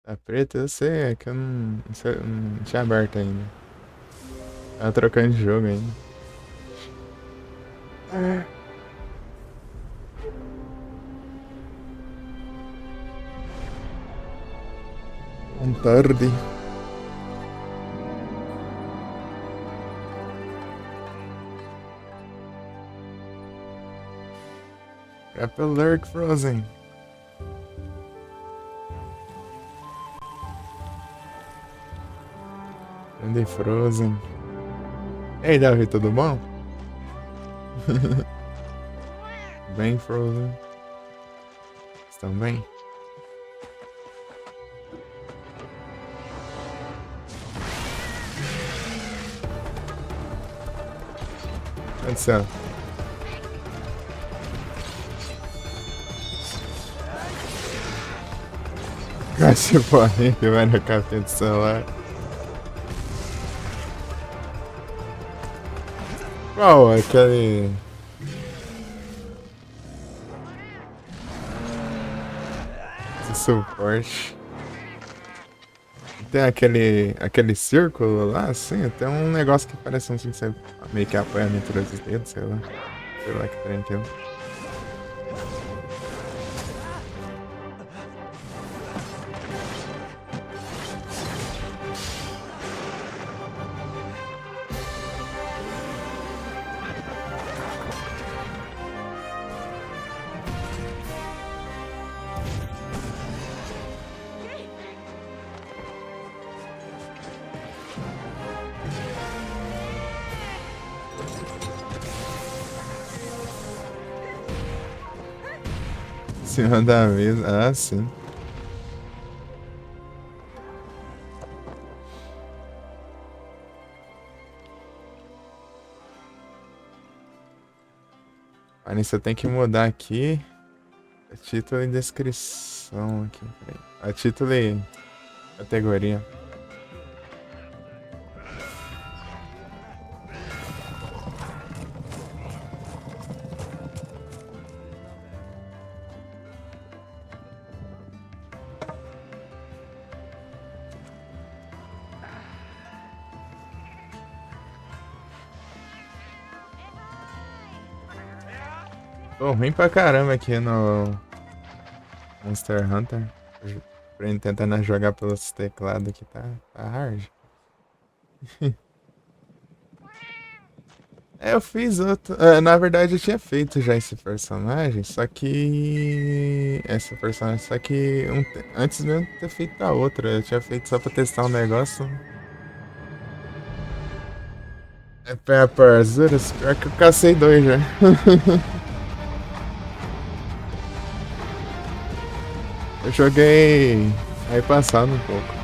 Tá preto? Eu sei, é que eu não tinha aberto ainda. Tava trocando de jogo ainda. Um tarde. Capillary Frozen. Grande Frozen. Ei, Davi, tudo bom? Bem, Frozen. Estão bem? O que aconteceu? Caixa porrinha que vai na capinha do celular. Qual? Aquele. De suporte. Tem aquele círculo lá, assim, tem um negócio que parece um assim que você meio que apoia entre os dedos, sei lá. Sei lá que trem que é. Em cima da mesa. Ah, sim. Aí você tem que mudar aqui. Título e descrição aqui. Peraí. A título e categoria. Tô ruim pra caramba aqui no Monster Hunter. Pra ele tentando jogar pelos teclados aqui, tá hard. É, eu fiz outro. Na verdade, eu tinha feito já esse personagem, só que. Essa personagem, só que antes mesmo de ter feito a outra, eu tinha feito só pra testar um negócio. É Peppers, pior que eu cacei dois já. Eu joguei aí passado um pouco.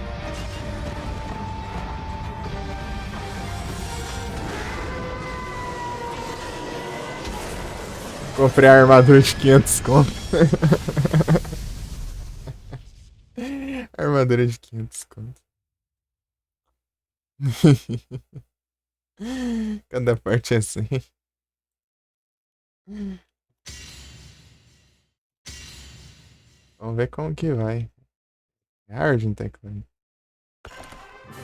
Comprei a armadura de 500 conto. Armadura de 500 conto. Cada parte é assim. Vamos ver como que vai. É hard um teclado.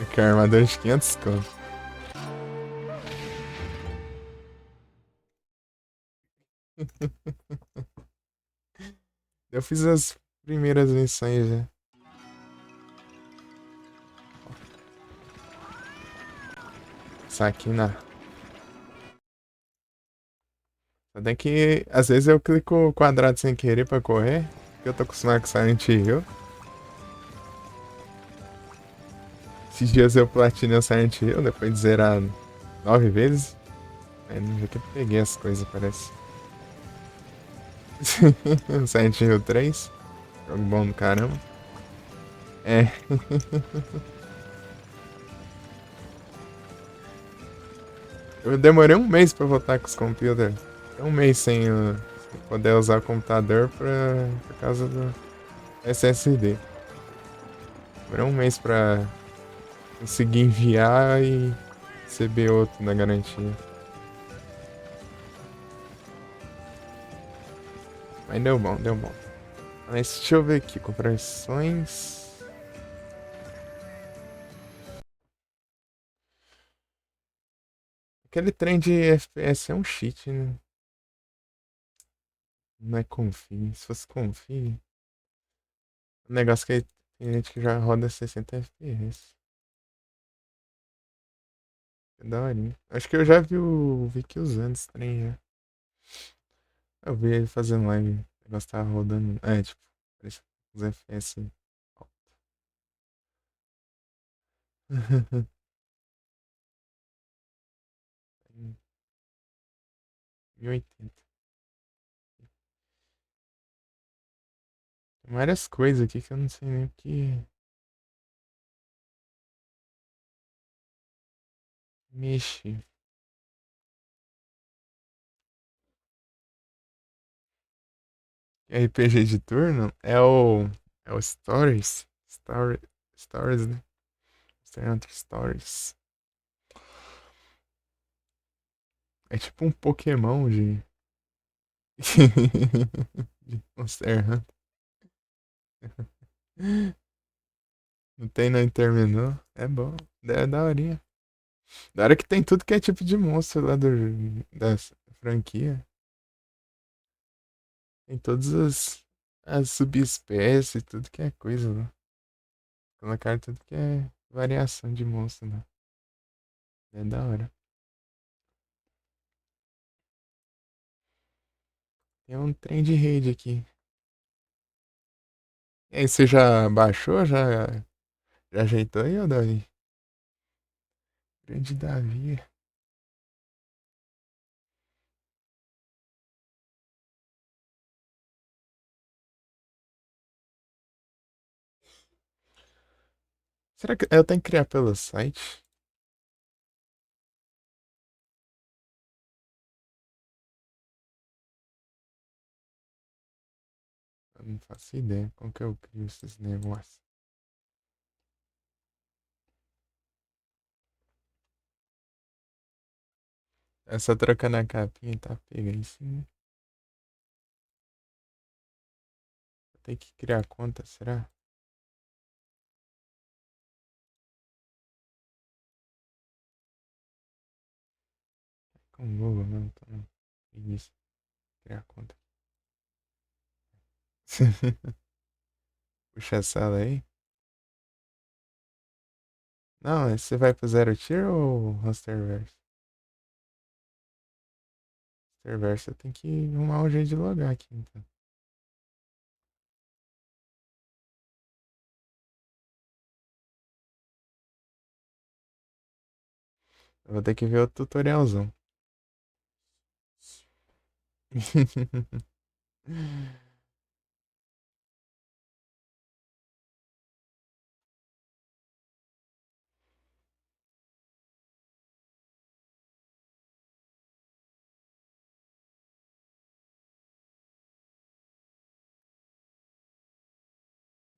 Aqui a armadura de 500 conto. Eu fiz as primeiras missões já. Saque na. Só tem que. Às vezes eu clico o quadrado sem querer pra correr. Porque eu tô acostumado com Silent Hill. Esses dias eu platinei o Silent Hill depois de zerar 9 vezes. Aí não vi que eu peguei as coisas, parece. Silent Hill 3. Jogo bom do caramba. É. Eu demorei um mês pra voltar com os computers. Um mês sem poder usar o computador por causa do SSD. Demorei um mês pra conseguir enviar e receber outro na garantia. Mas deu bom, deu bom. Mas deixa eu ver aqui, conversões. Aquele trem de FPS é um cheat, né? Não é config. Se fosse config, o negócio que tem gente que já roda 60 FPS. É daorinha. Acho que eu já vi o Vicky usando esse trem já. Eu vi ele fazendo live. O negócio tava rodando. É, tipo, parece uns FPS. Alto. 1080. Tem várias coisas aqui que eu não sei nem o que mexe. RPG de turno é o Stories. Stories, né? Monster Hunter Stories. É tipo um Pokémon de. de Monster Hunter. Não tem, não terminou. É bom. É daorinha. Da hora que tem tudo que é tipo de monstro lá da franquia. Tem todas as subespécies, tudo que é coisa lá. Colocaram tudo que é variação de monstro lá. É da hora. Tem um trem de rede aqui. E aí, você já baixou? Já ajeitou aí, ô Davi? Grande Davi. Será que eu tenho que criar pelo site? Eu não faço ideia como que eu crio esses negócios. Essa troca na capinha tá pega aí sim. Vou ter que criar conta, será? Com o Google mesmo, tô não. Preguiça. Criar conta. Puxa a sala aí. Não, você vai pro Zero Tier ou Masterverse? Masterverse eu tenho que arrumar um jeito de logar aqui, então. Eu vou ter que ver o tutorialzão.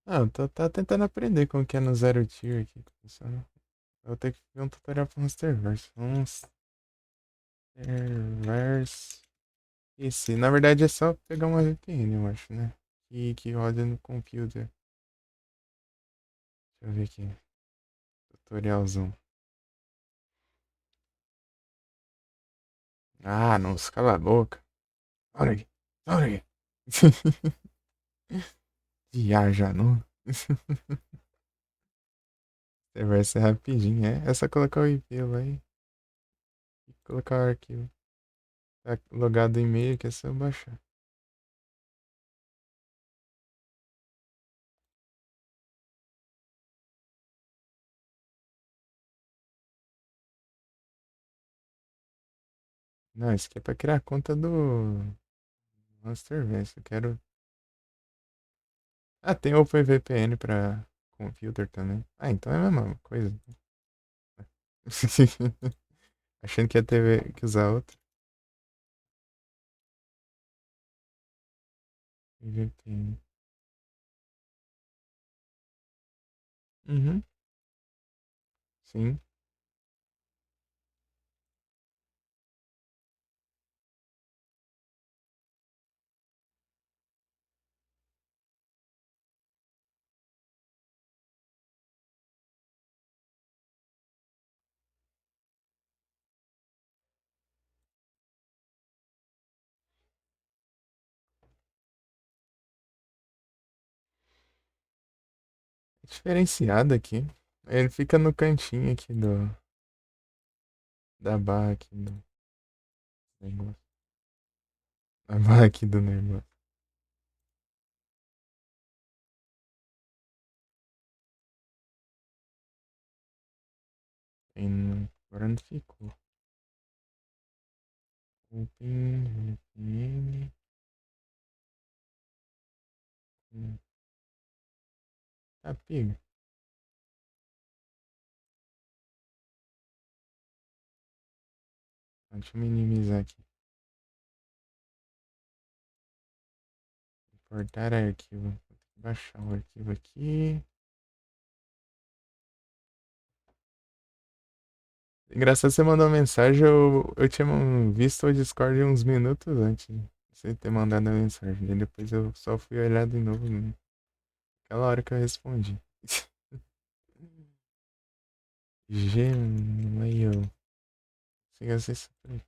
Ah, eu tô tá tentando aprender como que é no Zero Tier aqui. Que funciona. Eu vou ter que ver um tutorial pro Masterverse. Masterverse. Esse, na verdade é só pegar uma VPN, eu acho, né? Que roda no computer. Deixa eu ver aqui. Tutorialzão. Ah, não, cala a boca. Olha aqui. Olha aqui. Viaja, não. Você vai ser rapidinho, é? É só colocar o IP lá e colocar o arquivo. Tá logado em e-mail que é só baixar. Não, isso aqui é pra criar a conta do Masterverse. Eu quero. Ah, tem OpenVPN pra computer também. Ah, então é a mesma coisa. Achando que ia ter que usar outra. VPN. Uhum, sim. Diferenciado aqui. Ele fica no cantinho aqui da barra aqui do negócio. A barra aqui do negócio. Agora não ficou. Open VPN. Tá, pega. Deixa eu minimizar aqui. Importar arquivo. Vou ter que baixar o arquivo aqui. Engraçado, você mandou uma mensagem, eu tinha visto o Discord uns minutos antes de você ter mandado a mensagem. Daí depois eu só fui olhar de novo, né? Aquela hora que eu respondi. Gmail. Siga acessar por aqui.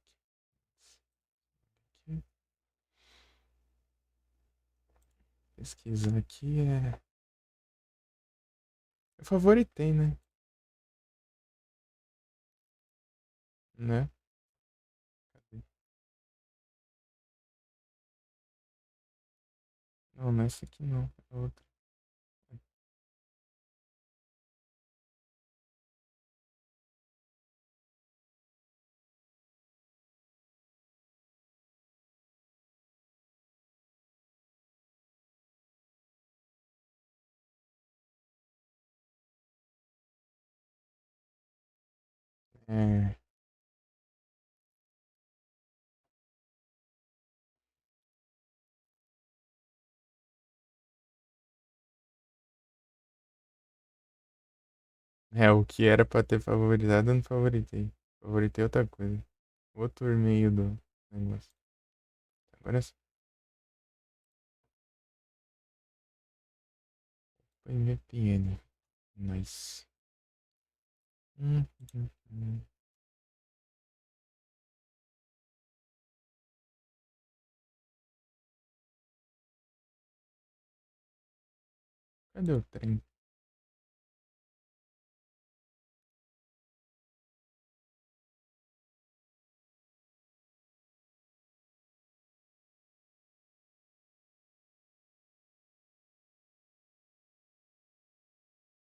Pesquisar aqui é. Eu favoritei, né? Né? Cadê? Não, não é essa aqui não. É outra. É. É, o que era pra ter favoritado, eu não favoritei. Favoritei outra coisa. Outro e-mail do negócio. Agora sim. Foi VPN. Nice. Hum. Cadê o trem?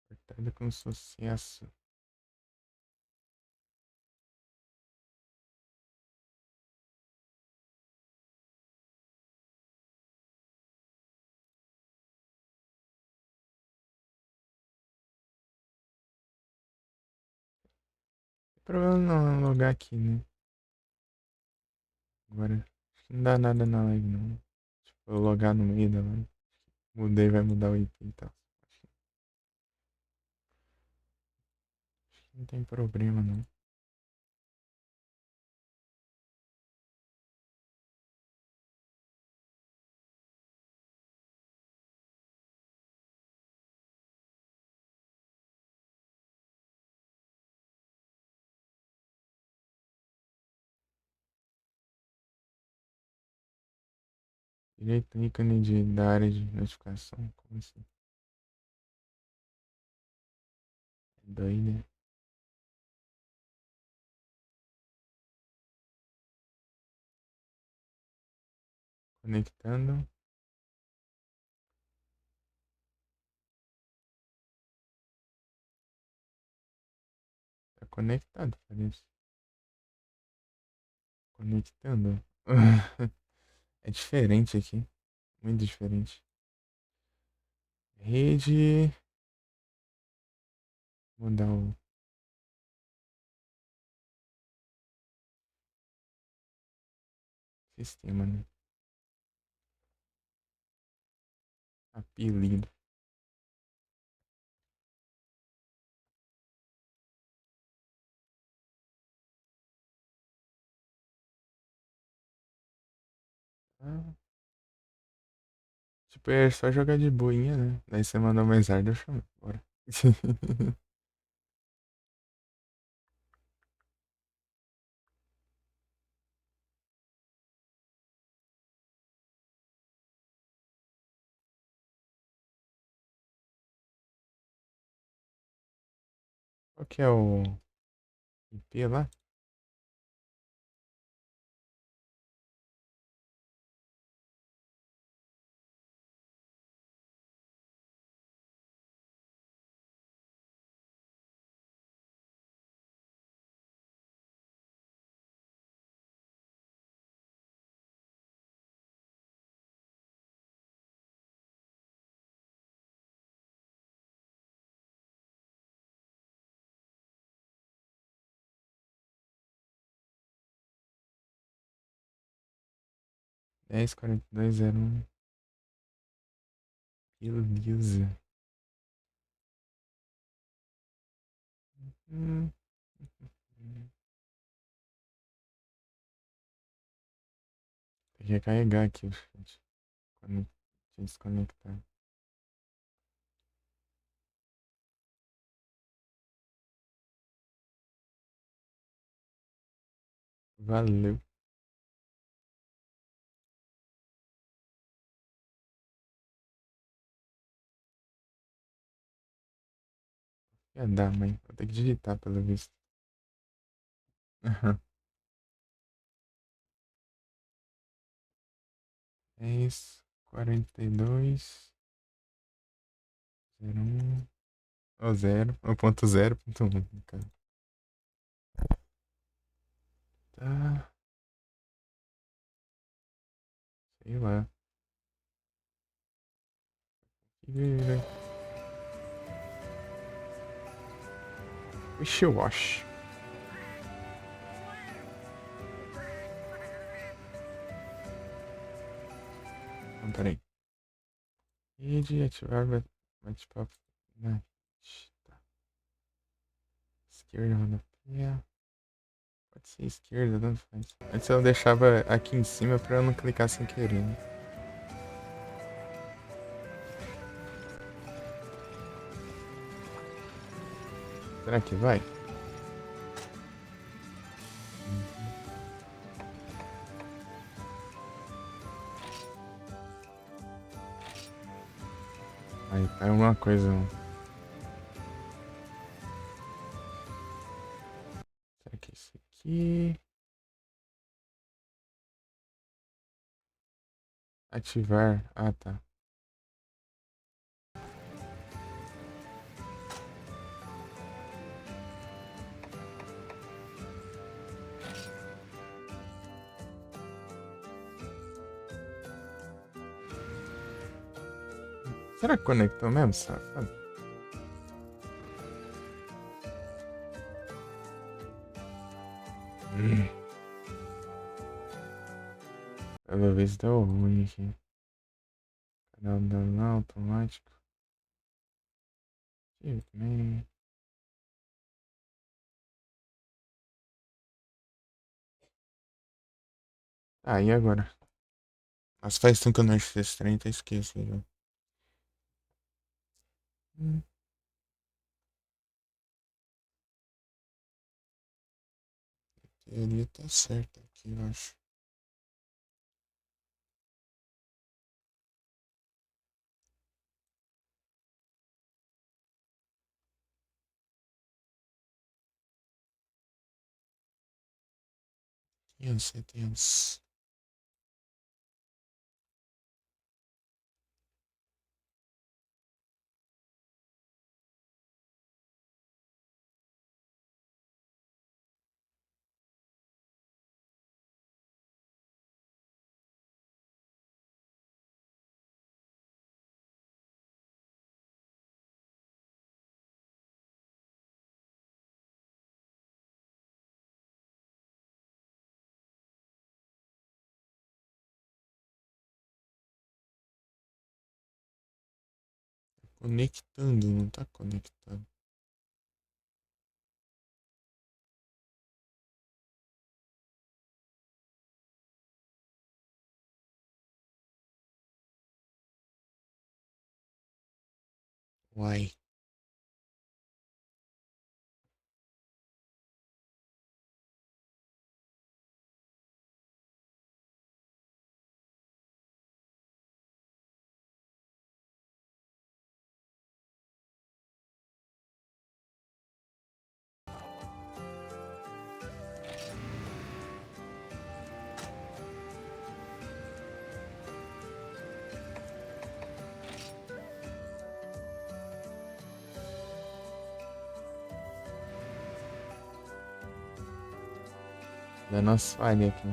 Cortado com sucesso. Tem problema não logar aqui, né? Agora, acho que não dá nada na live, não. Tipo, eu logar no meio da live. Mudei, vai mudar o IP e tal. Acho que não tem problema, não. Direito ícone da área de notificação. Como assim? É doido. Conectando. Tá conectado, parece. Conectando. É diferente aqui. Muito diferente. Rede. Mudar o sistema, né? Apelido. Ah, tipo, é só jogar de boinha, né? Daí você mandou mensagem, eu chamei. Bora. Qual que é o IP lá? Dez quarenta e dois zero um. Beleza. Hum. Tem que recarregar aqui o chat. Quando te desconectar. Valeu. Ia dar, mãe. Vou ter que digitar pelo visto. Aham. É isso. 42. 01. Ou 0. Ou ponto 0. Ponto 1. Cara. Tá. Sei lá. Que Wish-wash. Então, peraí. Rede, ativar bate-papo. Né? Tá. Esquerda, rodapé. Pode ser esquerda, não faz. Antes eu deixava aqui em cima pra eu não clicar sem querer, né? Será que vai? Uhum. Aí cai alguma coisa. Será que é esse aqui? Ativar. Ah, tá. Será que conectou mesmo, safado? Hum. Pelo visto deu ruim aqui. Canal não automático. Ih, também. Ah, e agora? Mas faz tempo que eu não acho esse trem, tá esquecido já. Hum. Teoria tá certa aqui, eu acho. Tenso, tenso. Conectando, não tá conectado. Uai. Dando umas falhas aqui.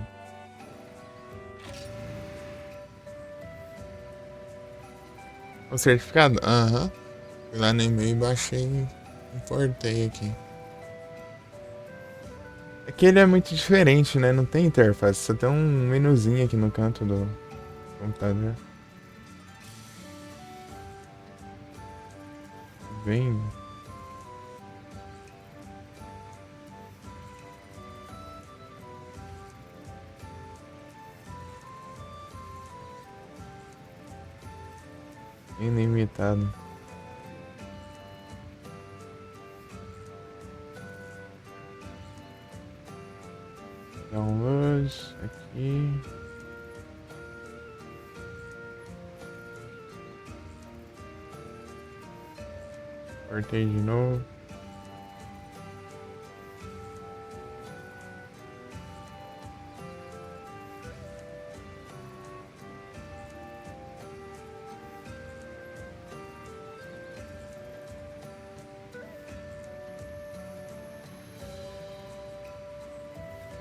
O certificado? Aham. Fui lá no e-mail e baixei e importei aqui. É que ele é muito diferente, né? Não tem interface, só tem um menuzinho aqui no canto do computador. Bem. Bem limitado. Download aqui. Cortei de novo.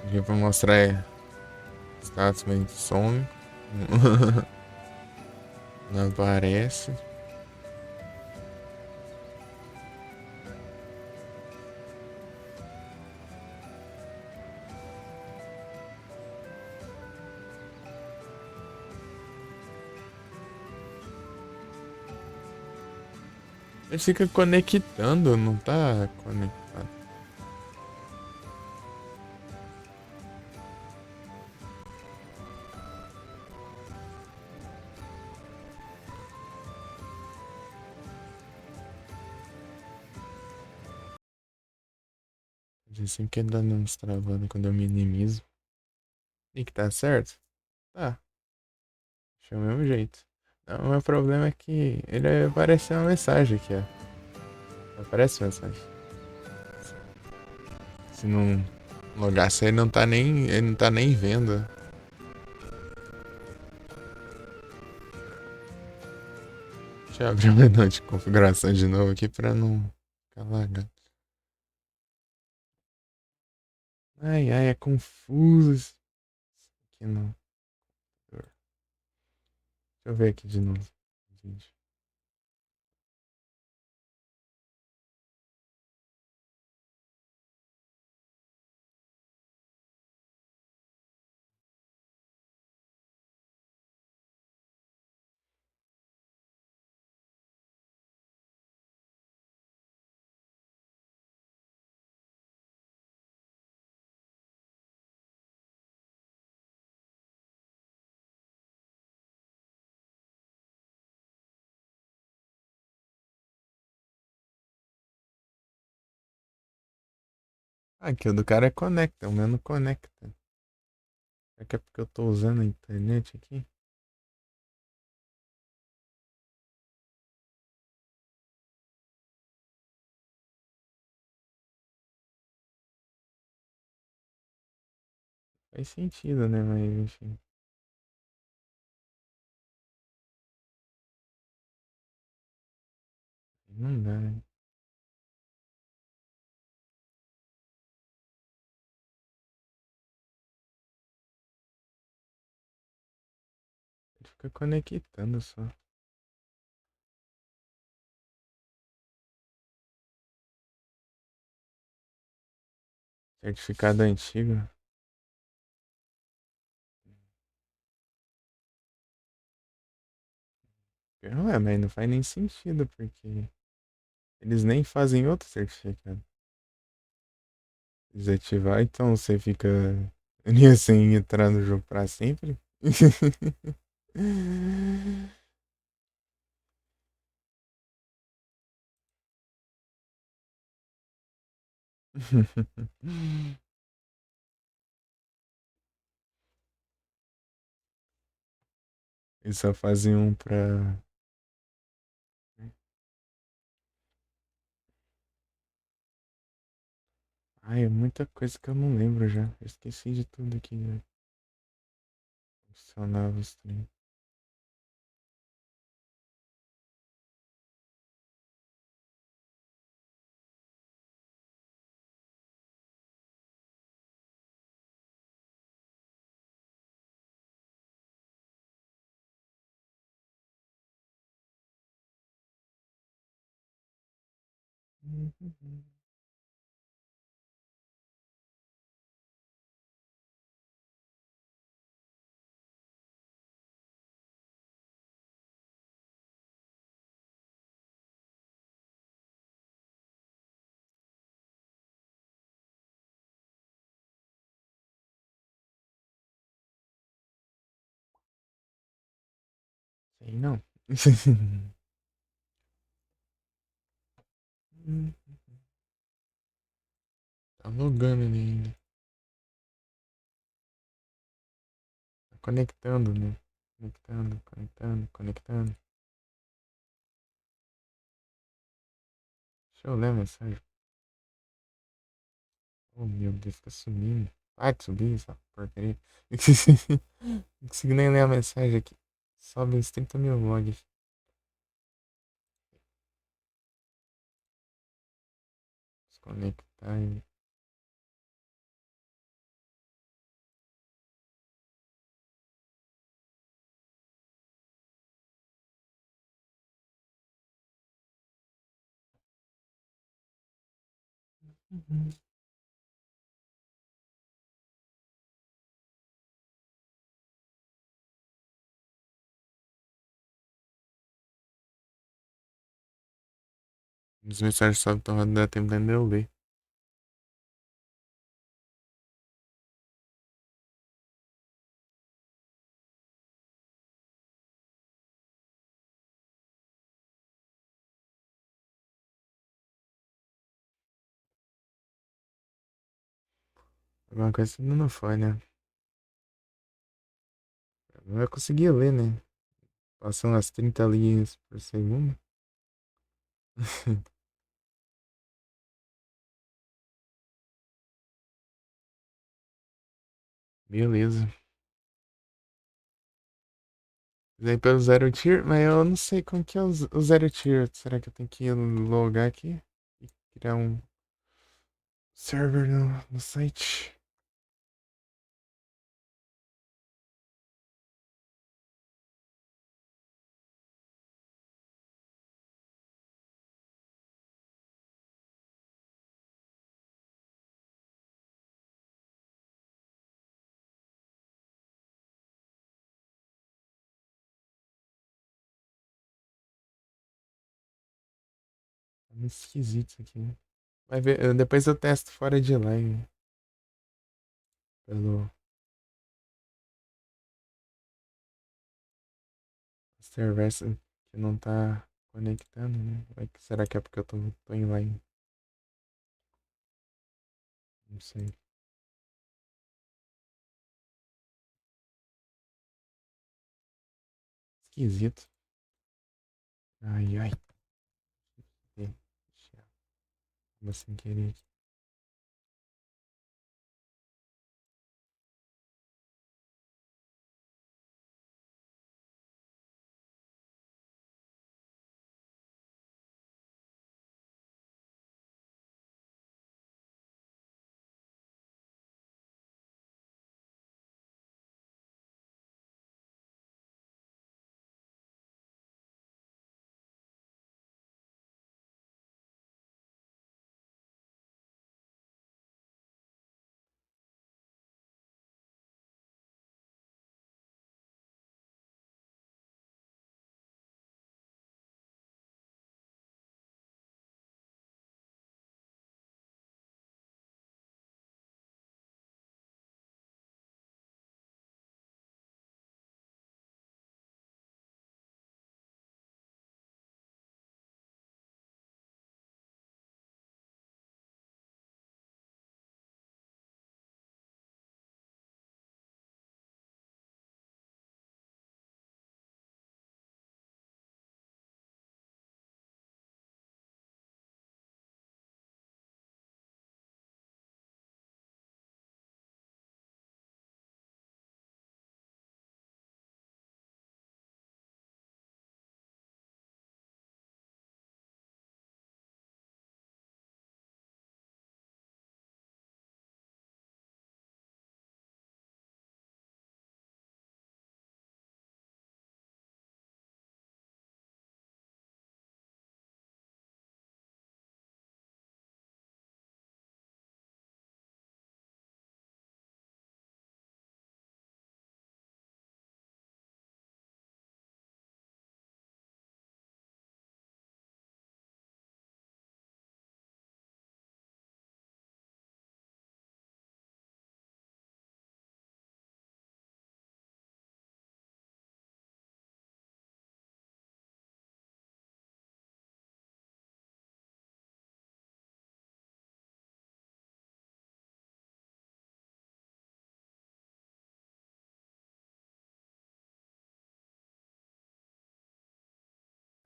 Aqui pra mostrar status, mas some. Não aparece. Ele fica conectando, não tá conectado. Assim que dá uns travando quando eu minimizo. E que tá certo? Tá. Deixa o mesmo jeito. Não, o meu problema é que ele aparece uma mensagem aqui, ó. Aparece mensagem. Se não logar, se ele não tá nem. Ele não tá nem vendo. Deixa eu abrir o menu de configuração de novo aqui pra não ficar lagado. Ai, ai, é confuso isso aqui não. Deixa eu ver aqui de novo. Vídeo. Ah, aqui o do cara é conecta, o meu não conecta. É que é porque eu tô usando a internet aqui. Faz sentido, né? Mas enfim. Não dá, né? Ele fica conectando só. Certificado antigo. Não é, mas não faz nem sentido, porque eles nem fazem outro certificado. Desativar, então você fica sem entrar no jogo pra sempre. Eles só fazem um pra. Ai, é muita coisa que eu não lembro já. Eu esqueci de tudo aqui já. Funcionava os trem. Sei não. Tá logando ali ainda. Tá conectando, né? Conectando, conectando, conectando. Deixa eu ler a mensagem. Oh meu Deus, fica sumindo. Para de subir essa porcaria. Não consigo nem ler a mensagem aqui. Sobe uns 30 mil logs. Desconectar e. Uhum. As mensagens só estão dando tempo de eu ler. Alguma coisa não foi, né? Não vai conseguir ler, né? Passam as 30 linhas por segundo. Beleza. Daí pelo zero tier, mas eu não sei como que é o zero tier. Será que eu tenho que logar aqui e criar um server no site? É muito esquisito isso aqui. Vai ver, depois eu testo fora de live. Pelo server que não tá conectando, né? Será que é porque eu tô em live? Não sei. Esquisito. Ai, ai. Deixa eu sem querer.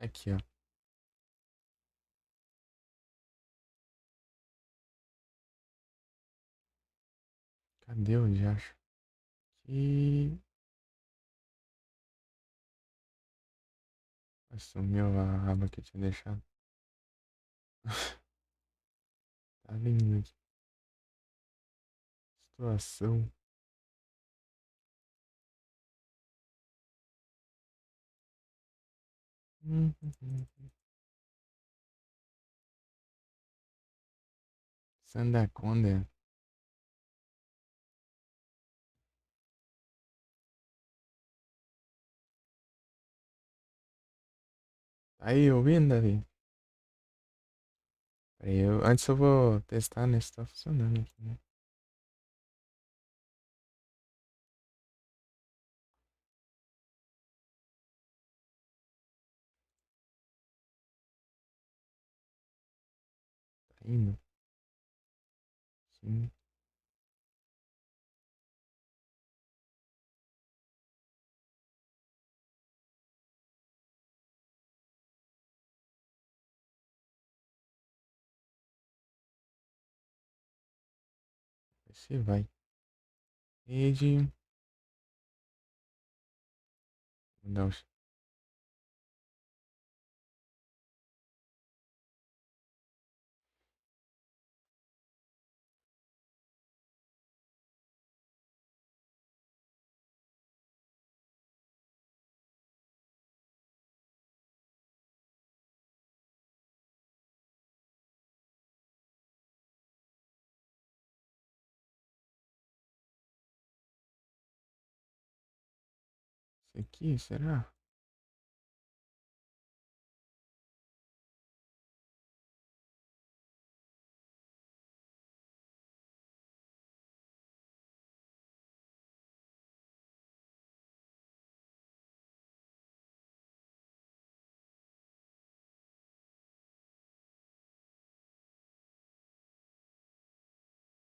Aqui, ó. Cadê o diacho? Aqui. Sumiu a aba que eu tinha deixado. Tá lindo aqui. Situação. Sandaconda. Tá aí ouvindo, Davi? Peraí, antes eu vou testar, né? Se tá funcionando aqui, né? Tá indo? Sim. Vai se vai. Rede. Não, isso aqui, será?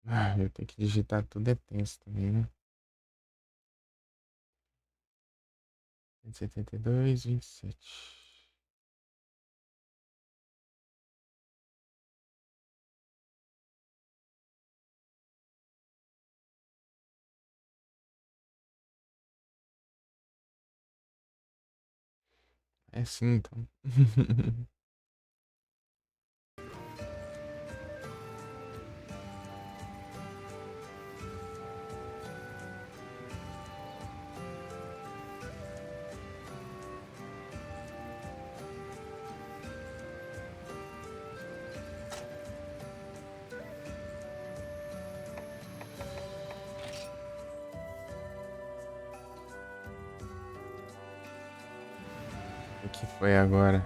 Ah, eu tenho que digitar tudo é tenso também, né? 172, 27. É sim, então. O que foi agora?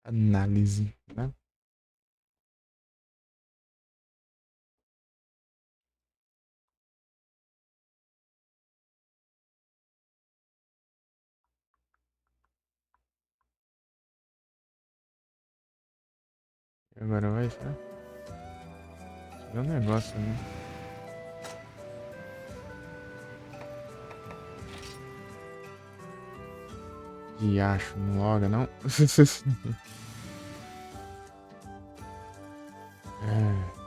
Análise, né? E agora vai, será? Deixa eu ver um negócio, né? Diacho, não loga, não? É.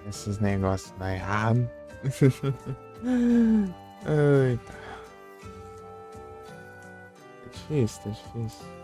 Esses negócios dá errado. Ai, tá difícil, tá difícil.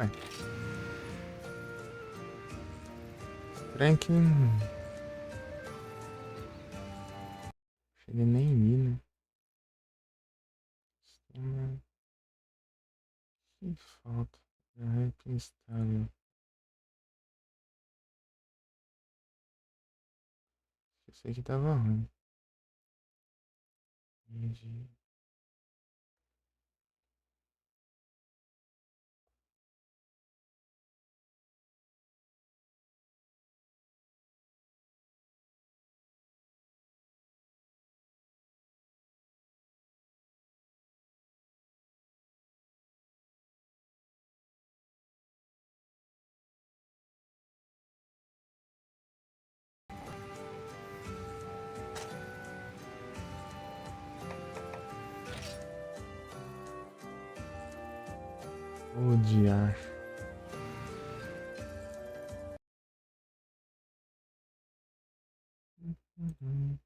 Ué. Estranho que ele nem ir, né? Sistema. Que falta. Rap instável. Esse aqui tava ruim. Entendi. Odiar. Uhum.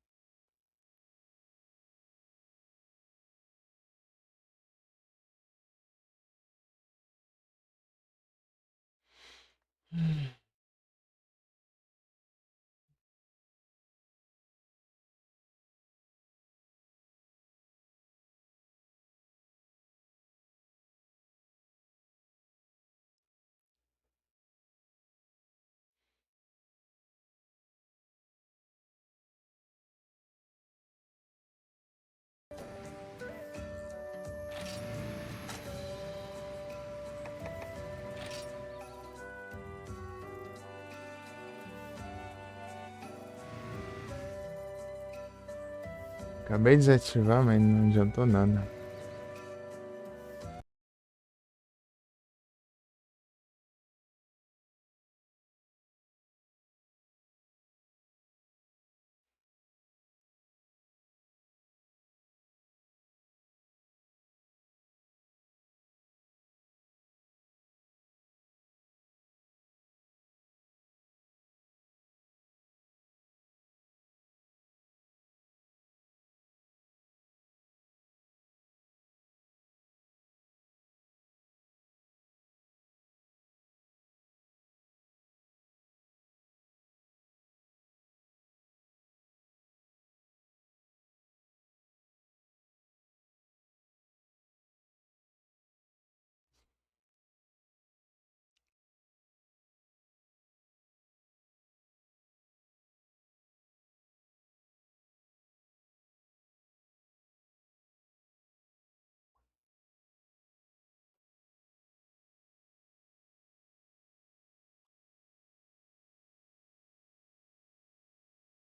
Acabei de desativar, mas não adiantou nada.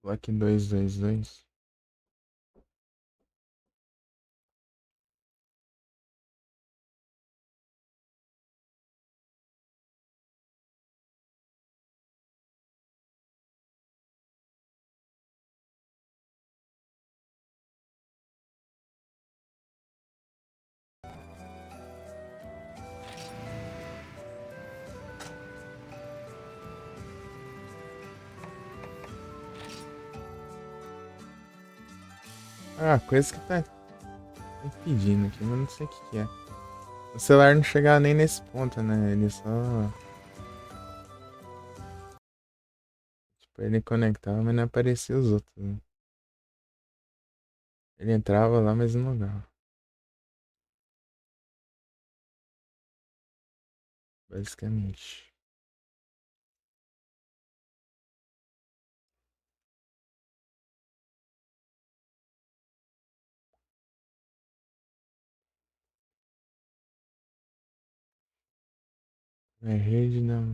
Black 222. Ah, coisa que tá pedindo aqui, mas não sei o que que é. O celular não chegava nem nesse ponto, né? Ele só. Tipo, ele conectava, mas não aparecia os outros, né? Ele entrava lá, mas não logava. Basicamente. A rede não.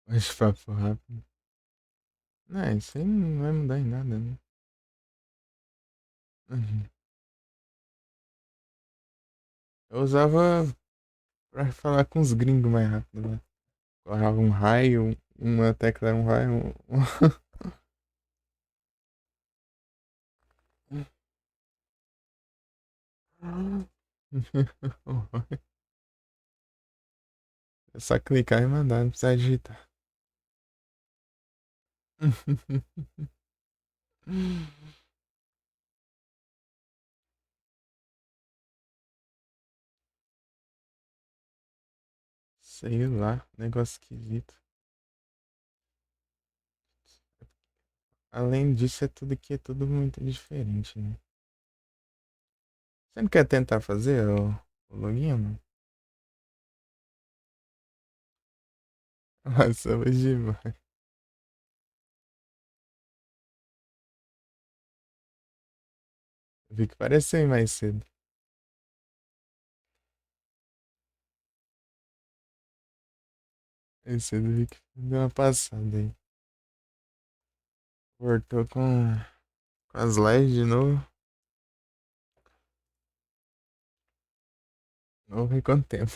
Mas papo rápido. Não, isso aí não vai mudar em nada, né? Uhum. Eu usava pra falar com os gringos mais rápido, né? Colocava um raio, uma tecla era um raio. É só clicar e mandar, não precisa digitar. Sei lá, negócio esquisito. Além disso, é tudo que é tudo muito diferente, né? Você não quer tentar fazer o login, mano? Nossa, hoje vai. Vi que pareceu aí mais cedo. Mais cedo vi que deu uma passada aí. Voltou com as lives de novo. Não sei quanto tempo.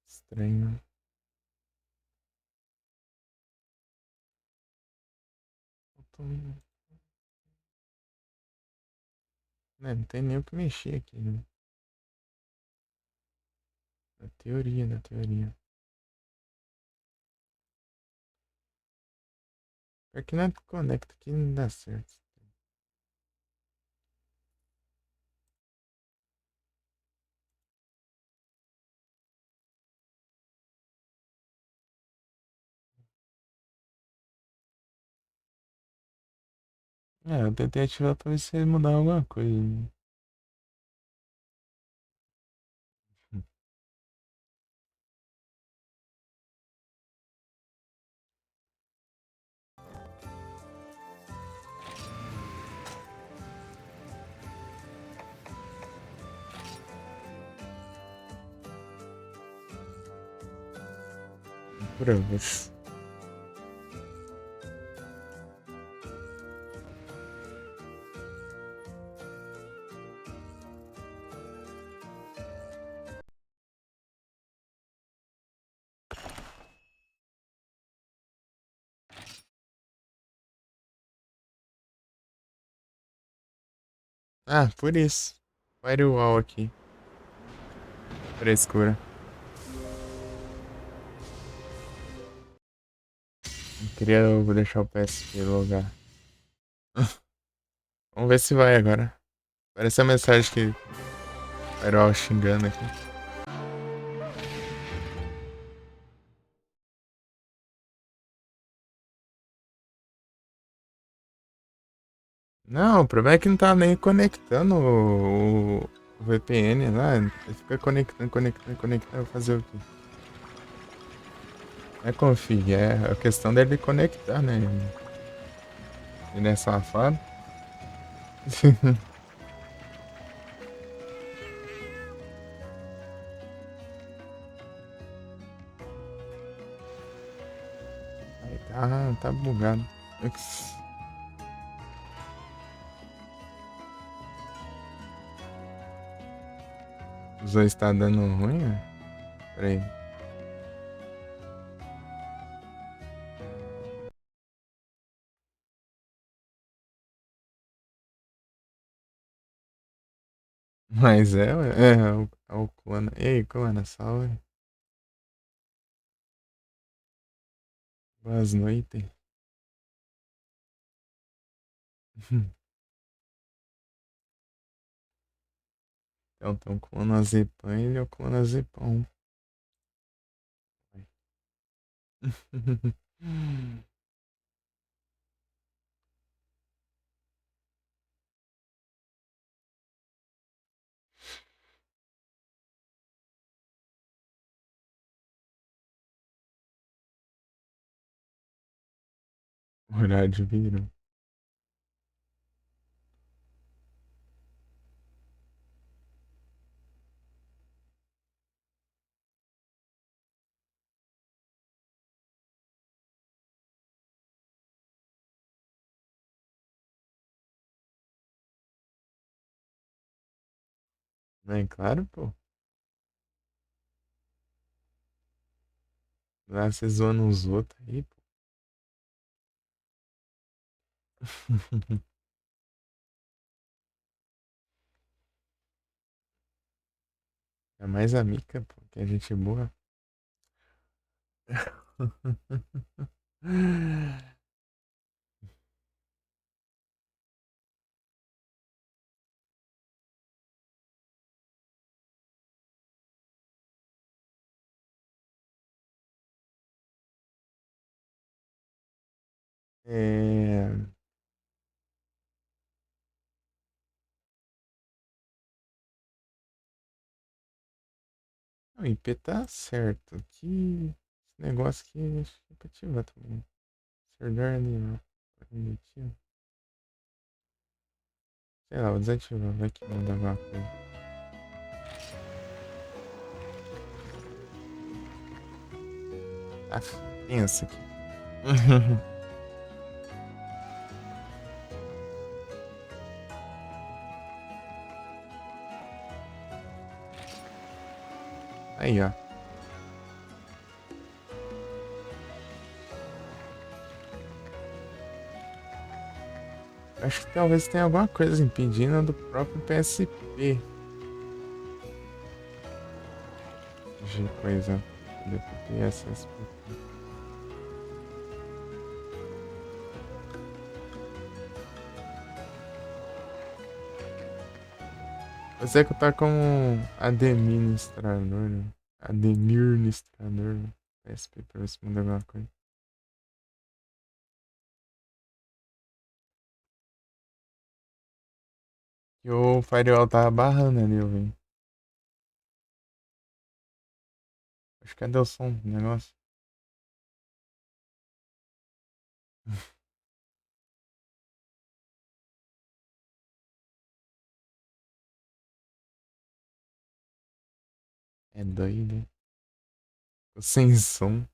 Estranho. Né, não tem nem o que mexer aqui, né? Na teoria, na teoria. Pior que não conecta aqui não dá certo. É, eu tentei ativar pra ver se ele mudar alguma coisa, né? Provas. Ah, por isso. Firewall aqui. Frescura. Eu queria deixar o PSP logar. Vamos ver se vai agora. Parece a mensagem que Firewall xingando aqui. Não, o problema é que não tá nem conectando o VPN lá. Ele fica conectando, conectando, conectando. Fazer o quê? Não é config, é a questão dele conectar, né? Ele é safado. Aí tá bugado. Os dois tá dando ruim, né? Peraí. Mas é o Clona. Ei, Clona, salve. Boas noites. Então, tem o Clonazepam e o Clonazepam. Horário de vírus. Bem claro, pô. Lá você zoando os outros aí, pô. É mais a Mica, pô, que é gente boa. É... O IP tá certo. Que esse negócio aqui acho que é pra ativar também. Servidor animal. Permitido. Sei lá, vou desativar. Vai que manda alguma coisa. Ah, pensa aqui. Aí, ó. Acho que talvez tenha alguma coisa impedindo do próprio PSP de coisa. DPP, SSP. Você que tá como administrador, né? Administrador, né? PSP pra ver se muda alguma coisa. E o Firewall tava barrando ali, velho. Acho que cadê o som do negócio? É doido, hein? Ficou sem som.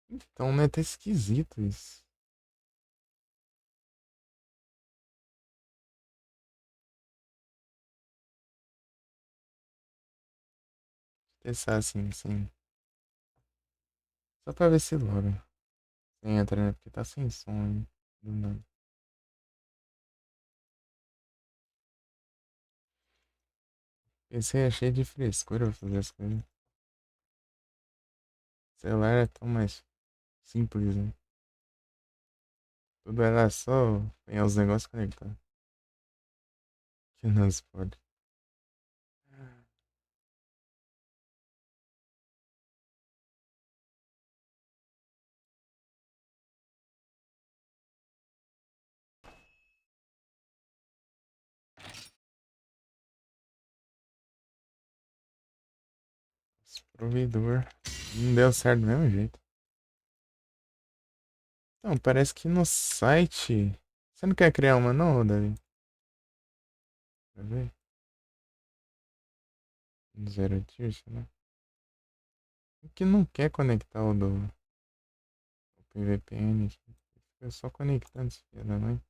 Então, né, tá esquisito isso. Pensar assim, sim. Só pra ver se logra. Se entra, né? Porque tá sem som, hein? Do nada. Pensei, é cheio de frescura pra fazer as coisas. Celular é tão mais simples, né? Tudo era só tem os negócios conectados. Que nós pode. Provedor. Não deu certo do mesmo jeito. Então, parece que no site. Você não quer criar uma não, Davi? Quer ver? Zero tier, né? Que não quer conectar o PVPN aqui. Fica só conectando esse filho da mãe.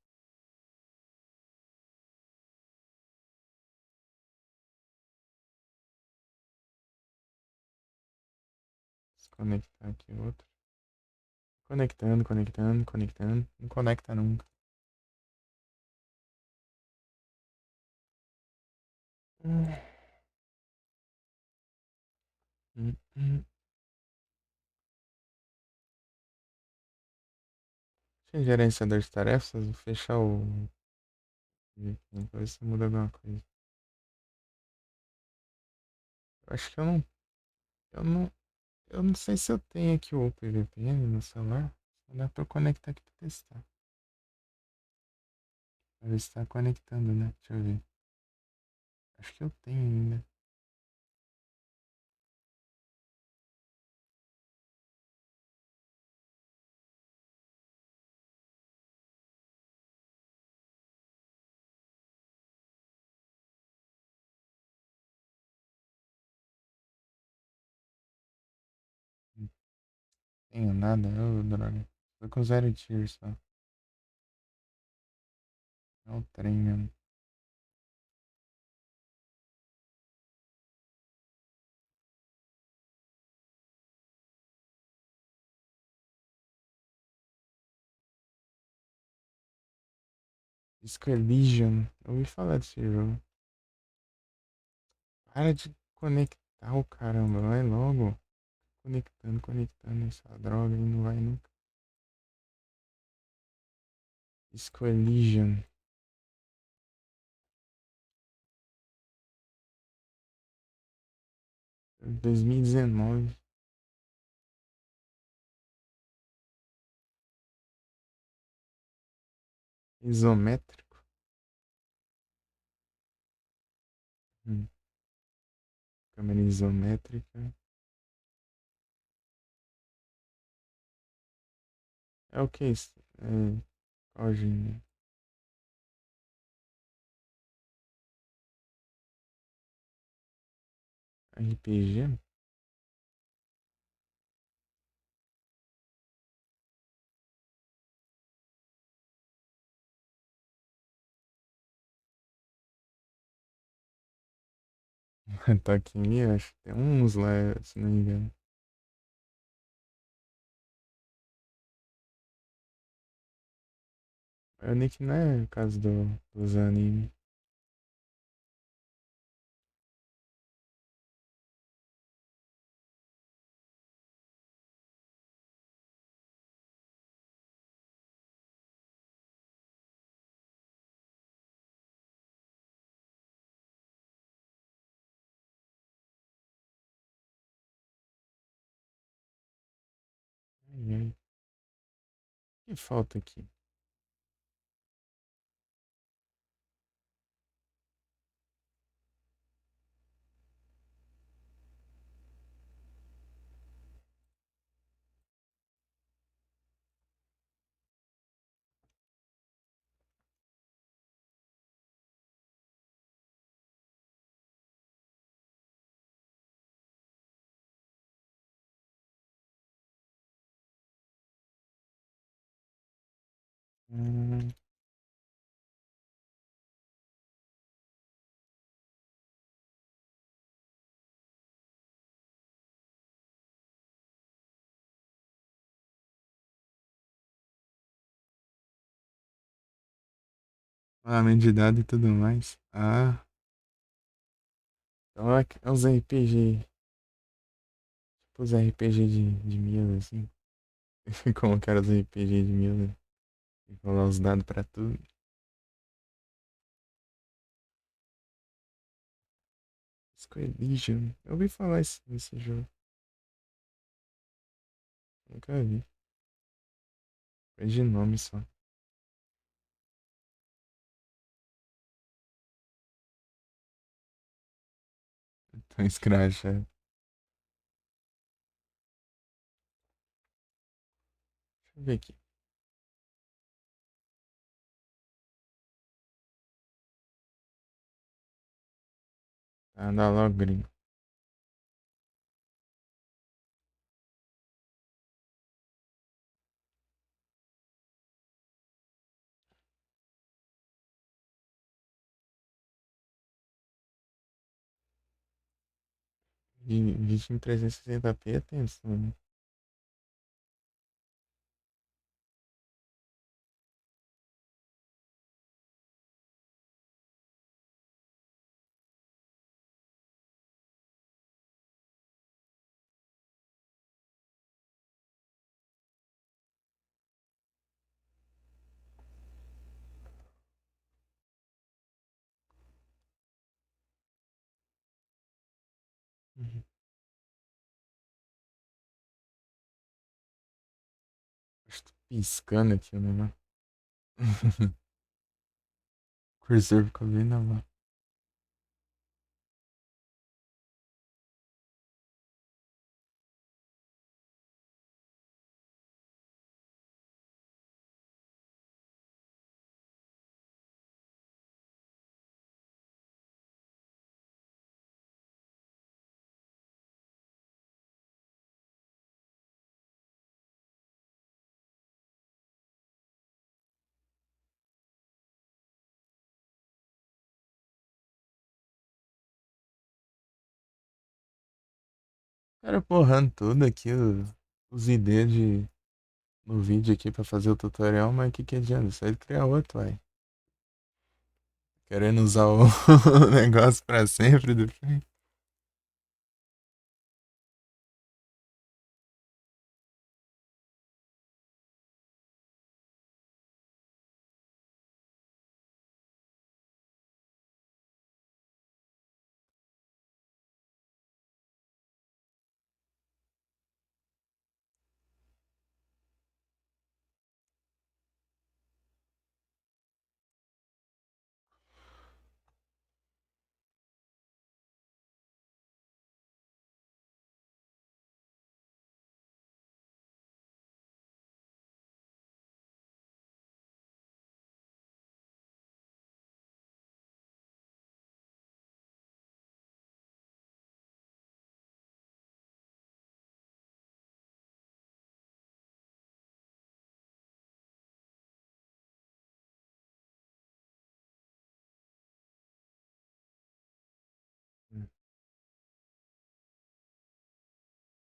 Desconectar aqui o outro. Conectando, conectando, conectando. Não conecta nunca. Hum, hum. Deixa eu gerenciador de tarefas, vou fechar o. Pra ver se muda alguma coisa. Eu acho que eu não. Eu não. Eu não sei se eu tenho aqui o PVPN no celular. Só dá pra eu conectar aqui pra testar. Pra ver se tá conectando, né? Deixa eu ver. Acho que eu tenho ainda. Não tenho nada. Ô, droga. Foi com zero tier só. É o trem mesmo. Disco Elysium. Eu ouvi falar desse jogo. Para de conectar o caramba. Vai logo. Conectando, conectando. Essa droga aí não vai nunca. Disco Elysium. 2019. Isométrico. Hum. Câmera isométrica. É o que isso? É, qual gênero? RPG? Tá aqui, acho que tem uns lá, se não me engano. É o Nick não é o caso dos animes. Ai, ai. O que falta aqui? Hum, Pagamento de dados e tudo mais. Ah, então é uns RPG. Tipo os RPG de mesa, assim. Como que era os RPG de mesa? Tem que rolar os dados pra tudo. Squeligion. Eu ouvi falar nesse jogo. Nunca vi. Foi de nome só. Então escracha. Deixa eu ver aqui. Tá, dá logo gringo. Vídeo em 360p é tenso, mano. Uhum. Estou piscando aqui o negócio. Cursor ficou bem na mão. Cara, porrando tudo aqui, os ID no vídeo aqui pra fazer o tutorial, mas que adianta? Só ele criar outro, vai. Querendo usar o negócio pra sempre do fim.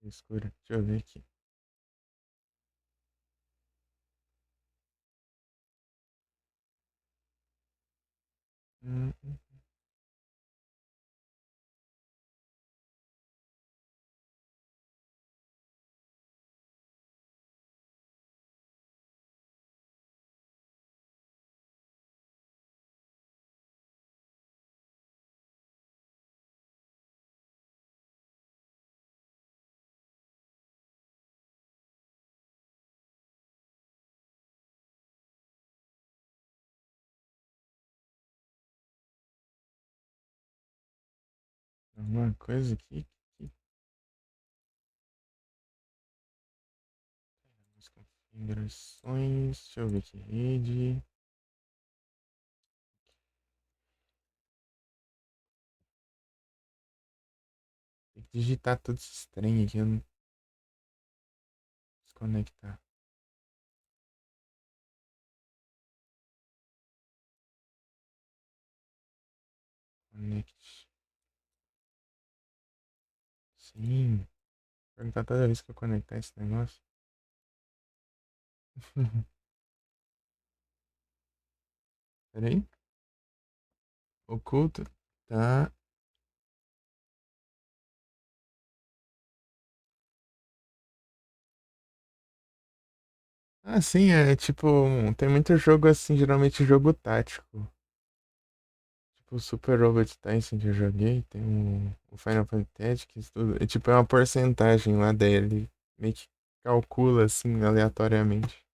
Escura. Deixa eu ver aqui. Hum. Alguma coisa aqui. As configurações. Deixa eu ver aqui. Rede. Tem que digitar todos esses trem aqui. Eu não desconectar. Connect. Sim. Perguntar toda vez que eu conectar esse negócio. Peraí. Oculto. Tá. Ah, sim, é tipo. Tem muito jogo assim, geralmente jogo tático. Tipo o Super Robot Tyson que eu joguei. Tem o Final Fantasy Tactics, tudo. É tipo, é uma porcentagem lá dele. Meio que calcula assim, aleatoriamente.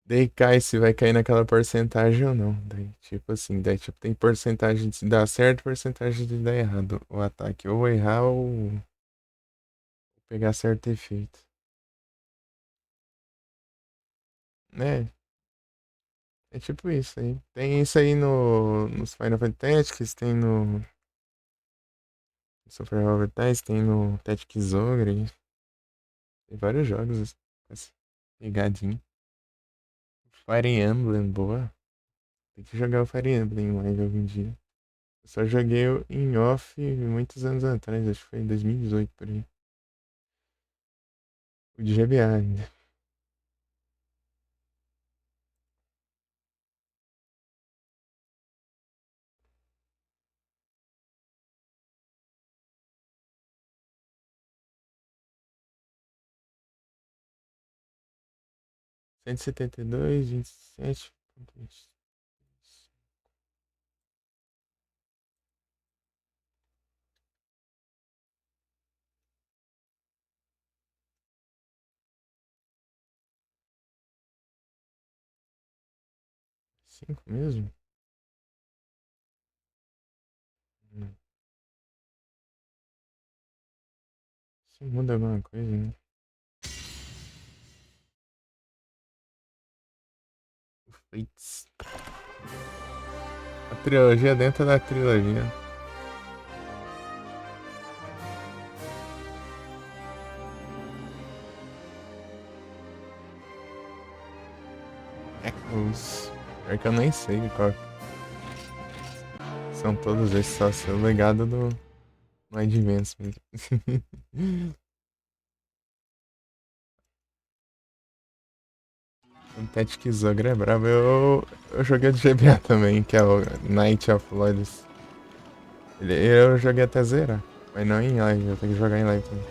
Daí cai se vai cair naquela porcentagem ou não. Daí, tipo assim, daí tipo, tem porcentagem de dar certo, porcentagem de dar errado o ataque. Ou errar ou pegar certo efeito. É, é tipo isso aí. Tem isso aí no, nos Final Fantasy Tactics, tem no Super Robot Tactics, tem no Tactics Ogre, tem vários jogos assim, pegadinho. Fire Emblem, boa. Tem que jogar o Fire Emblem live algum dia. Eu só joguei em off muitos anos atrás, acho que foi em 2018 por aí. O de GBA ainda. 172, 27. 5 mesmo? Hum, Isso muda alguma coisa, né? Fates. A trilogia dentro da trilogia. Echoes. Pior que eu nem sei qual são todos esses, só sei o legado do Advance mesmo. O Tactics Ogre é brabo. Eu joguei de GBA também, que é o Night of Lords. Eu joguei até zerar. Mas não em live, eu tenho que jogar em live também.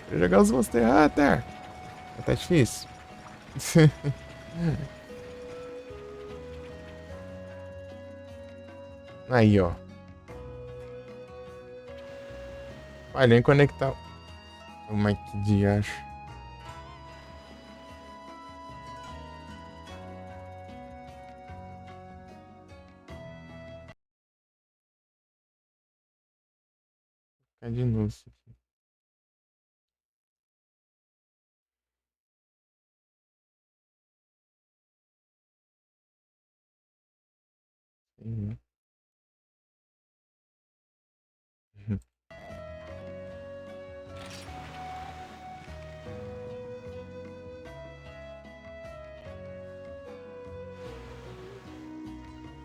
Quero jogar os Monster Hunter. Tá difícil. Aí, ó. Vai nem conectar o mic de acho. Ficar de novo isso aqui. Uhum.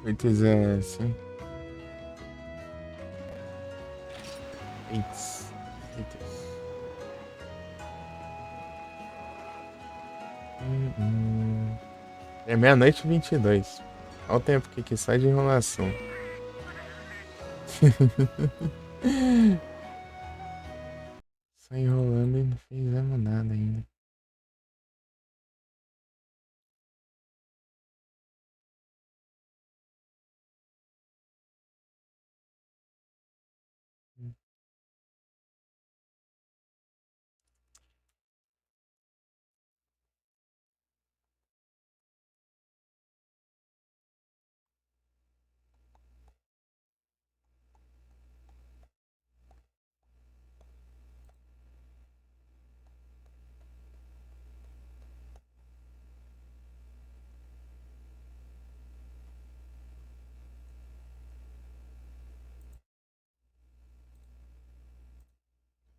8 sim. Eights. Eights. Hum. É meia-noite e 22. Olha o tempo que sai de enrolação. Só enrolando e não fizemos nada ainda.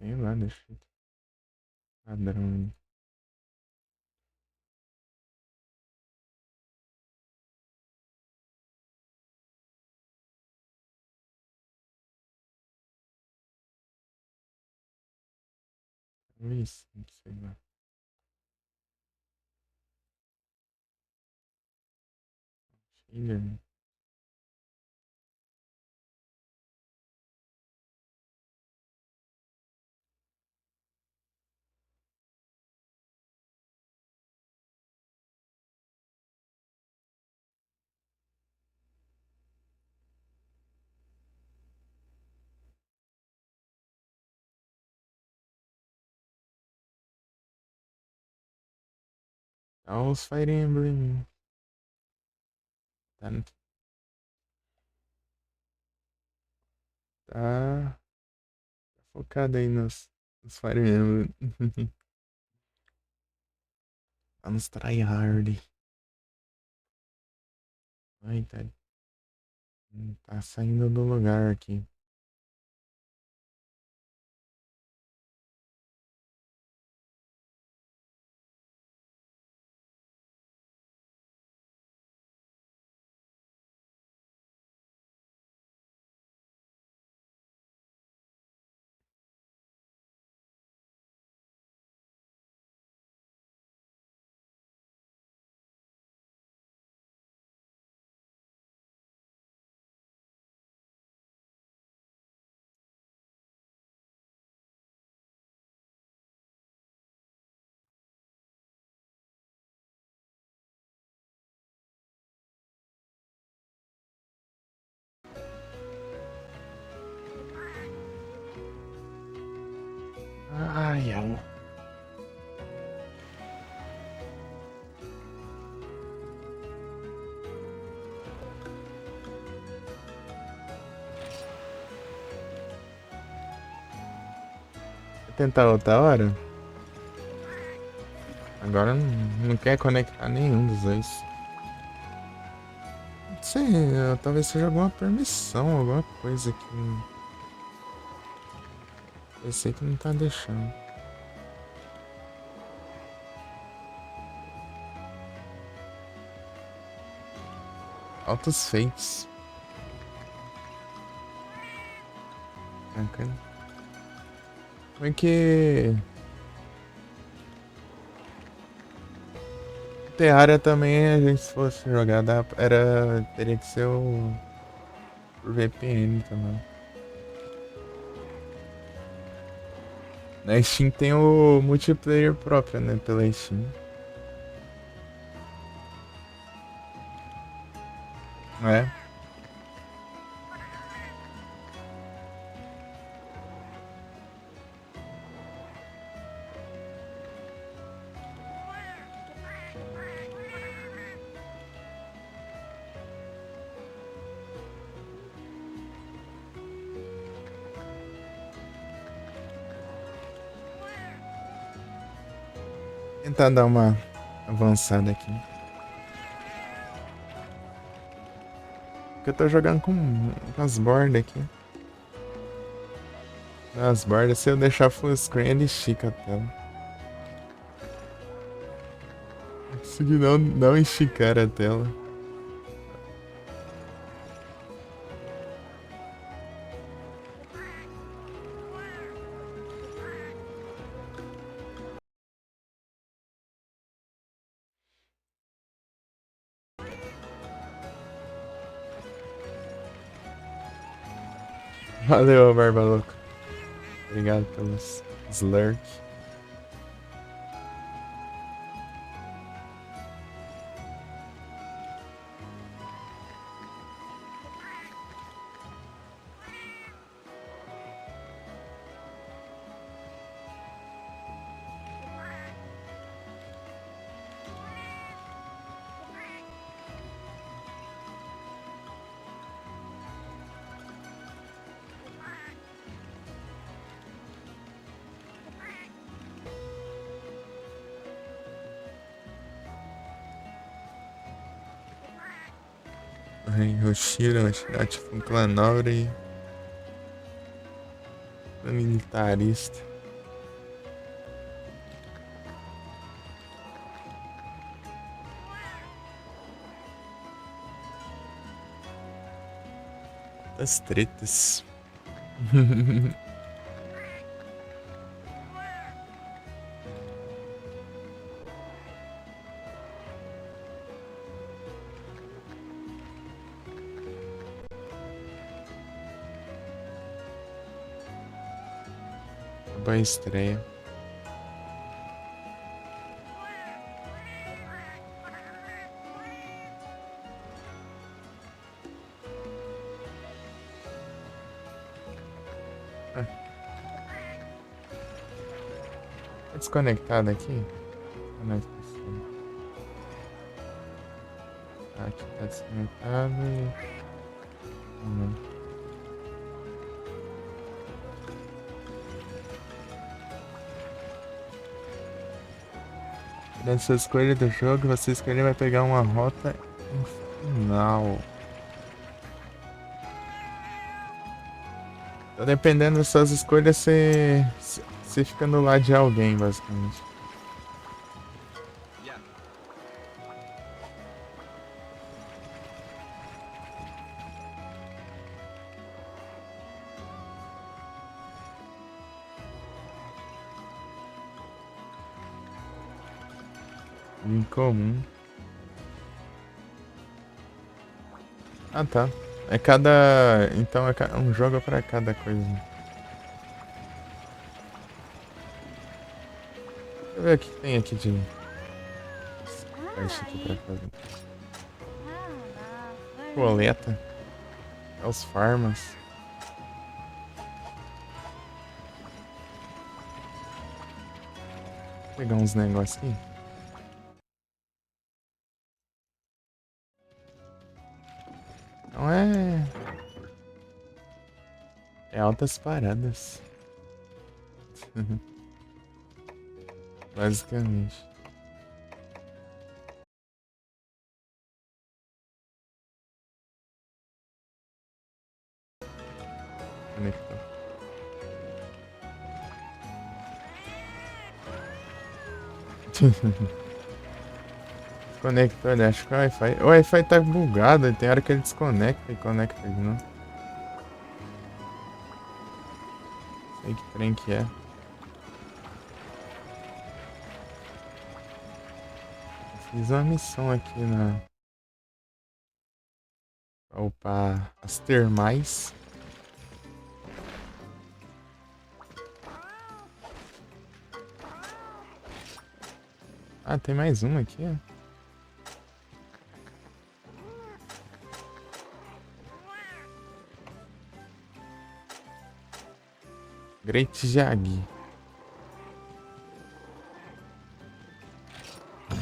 Sei lá, deixa eu... Padrão. Talvez, sei lá. Shader. Tá os Fire Emblem. Tá, tá focado aí nos Fire Emblem. Vamos tryhard. Ai, tá saindo do lugar aqui. Ai, ai. Vou tentar outra hora? Agora não quer conectar nenhum dos dois. Não sei, talvez seja alguma permissão, alguma coisa que. Eu sei que não tá deixando. Altos fakes. Bacana. Como é que. Terraria também, a gente se fosse jogar, teria que ser por VPN também. Na Steam tem o multiplayer próprio, né? Pela Steam. É. Tentar dar uma avançada aqui. Porque eu tô jogando com as bordas aqui. As bordas, se eu deixar full screen, ele estica a tela. Consegui não esticar a tela. Valeu, Barba Louca. Obrigado pelos slurk. Roshiro, tipo um clã nobre e militarista. Das tretas. Boa estreia. Tá desconectado aqui? Aqui tá desconectado e. Nessa escolha do jogo, você escolher vai pegar uma rota final. Então, dependendo das suas escolhas, você fica no lado de alguém, basicamente. Incomum. Ah, tá. É cada. Então é um jogo pra cada coisa. Deixa eu ver o que tem aqui de teste aqui pra fazer. Coleta. É os farmas. Vou pegar uns negócios aqui. Então é. É altas paradas. Basicamente. Conectou. Conectou, ele acho que o Wi-Fi. O Wi-Fi tá bugado, tem hora que ele desconecta e conecta de novo. Sei que trem que é. Fiz uma missão aqui na. Pra upar as termais. Ah, tem mais uma aqui, ó. Great Jag.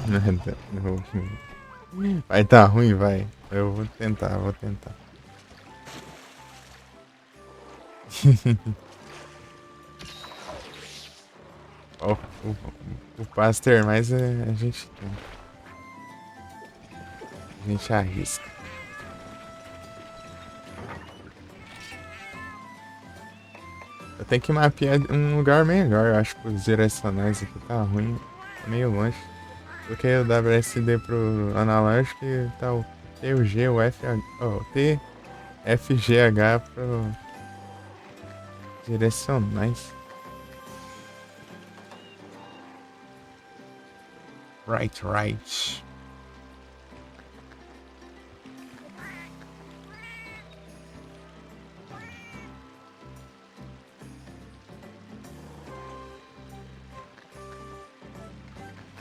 Nada, não. Vai tá ruim, vai. Eu vou tentar, vou tentar. O Paster, mas a gente tem. A gente arrisca. Eu tenho que mapear um lugar melhor. Eu acho que os direcionais aqui tá ruim. Tá meio longe. Coloquei o WSD pro analógico e tá o T, o G, o F, o T, F, G, H pro direcionais. Right.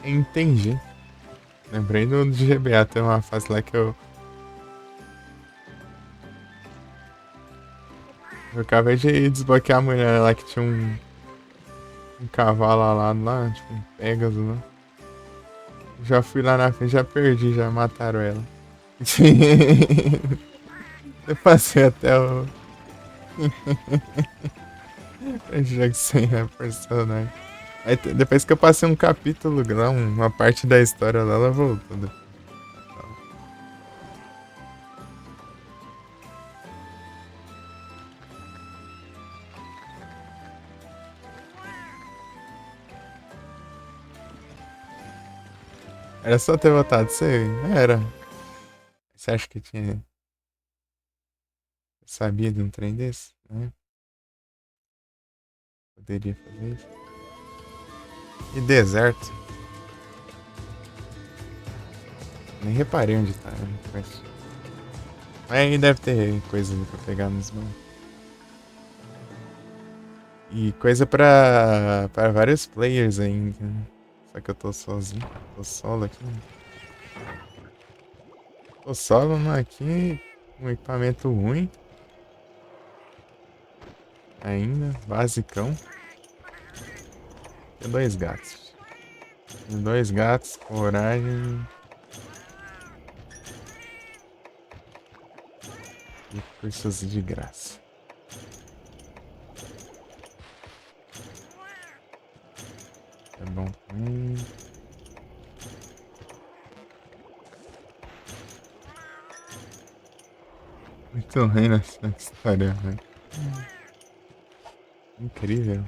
Entendi. Lembrei do GBA, tem uma fase lá que eu acabei de desbloquear a mulher lá que tinha um cavalo alado lá, tipo um Pegasus, né? Já fui lá na frente, já perdi, já mataram ela. Eu passei até o. Já que sem a personagem. Aí, depois que eu passei um capítulo lá, uma parte da história lá, ela voltou. Era só ter votado, você era. Você acha que tinha. Sabia de um trem desse? Né? Poderia fazer isso. E deserto. Nem reparei onde tá. Mas aí deve ter coisa ali pra pegar nos mãos. E coisa pra vários players ainda. Né? Só que eu tô sozinho. Tô solo aqui. Tô solo aqui. Um equipamento ruim. Ainda. Basicão. Tem dois gatos. Tem dois gatos, coragem. E recursos de graça. É bom também. Muito ruim nessa história, velho. Incrível.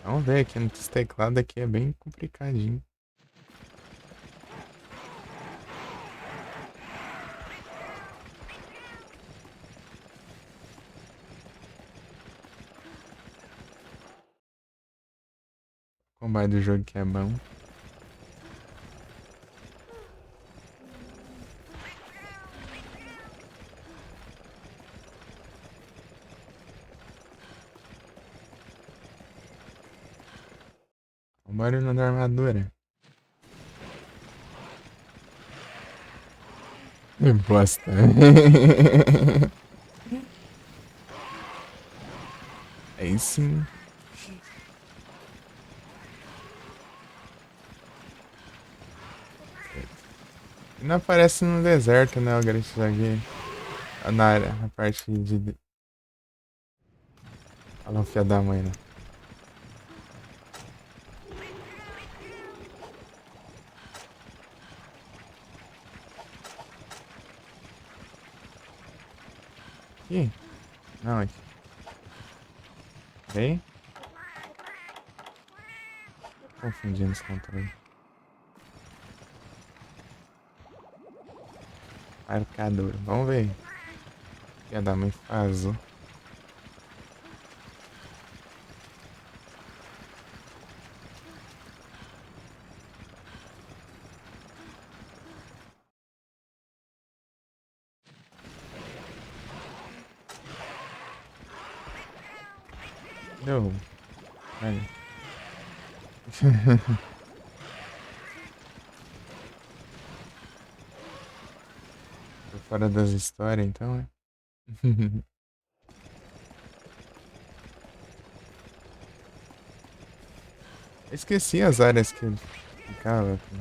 Vamos ver aqui no teclado aqui é bem complicadinho. O combate do jogo que é bom. O barulho da armadura. Que bosta. Aí sim. Não aparece no deserto, né, o Garish aqui. Na área, na parte de... Olha o filho da mãe, né? Aqui? Não, aqui. Vem. Confundindo os controles. Marcador. Vamos ver. Filha da mãe fazou. Deu. Olha. Tô fora das histórias, então, né? Eu esqueci as áreas que ele ficava aqui.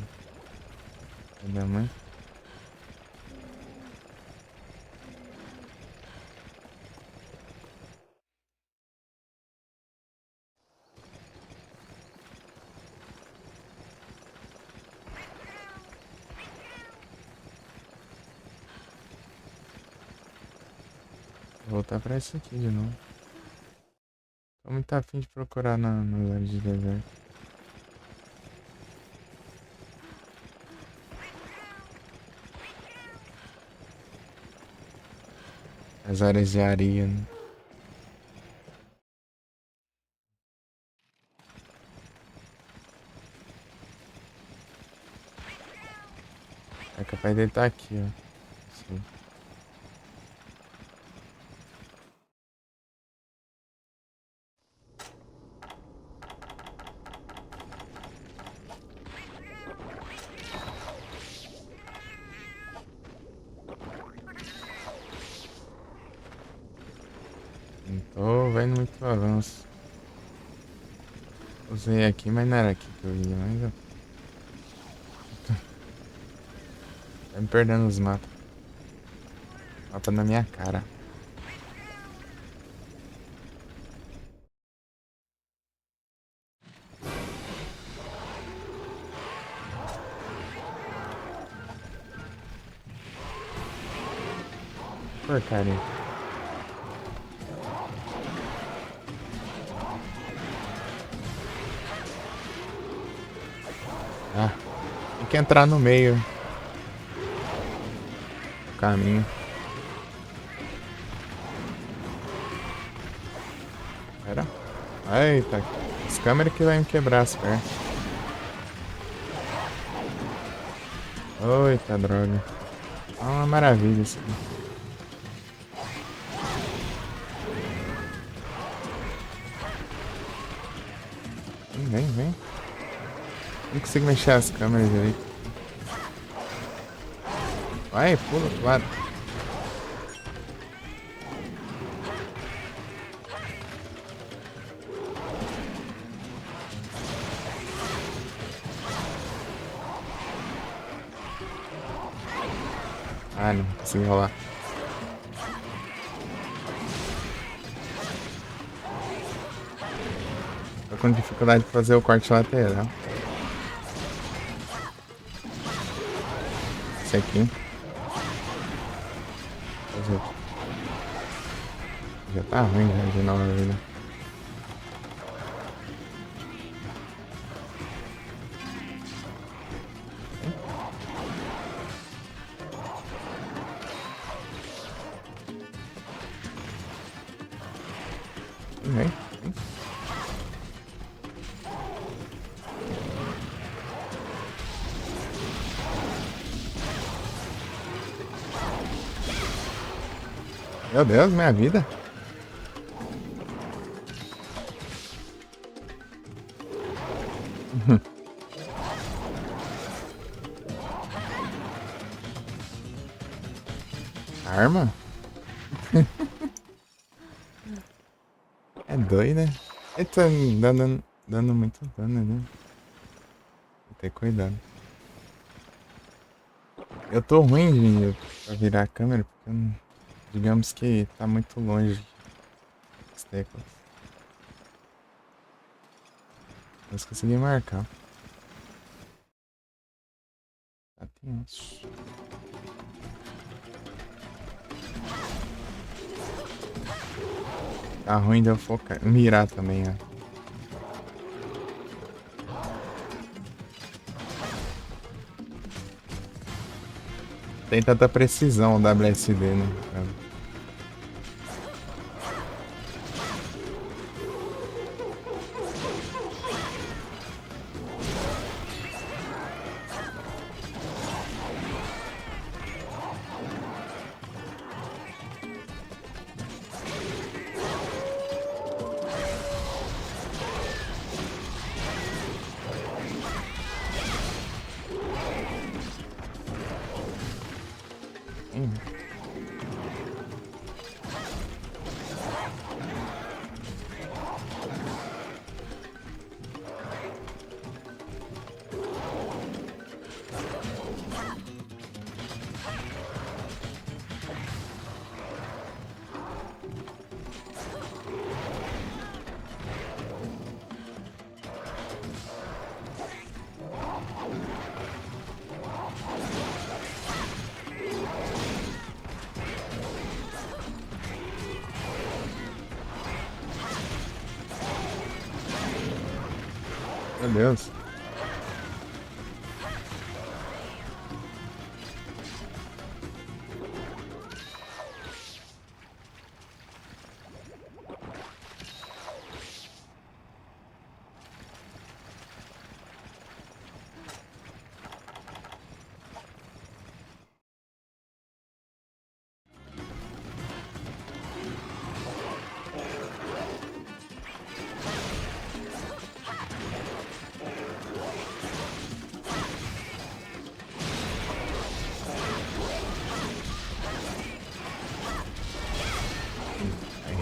Filha da mãe. Vou voltar pra isso aqui de novo. Tô muito afim de procurar nas áreas de deserto. As áreas de areia, né? É capaz dele estar aqui, ó. Sim. Não tô vendo muito avanço. Usei aqui, mas não era aqui que eu ia, mas eu... Tá me perdendo os mapas. Mapa na minha cara. Porcaria. Ah, tem que entrar no meio do caminho. Pera. Eita, as câmeras que vai me quebrar as pernas. Eita, droga. É uma maravilha isso aqui. Vem, vem. Não consigo mexer as câmeras direito. Vai, pula pro lado. Ah, não consegui rolar. Tô com dificuldade de fazer o corte lateral. esse aqui. Já tá ruim já de nova vida. Vem. Meu Deus, minha vida. Arma? É doido, né? Ele tá dando muito dano, né? Tem que ter cuidado. Eu tô ruim pra virar a câmera, porque digamos que tá muito longe as teclas. Mas consegui marcar. Tá tenso. Tá ruim de eu focar. Mirar também, ó. Tem tanta precisão o WSD, né? Meu Deus.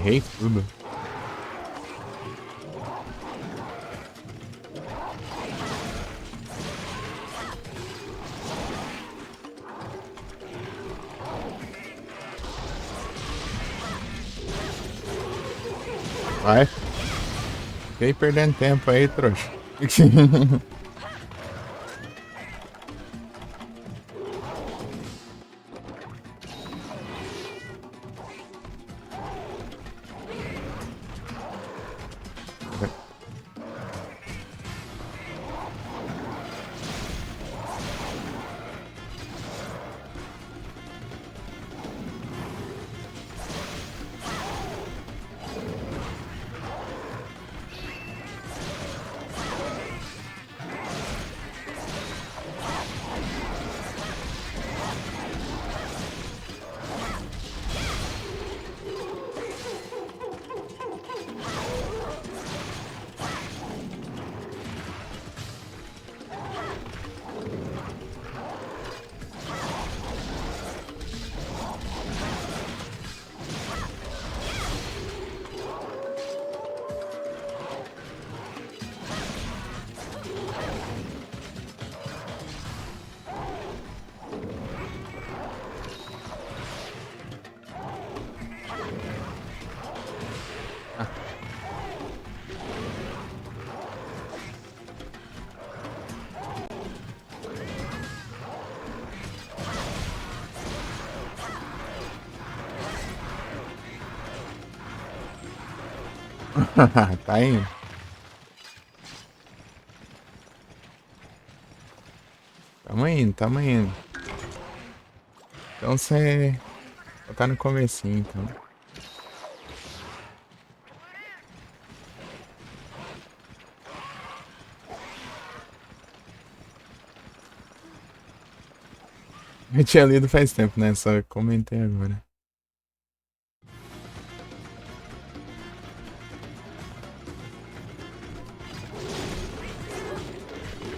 Errei tudo. Vai. Fiquei perdendo tempo aí, trouxa. Tá indo. Tamo indo, tamo indo. Então você tá no comecinho, então. Eu tinha lido faz tempo, né? Só comentei agora.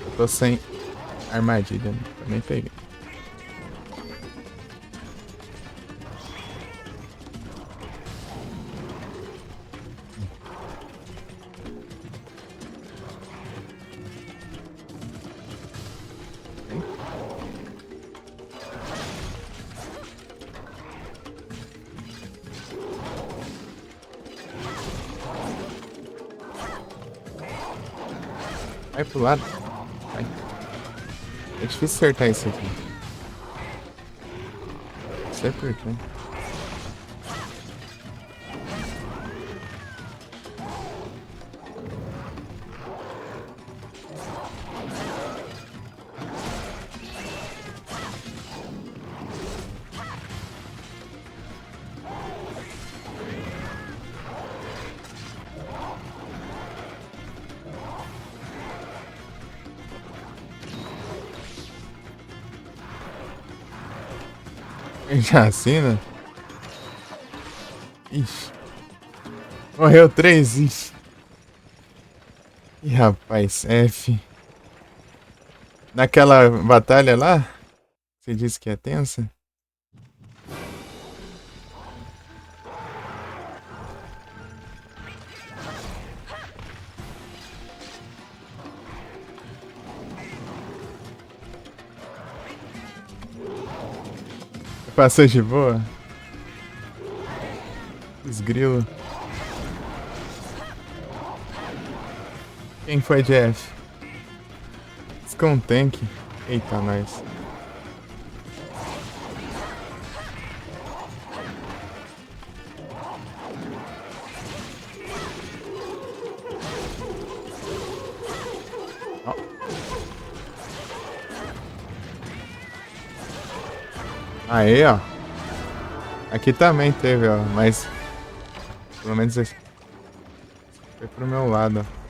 Eu tô sem armadilha, né? Também peguei. Vai pro lado. Vai. É difícil acertar isso aqui. Não sei por quê. Já assina? Ixi. Morreu 3, ixi. Ih, rapaz, F. Naquela batalha lá, você disse que é tensa? Passou de boa? Esgrilo. Quem foi Jeff? Scum Tank. Eita, nós. Ó. Aí, ó. Aqui também teve, ó. Mas pelo menos esse foi pro meu lado, ó.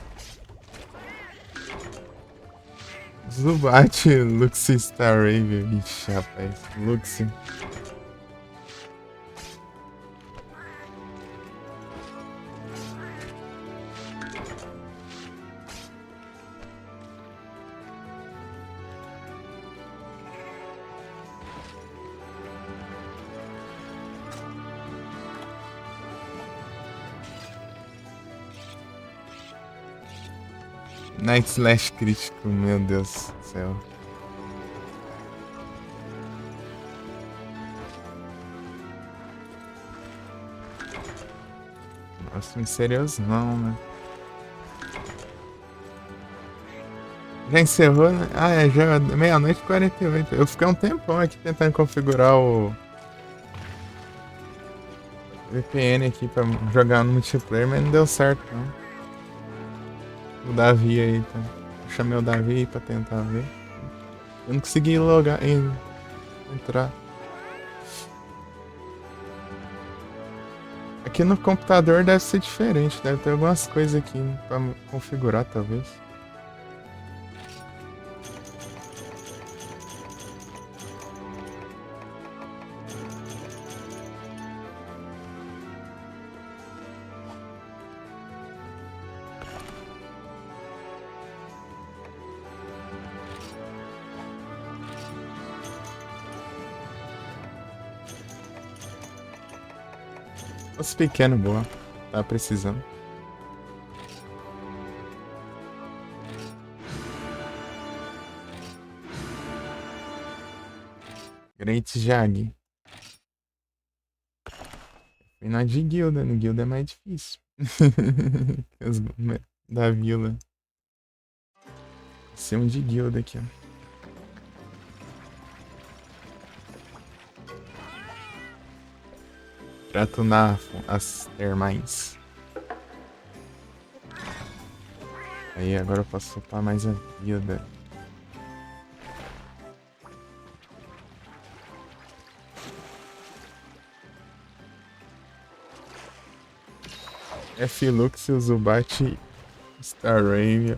Zubat, Luxie Star Raven. Ixi, rapaz. Luxie. Night Slash crítico, meu Deus do céu. Nossa, misterioso não, né? Já encerrou, né? Ah, é, já é meia-noite e 48. Eu fiquei um tempão aqui tentando configurar o VPN aqui pra jogar no multiplayer, mas não deu certo, não. O Davi aí, tá? Eu chamei o Davi aí pra tentar ver. Eu não consegui logar e entrar. Aqui no computador deve ser diferente, deve ter algumas coisas aqui pra configurar, talvez. Os pequenos, boa. Tá precisando. Great Jag. E na de guilda, no guilda é mais difícil. Os da vila. Ser um de guilda aqui, ó. Trato na as termais. Aí agora eu posso upar mais a vida. F-Luxus, Zubat, Staravia.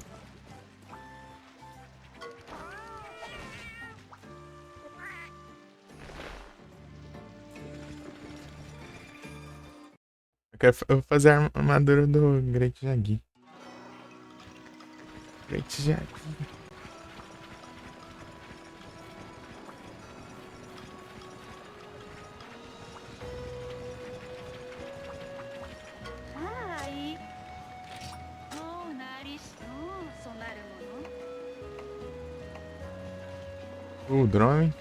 Eu vou fazer a armadura do Great Jaggi. Great Jaggi. O drone.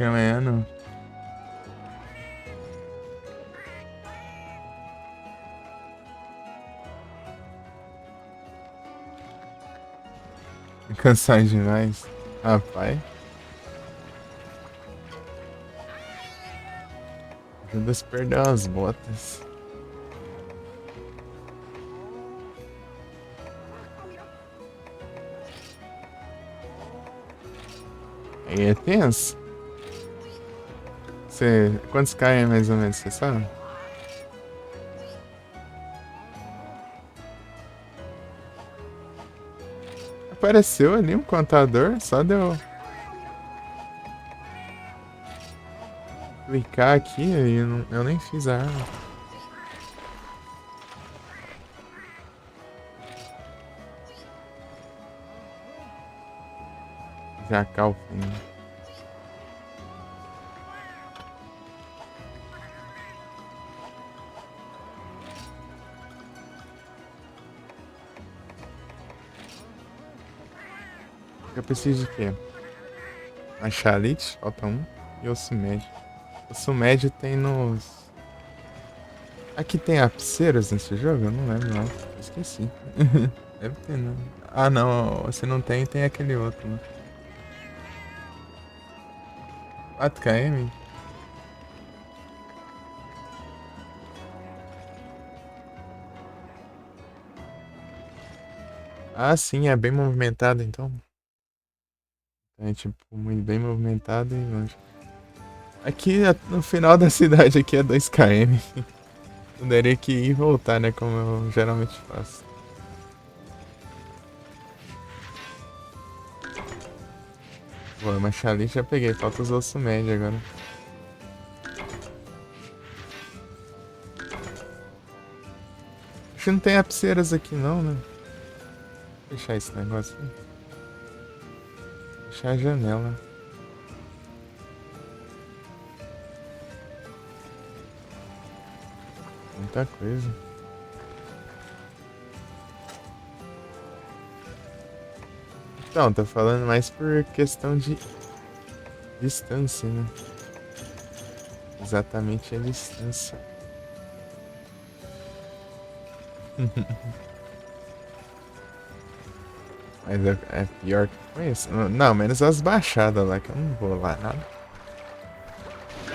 Amanhã não. Cansado demais. Rapaz. Ajuda a perder as botas. Aí é tenso. Quantos caem mais ou menos, você sabe? Apareceu ali um contador, só deu clicar aqui e eu nem fiz a arma. Jacalfinho. Eu preciso de quê? Machalite, falta um. E osso médio. Osso médio tem nos... Aqui tem apseiros nesse jogo? Eu não lembro não. Esqueci. Deve ter não. Ah não, se não tem, tem aquele outro, né? 4 km? Ah sim, é bem movimentado então. É tipo, muito bem movimentado e longe. Aqui no final da cidade aqui é 2 km. Eu teria que ir e voltar, né? Como eu geralmente faço. Pô, Machali já peguei, falta os ossos médios agora. Acho que não tem apseiras aqui não, né? Vou fechar esse negócio aí. Fechar a janela. Muita coisa. Então, tô falando mais por questão de distância, né? Exatamente a distância. Mas é pior que conheço. Não, menos as baixadas lá, que eu não vou lá nada.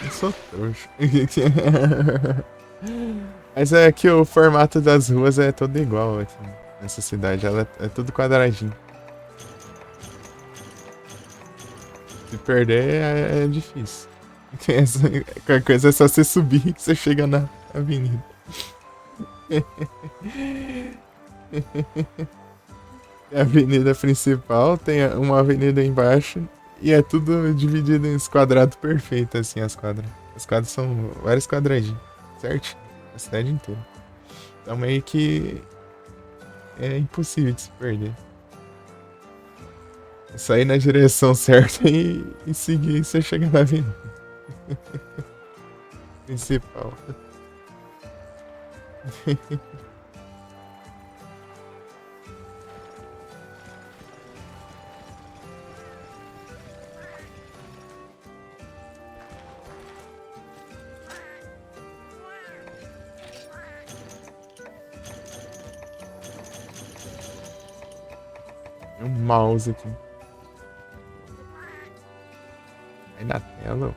Eu sou trouxa. Mas é que o formato das ruas é todo igual aqui nessa cidade. Ela é tudo quadradinho. Se perder é difícil. Qualquer coisa é só você subir que você chega na avenida. A avenida principal, tem uma avenida embaixo e é tudo dividido em quadrados perfeitos, assim, as quadras. As quadras são vários quadradinhos, certo? A cidade inteira. Então meio que é impossível de se perder. É só ir na direção certa e seguir e você chega na avenida principal. Tem um mouse aqui. Aí na tela.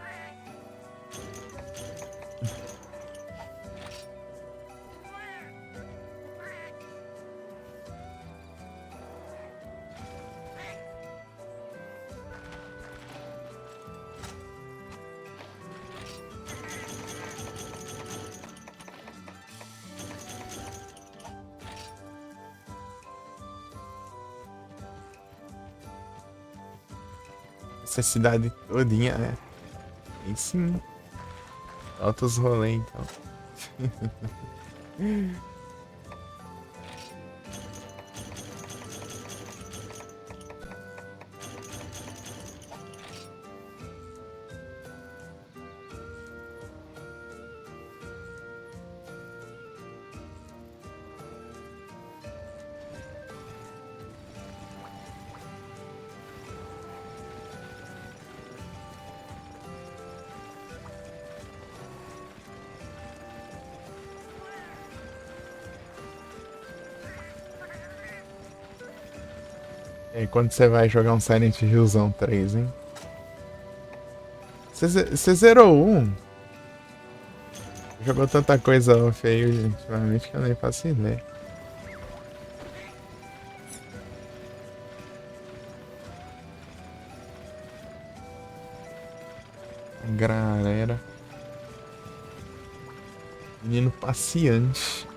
Essa cidade todinha, né? E sim. Altos rolê, então. E aí, quando você vai jogar um Silent Hillzão 3, hein? Você zerou um? Jogou tanta coisa off aí ultimamente que eu nem faço ideia. Galera. Menino passeante.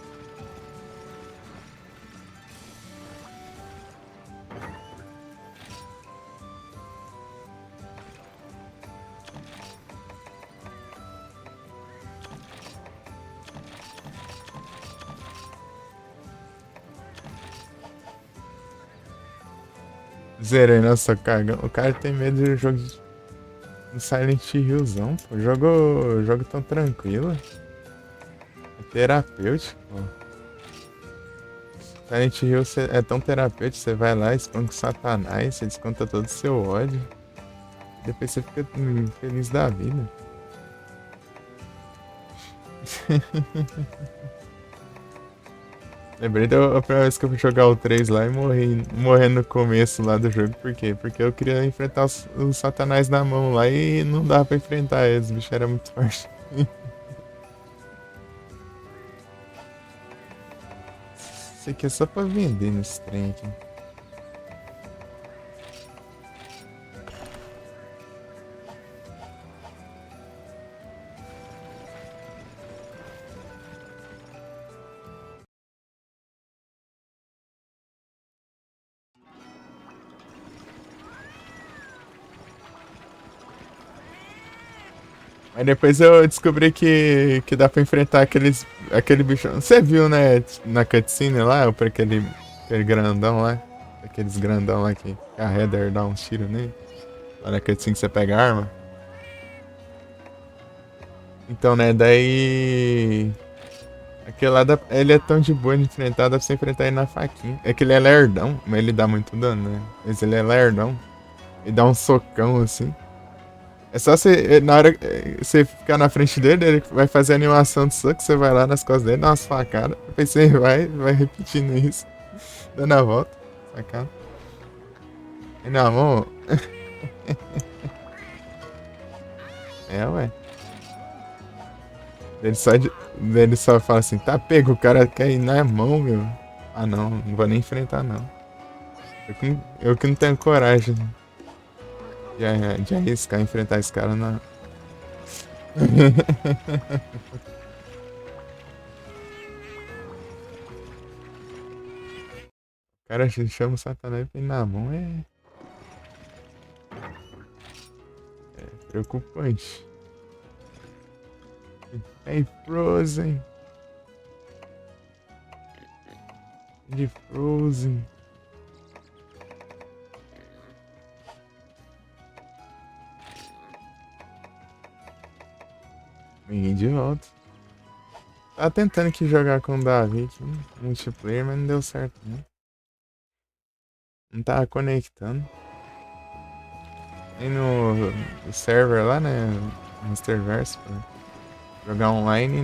Zerei, nossa, cagão. O cara tem medo de jogo no Silent Hillzão, pô. Jogo tão tranquilo. É terapêutico, pô. Silent Hill é tão terapêutico, você vai lá, espanca o Satanás, você desconta todo o seu ódio. Depois você fica feliz da vida. Lembrei da primeira vez que eu fui jogar o 3 lá e morri no começo lá do jogo. Por quê? Porque eu queria enfrentar o Satanás na mão lá e não dava pra enfrentar eles, o bicho era muito forte. Isso aqui é só pra vender nesse trem aqui. Mas depois eu descobri que dá pra enfrentar aquele bicho. Você viu, né, na cutscene lá, pra aquele grandão lá? Aqueles grandão lá que a Heather dá um tiro nele. Lá na cutscene que você pega a arma. Então, né, daí. Aquele lá, ele é tão de boa de enfrentar, dá pra você enfrentar ele na faquinha. É que ele é lerdão, mas ele dá muito dano, né? Mas ele é lerdão. Ele dá um socão assim. É só você, na hora você ficar na frente dele, ele vai fazer a animação de soco, você vai lá nas costas dele, dá umas facadas. Depois você vai repetindo isso, dando a volta, sacada. E na mão. É, ué. Ele só fala assim, tá pego, o cara quer ir na mão, meu. Ah não, não vou nem enfrentar não. Eu que não tenho coragem de arriscar enfrentar esse cara, não. O cara chama o Satanás e na mão é preocupante. Hey, Frozen. De Frozen. Ninguém de volta. Tava tentando aqui jogar com o Davi aqui, multiplayer, mas não deu certo não. Não tava conectando. Nem no server lá, né? Masterverse, pra jogar online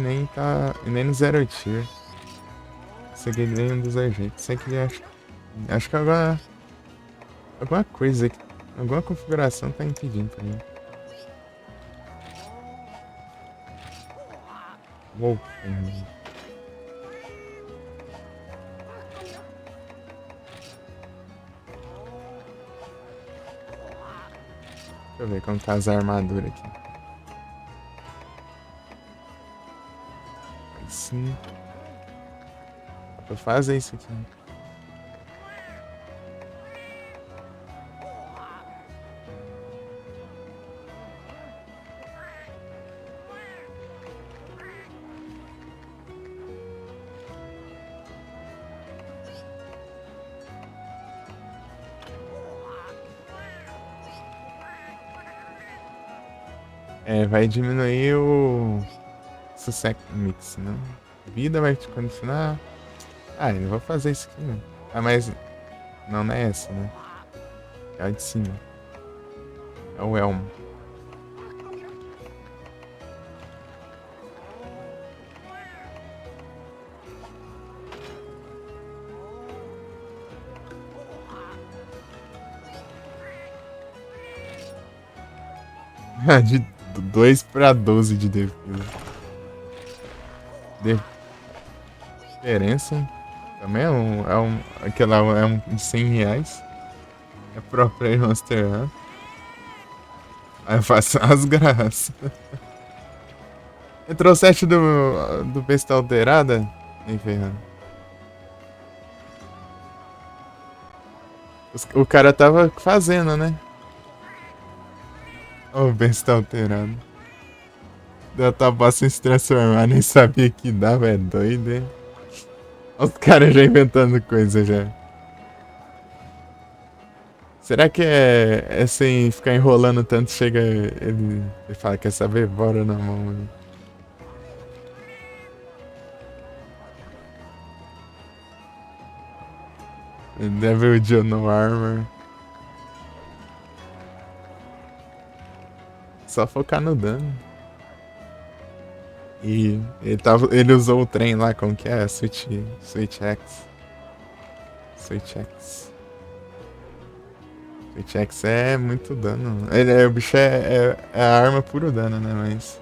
nem no Zero Tier. Isso aqui nenhum dos dois jeitos. Isso aqui acho que agora Alguma coisa aqui. Alguma configuração tá impedindo pra mim. Uou. Deixa eu ver como tá as armaduras aqui. Aí sim. Dá pra fazer isso aqui. É, vai diminuir o sucesso mix, né? Vida vai te condicionar. Ah, eu não vou fazer isso aqui, não. Ah, mas. Não é essa, né? É a de cima. É o elmo. De 2 pra 12 de defesa. Diferença. Também aquela é um de 100 reais. É própria Monster Hunter. Aí eu faço as graças. Entrou o set do Besta Alterada? Nem ferrando. O cara tava fazendo, né? O Besta Alterado. Deu tabaço sem se transformar, nem sabia que dava, é doido, hein? Os caras já inventando coisa já. Será que é sem ficar enrolando tanto, chega ele fala, quer saber? Bora na mão, mano. Devil Joe no Armor. Só focar no dano. E ele usou o trem lá, como que é? Switch X. Switch X. Switch X é muito dano. O bicho é a arma puro dano, né? Mas.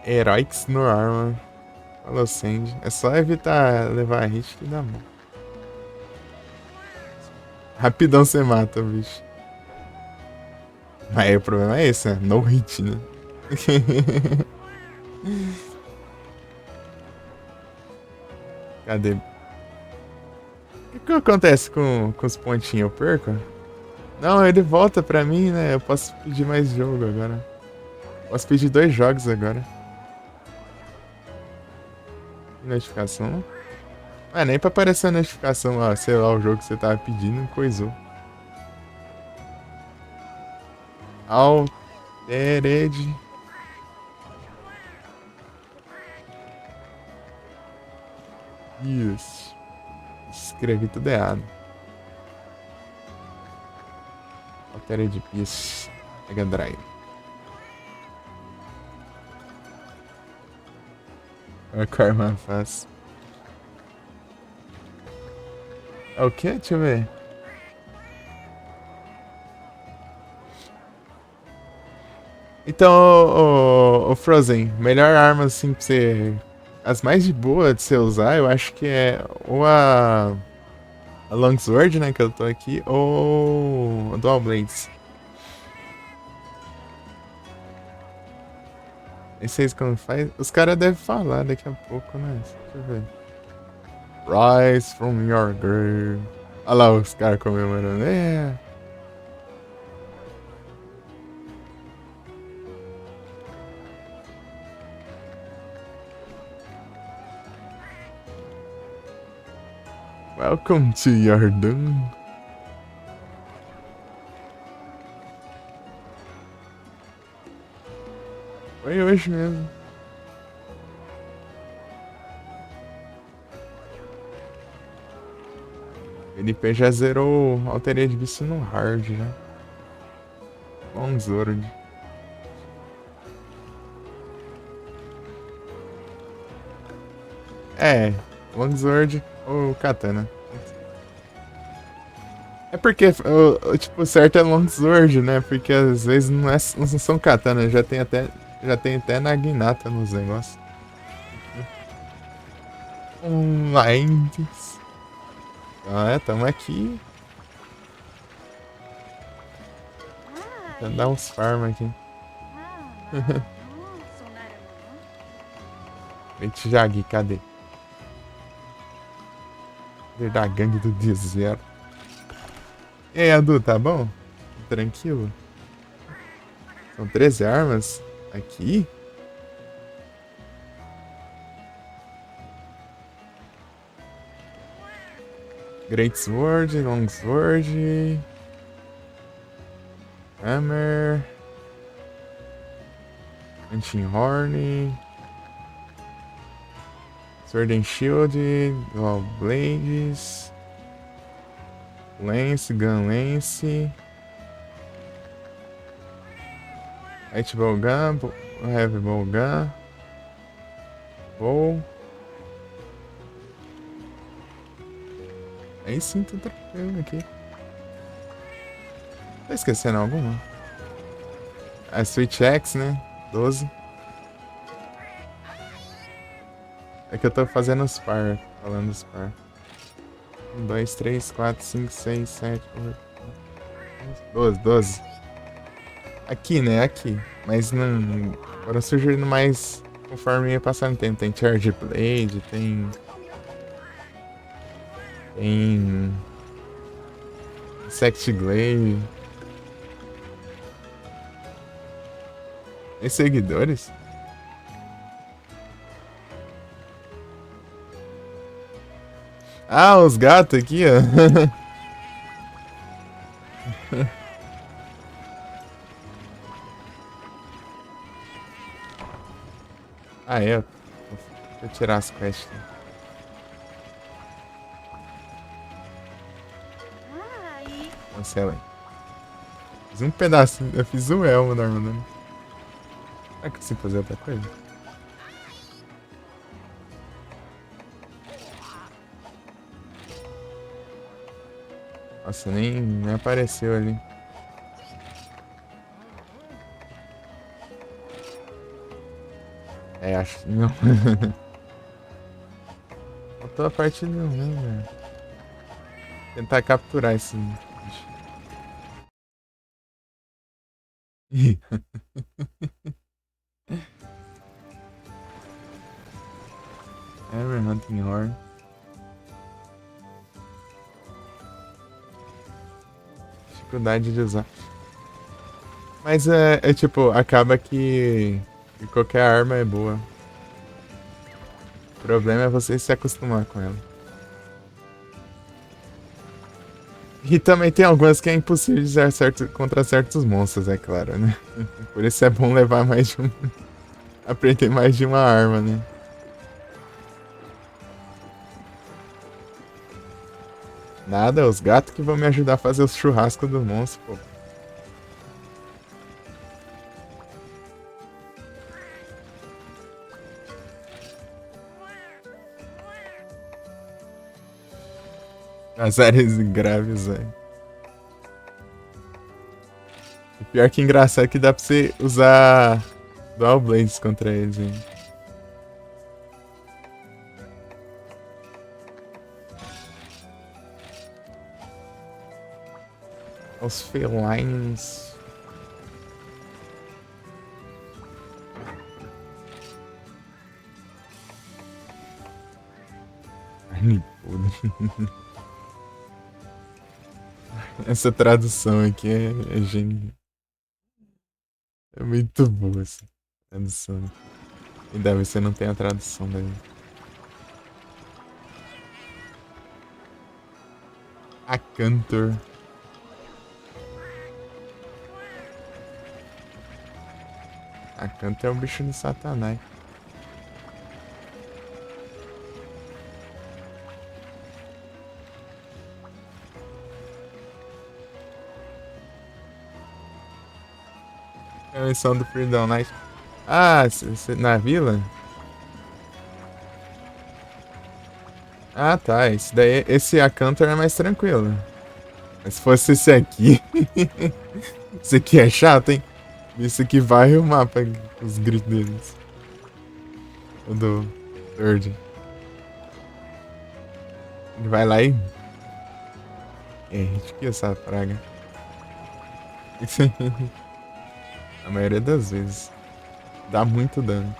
Heroics no Armor. Falou Sandy. É só evitar levar hit que dá bom. Rapidão você mata o bicho. Mas aí o problema é esse, né? No hit, né? Cadê? O que acontece com os pontinhos? Eu perco? Não, ele volta pra mim, né? Eu posso pedir mais jogo agora. Posso pedir 2 jogos agora. Notificação. Ah, nem pra aparecer a notificação, ó, sei lá, o jogo que você tava pedindo, coisou. Altered. Isso. Escrevi tudo errado. Altered Beast. Mega Drive. A Karma fácil. É o quê? Deixa eu ver. Então, o Frozen, melhor arma assim pra você. As mais de boa de você usar, eu acho que é ou a Longsword, né, que eu tô aqui, ou a Dual Blades. Nem sei como faz. Os caras devem falar daqui a pouco, né? Deixa eu ver. Rise from your grave. Olha lá os caras comemorando. É. Welcome to your doom. Foi hoje mesmo. Felipe já zerou Altered Beast no hard, né? Longsword. É, Longsword ou Katana. É porque, tipo, o certo é Longsword, né? Porque às vezes não são Katana, já tem até Naginata nos negócios. Online. Ah, tamo aqui. Tentando dar uns farm aqui. Gente, Jagui, cadê? Líder da gangue do deserto. E aí, Adu, tá bom? Tranquilo? São 13 armas aqui? Great Sword, Long Sword, Hammer, Hunting Horn, Sword and Shield, Dual Blades, Lance, Gun Lance, Light Bowgun, Heavy Bowgun, Bow. Aí sim, tô tranquilo aqui. Tá esquecendo alguma? A Switch X, né? 12. É que eu tô fazendo os par, falando os par. 1, 2, 3, 4, 5, 6, 7, 8, 12, 12. Aqui, né? Aqui. Mas não. Foram surgindo mais conforme ia passando o tempo. Tem Charge Blade, tem. Tem. Insect Glaive. Tem seguidores? Ah, os gatos aqui, ó. Ah, é. Deixa eu tirar as quests. Cancela aí. Fiz um pedacinho. Eu fiz o elmo da armadura. Será que eu consigo fazer outra coisa? Nossa, nem apareceu ali. É, acho que não. Faltou a parte não, né, velho? Tentar capturar esse bicho. Ever Hunting Horn. Dificuldade de usar. Mas é tipo, acaba que qualquer arma é boa. O problema é você se acostumar com ela. E também tem algumas que é impossível de usar contra certos monstros, é claro, né? Por isso é bom levar mais de um. Aprender mais de uma arma, né? Nada, os gatos que vão me ajudar a fazer os churrascos do monstro, pô. As áreas graves, velho. O pior que engraçado é que dá pra você usar Dual Blades contra eles, hein? Os felines. Carne podre. Essa tradução aqui é genial. É muito boa essa tradução. Ainda bem que você não tem a tradução daí. Acantor. Acantor é o bicho do satanás. É a missão do Freedom Night. Ah, na vila? Ah, tá. Esse daí, esse Acantor é mais tranquilo. Mas se fosse esse aqui. Esse aqui é chato, hein? Esse aqui varre o mapa com os gritos deles. O do Third. Ele vai lá e. É, hit que essa praga. A maioria das vezes. Dá muito dano.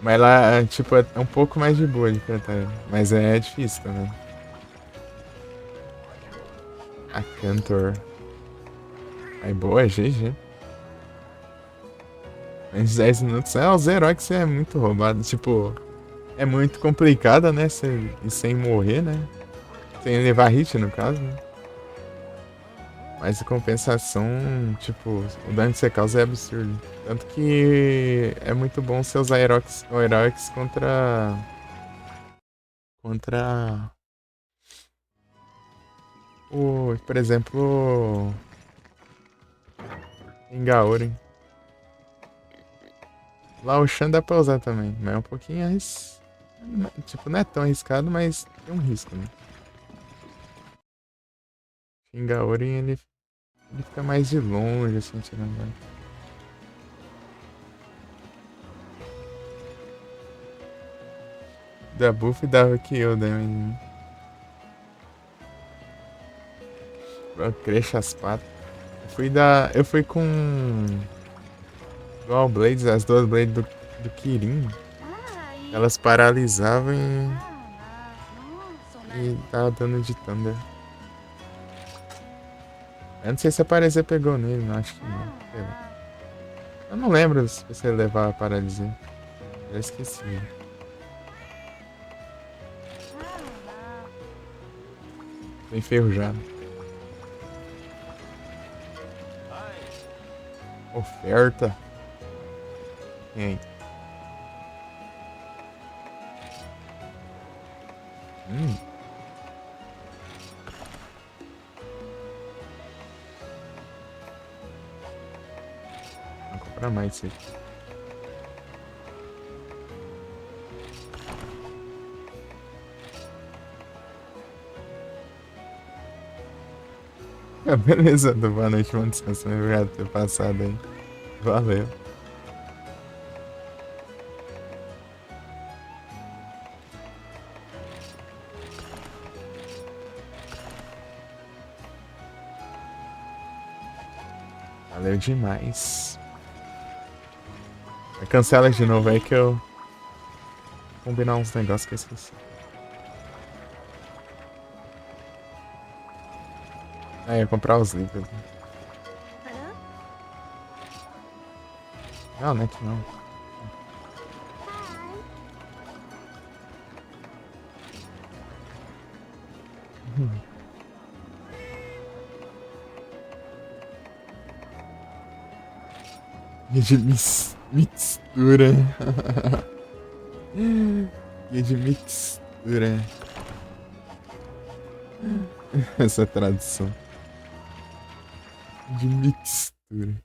Mas lá, tipo, é um pouco mais de boa de enfrentar ele. Mas é difícil também. A Cantor. Aí boa, GG. Menos 10 minutos. É, os heróis é muito roubado. Tipo, é muito complicado, né? E sem morrer, né? Sem levar hit, no caso, né? Mas em compensação, tipo, o dano que você causa é absurdo. Tanto que é muito bom você usar Heroics contra. Contra. O. Por exemplo. Engaoren. Lá o Shan dá pra usar também, mas é um pouquinho tipo, não é tão arriscado, mas tem um risco, né? Engaoren ele fica mais de longe, assim, tirando. Da buff dava que eu damage. Cresce as patas. Eu fui com Dual Blades, as duas Blades do Kirin. Elas paralisavam e dava dano de Thunder. Eu não sei se a paralisia pegou nele, não acho que não. Sei lá. Eu não lembro se você levar a paralisia. Já esqueci. Tô enferrujado. Oferta. Quem? Hum. Vou comprar mais isso aqui. Ah, beleza, do boa noite, bom descanso. Obrigado por ter passado aí. Valeu. Valeu demais. Cancela de novo aí que eu vou combinar uns negócios que eu esqueci. Ah, eu ia comprar os livros. Não, não é que não. Guia de mixtura. Guia de mixtura. Essa tradução. De mixtura.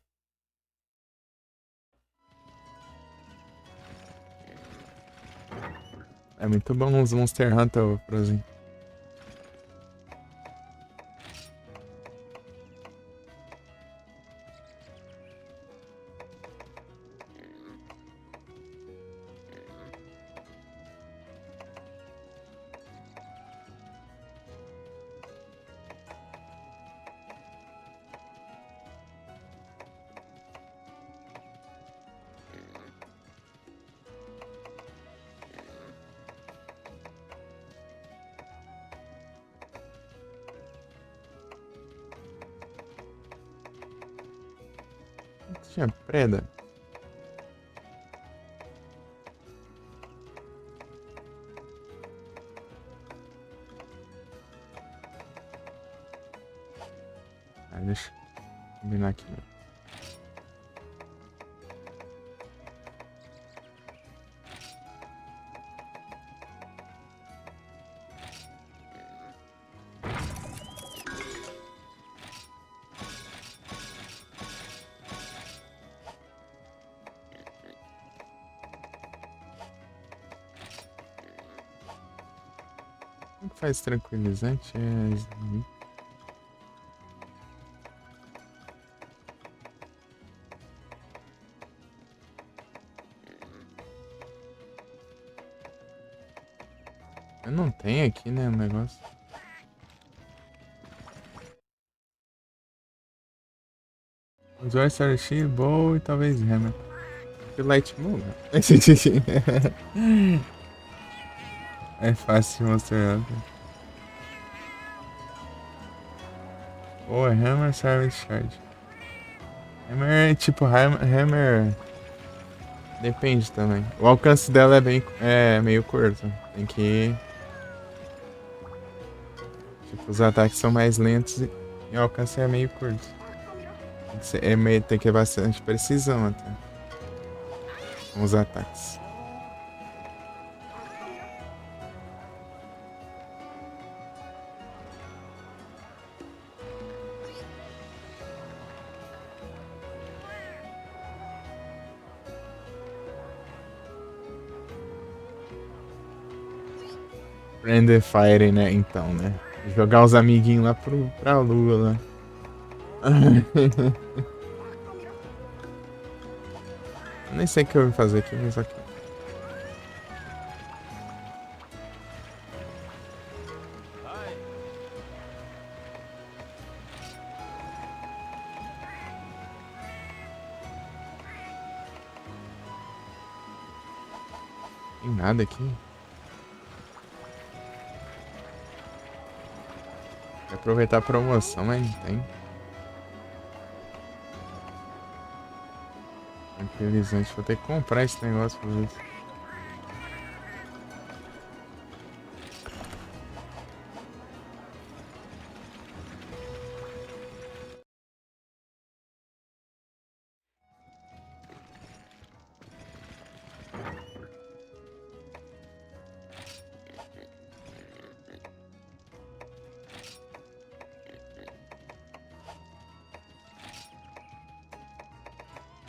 É muito bom os Monster Hunter, Frozen. Tinha preda. Ah, deixa eu combinar aqui. Como que faz tranquilizante? Eu não tenho aqui, né, o negócio. Joy, Starship, Bow e talvez Hammer. E Light Moon? É fácil de mostrar. Ou é Hammer, Service Charge. Hammer, tipo, Hammer... Depende também. O alcance dela é meio curto. Tem que... Tipo, os ataques são mais lentos e o alcance é meio curto. Tem que ter bastante precisão até. Com os ataques. Prender Fire, né? Então, né? Jogar os amiguinhos lá pra lua, né? Eu nem sei o que eu vou fazer aqui, mas aqui. Tem nada aqui. Vou aproveitar a promoção, mas não tem. Tranquilizante. Vou ter que comprar esse negócio pra ver.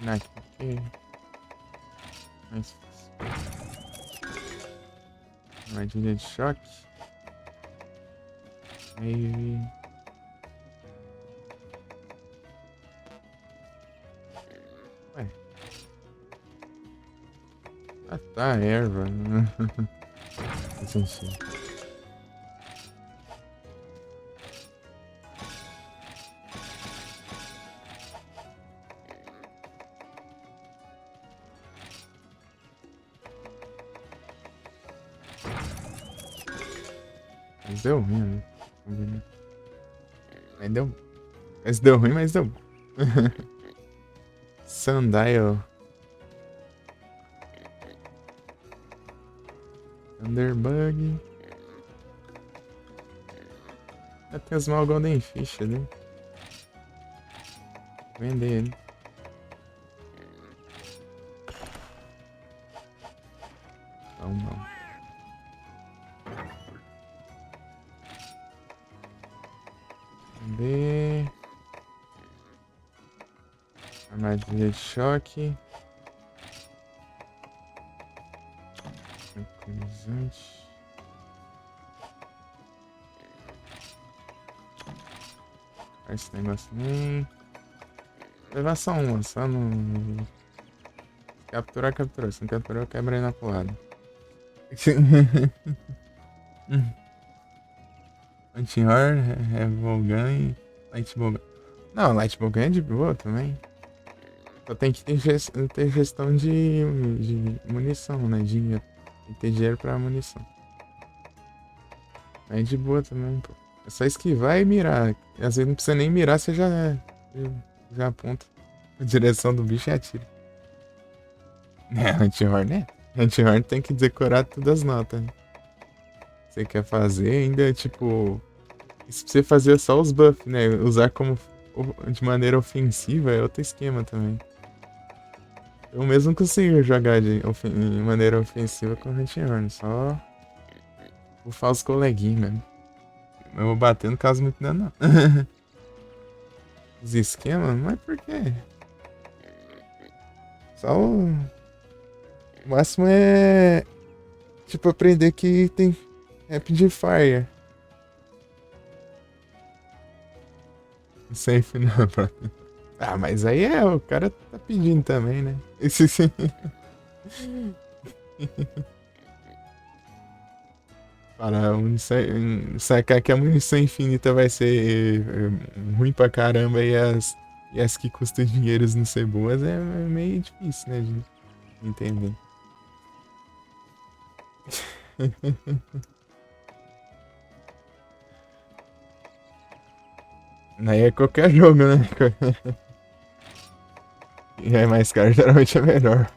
Aqui. Mais fácil. Armadilha de choque. Aí. Ué. Ah tá, erva. Faz sentido. Mas deu ruim, né? Mas deu ruim, mas deu. Sundial. Thunderbug. Tem os mal Golden Fish ali. Vender ele. Não. Vender. Armadilha de choque. Tranquilizante. Esse negócio nem. Vou levar só uma, só no. Capturar. Se não capturar, quebra aí na porrada. Anti-Horror, Revolgan e Lightbogan. Não, Lightbogan é de boa também. Só tem que ter gestão de munição, né? Dinheiro. Tem que ter dinheiro pra munição. É de boa também, pô. É só esquivar e mirar. Às vezes não precisa nem mirar, você já aponta a direção do bicho e atira. É, Anti-Horn, né? Anti-Horn tem que decorar todas as notas, né? Você quer fazer ainda, tipo... Se você fazer só os buffs, né? Usar como de maneira ofensiva é outro esquema também. Eu mesmo consigo jogar de maneira ofensiva com o Anti-Horn, só bufar os coleguinhas mesmo. Eu vou bater no caso muito dano, não. Os esquemas? Mas por quê? Só o máximo é... Tipo, aprender que tem Rapid Fire. Safe não, bro. Ah, mas aí o cara tá pedindo também, né? Esse sim. Para sacar que a munição infinita vai ser ruim pra caramba e as que custam dinheiro não ser boas é meio difícil, né, de entender. Aí é qualquer jogo, né? E é mais caro, geralmente é melhor.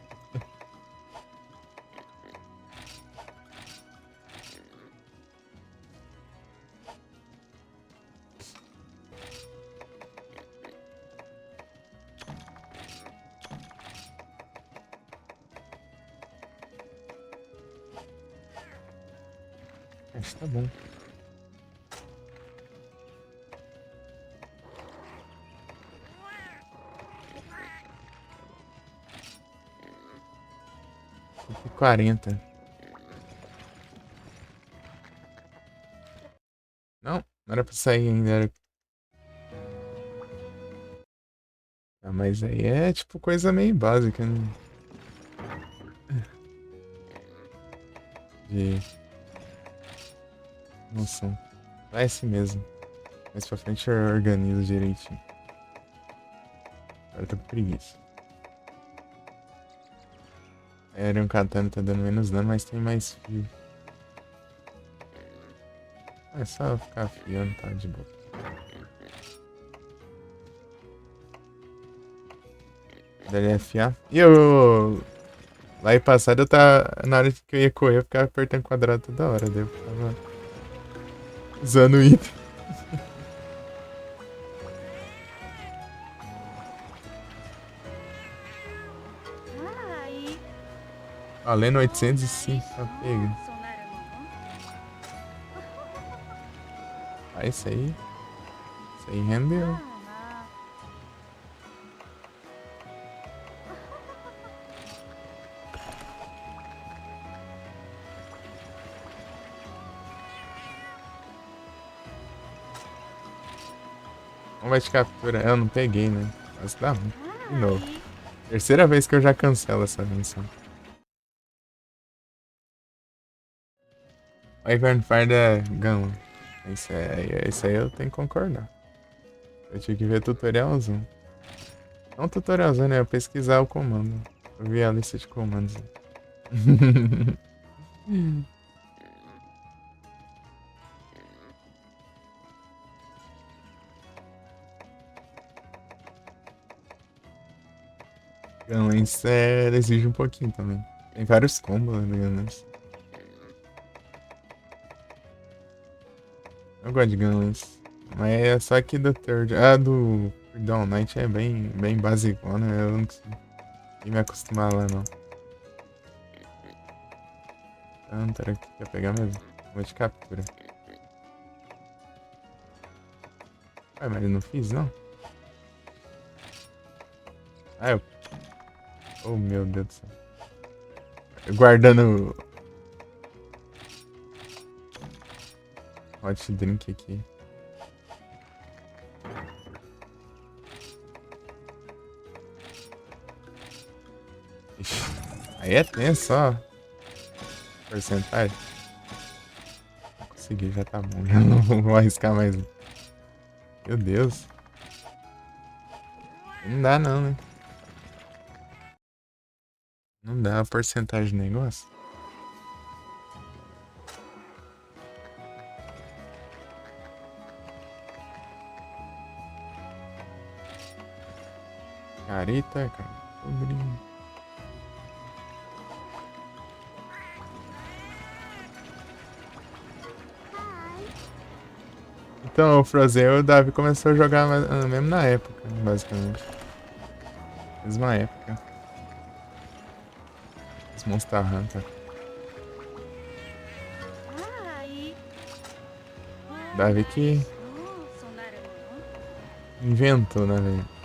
Mas tá bom. E 40. Não, não era pra sair ainda. Ah, mas aí é tipo coisa meio básica, né? De noção. Vai assim mesmo. Mais pra frente eu organizo direitinho. Agora eu tô com preguiça. Era um katana tá dando menos dano, mas tem mais fio. É só ficar afiando, tá de boa. Dele afiar. E eu. Lá em passado eu tava. Na hora que eu ia correr, eu ficava apertando quadrado toda hora. Daí eu ficava usando o item. Valendo 805, tá pega. Ah, isso aí. Isso aí rendeu. Vamos vai de captura. Eu não peguei, né? Mas dá ruim. De novo. Terceira vez que eu já cancelo essa missão. O Ivern Fire da Gun. Isso aí eu tenho que concordar. Eu tinha que ver tutorialzão. Não tutorialzão, né? Eu pesquisar o comando. Eu vi a lista de comandos. Gunlance exige um pouquinho também. Tem vários combos né, do Gunlance. Eu gosto de Gunlance. Mas é só aqui do Third. Ah, do Dawn Knight é bem basicona. Eu não consigo me acostumar lá, não. Hunter aqui, quer pegar mesmo? Vou de captura. Ué, mas eu não fiz, não? Ah, eu... Oh, meu Deus do céu. Guardando... Hot drink aqui. Ixi, aí é tenso, ó. Porcentagem. Consegui, já tá bom. Já não vou arriscar mais. Meu Deus. Não dá não, né? Não dá a porcentagem do negócio. Careta, cara. Sobrinho. Então, o Frozen e o Davi começou a jogar mesmo na época, basicamente. Mesma época. Os Monster Hunter. Davi que inventou, né, velho?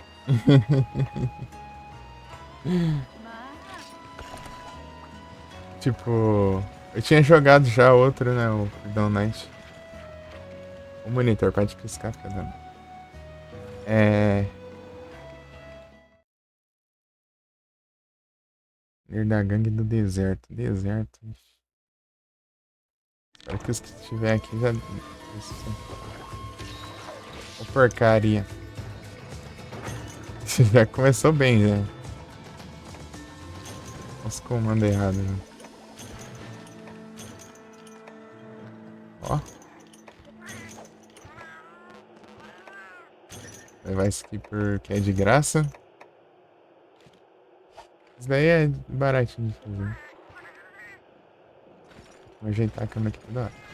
Tipo, Eu tinha jogado já outro, né? O Freedom Knight. O monitor, pode piscar, fica dando. É. Líder da gangue do deserto. Deserto. Espero que os que estiver aqui já. Ô porcaria. Já começou bem, já. Os comandos errados, né? Ó. Levar esse aqui porque é de graça. Isso daí é baratinho de fazer. Vou ajeitar a câmera aqui toda hora.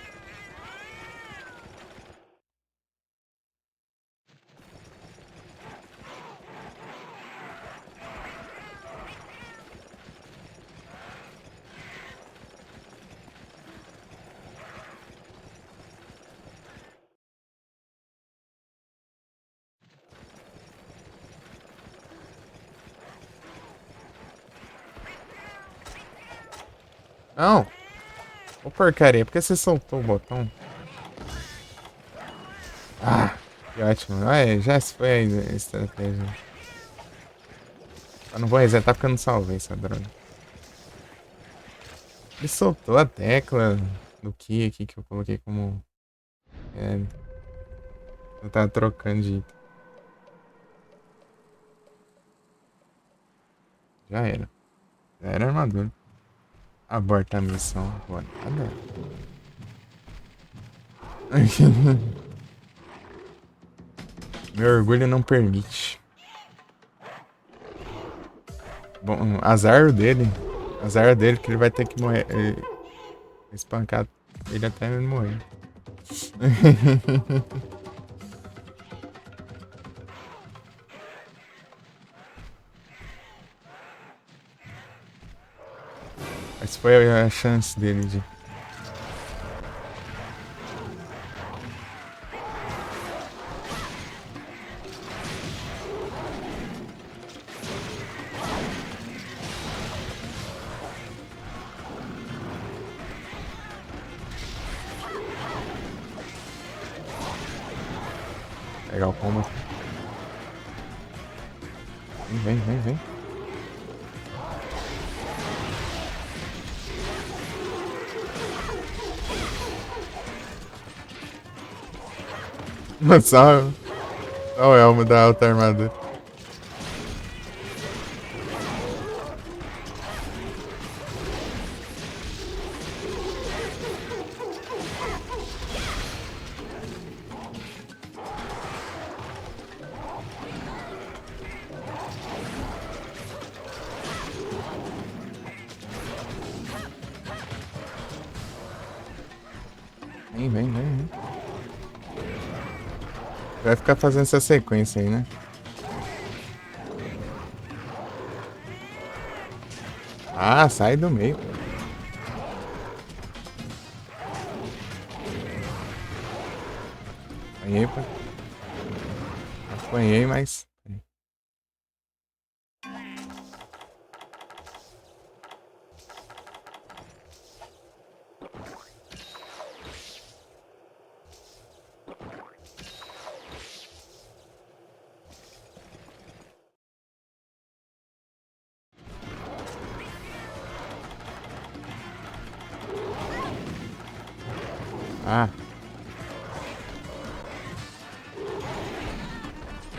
Não! Ô porcaria, por que você soltou o botão? Ah, que ótimo. Ah, já se foi a estratégia. Eu não vou resetar porque eu não salvei essa droga. Ele soltou a tecla do que aqui que eu coloquei como. É, eu tava trocando de item. Já era. Já era armadura. Aborta a missão agora. Cadê? Meu orgulho não permite. Bom, azar dele. Azar dele que ele vai ter que morrer. Espancar ele até ele morrer. Mas foi a chance dele de. Pegar o combo. Vem, vem, vem, vem. Mano, só o elmo da alta armadura. Vem, vem, vem, vem. Vai ficar fazendo essa sequência aí, né? Ah, sai do meio. Apanhei, pô. Apanhei, mas. Ah.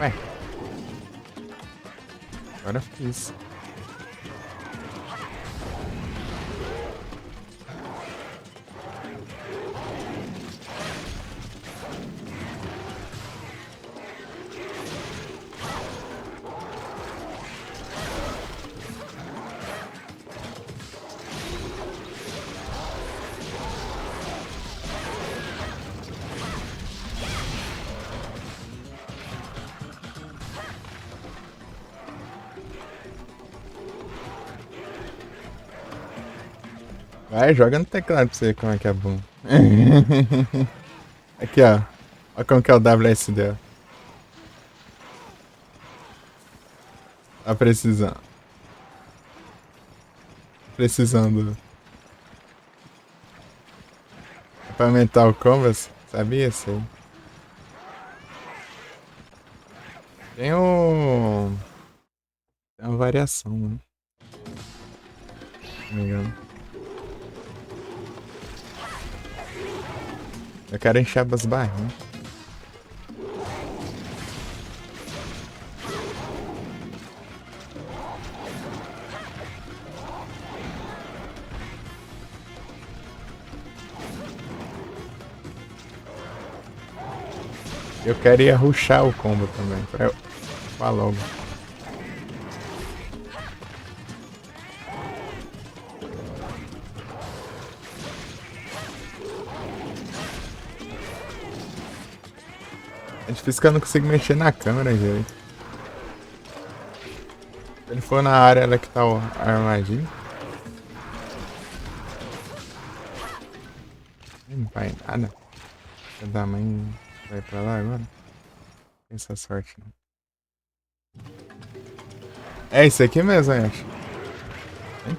Ué. Agora eu fiz. Vai, joga no teclado pra você ver como é que é bom. Aqui, ó. Olha como que é o WSD. Ó. A precisão. Precisando. É pra aumentar o combo, sabia? Sei. Tem o... Tem uma variação, né? Se não me engano. Eu quero encher as barrinhas. Eu queria rushar o combo também, pra eu upar logo. É difícil que eu não consigo mexer na câmera, gente. Se ele for na área lá que tá a armadilha. Não vai nada. Filho da mãe vai pra lá agora? Não tem essa sorte, não. É isso aqui mesmo, eu acho. Hein?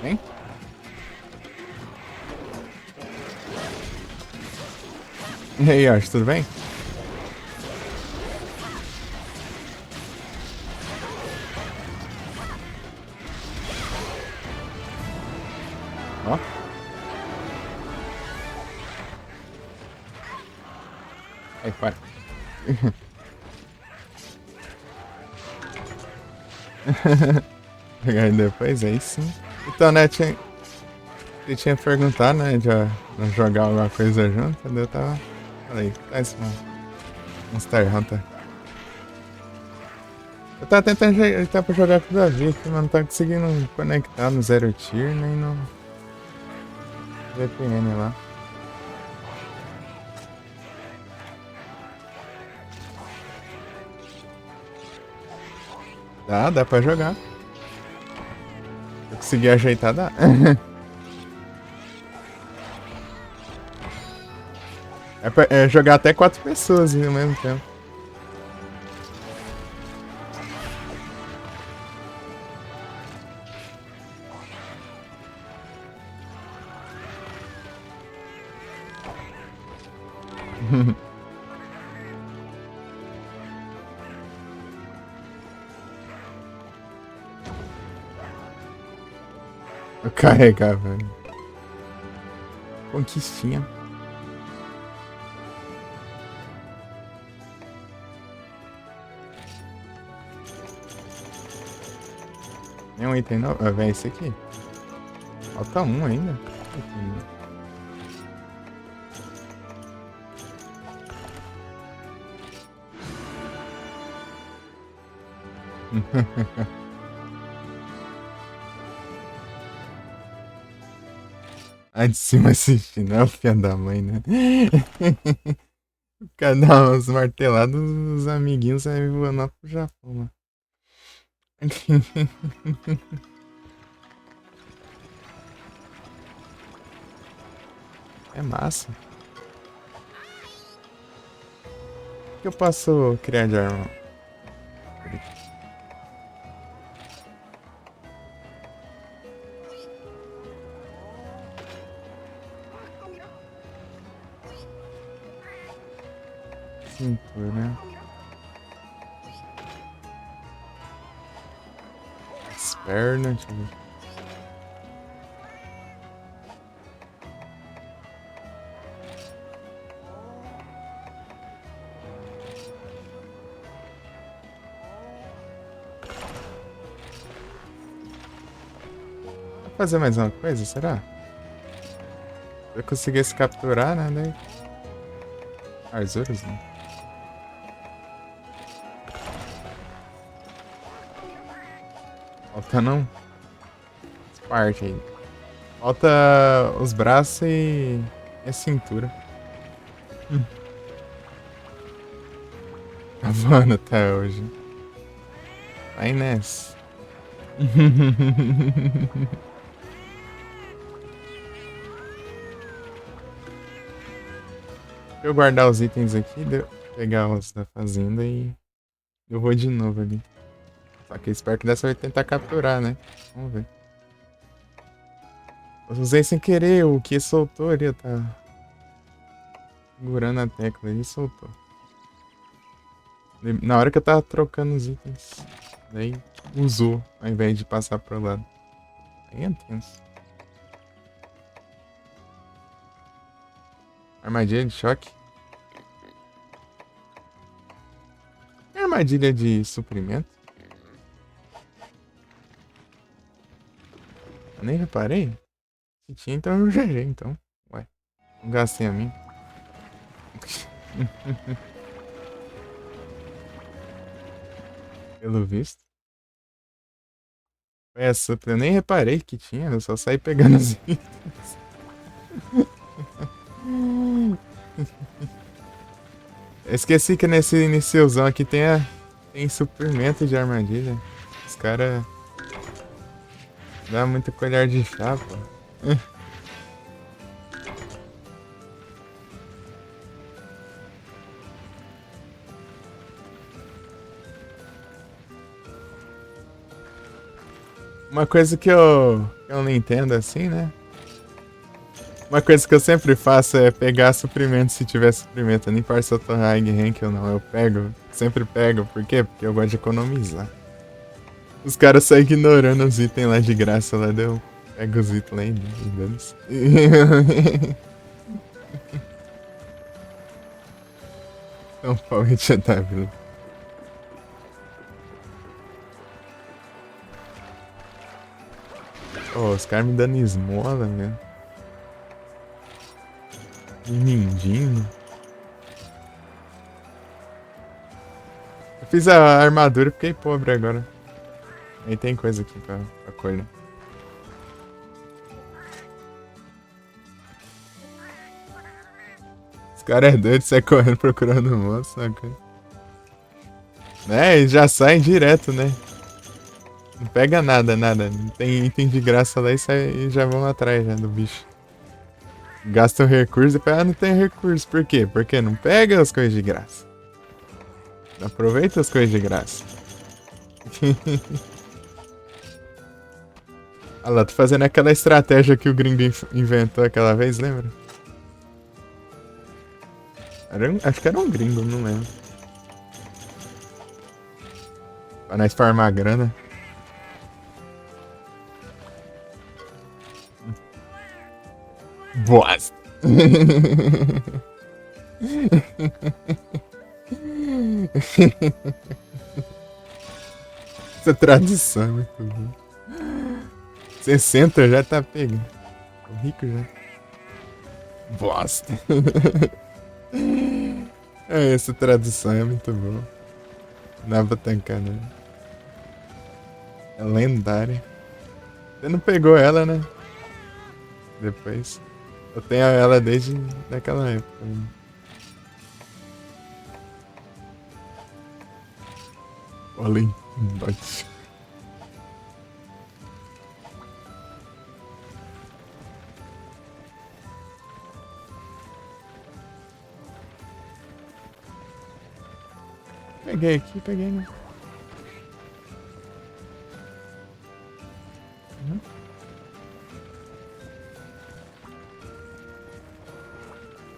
Hein? E aí, Ash, tudo bem? Ó. Aí, para. Pegar ele depois, aí sim. Então, né, você tinha perguntado, né, de não jogar alguma coisa junto, eu tava... Falei, faz um Monster Hunter. Eu tava tentando ajeitar pra jogar com o Davi aqui, mas não tá conseguindo conectar no Zero Tier, nem no VPN lá. Dá pra jogar. Eu consegui ajeitar, dá. É jogar até 4 pessoas ao mesmo tempo. Eu carregar, velho. Conquistinha. Tem um item novo. Vem esse aqui. Falta um ainda. Aí de cima assistindo, é o filho da mãe, né? Cada uns martelados, os amiguinhos saem voando lá pro Japão, mano. É massa. O que eu posso criar de arma? Cintura. As pernas, deixa eu ver. Vou fazer mais uma coisa, será? Se eu conseguisse capturar, né? Daí... Arzuros, né? Falta não? Essa parte aí. Falta os braços e a cintura. Tá voando até hoje. Vai nessa. eu guardar os itens aqui, pegar os da fazenda e eu vou de novo ali. Só que espero que dessa vai tentar capturar, né? Vamos ver. Eu usei sem querer, o que soltou ali, tá segurando a tecla ali e soltou. Na hora que eu tava trocando os itens, daí usou ao invés de passar pro lado. Aí é tenso. Armadilha de choque. É armadilha de suprimento? Eu nem reparei. Se tinha, então eu GG, então. Ué, não gastei a minha. Pelo visto. Essa, eu nem reparei que tinha, eu só saí pegando os itens. Eu esqueci que nesse iniciozão aqui tem suprimento de armadilha. Os caras dá muito colher de chá, pô. Uma coisa que eu não entendo assim, né? Uma coisa que eu sempre faço é pegar suprimento se tiver suprimento. Não importa se eu tô high rank ou não, eu pego. Sempre pego. Por quê? Porque eu gosto de economizar. Os caras só ignorando os itens lá de graça lá, deu. Pega os itens lá e dane-se. Então, pau já tá, viu? Oh, os caras me dando esmola, velho. Me mendindo. Eu fiz a armadura e fiquei pobre agora. Aí tem coisa aqui pra colher. Os caras é doido, sai correndo procurando o moço, saca? É, eles já saem direto, né? Não pega nada, nada. Não tem item de graça lá e já vão atrás já do bicho. Gastam recurso e depois, não tem recurso. Por quê? Porque não pega as coisas de graça. Aproveita as coisas de graça. Olha lá, tô fazendo aquela estratégia que o gringo inventou aquela vez, lembra? Acho que era um gringo, não lembro. Pra nós farmar grana. Bosta. Essa tradução é muito boa. 60 já tá pegando. Tô rico já. Bosta. Essa tradução é muito boa. Não dá pra tancar, né? É lendária. Você não pegou ela, né? Depois. Eu tenho ela desde daquela época. Né? Olha embaixo. Peguei aqui, peguei, né? Uhum.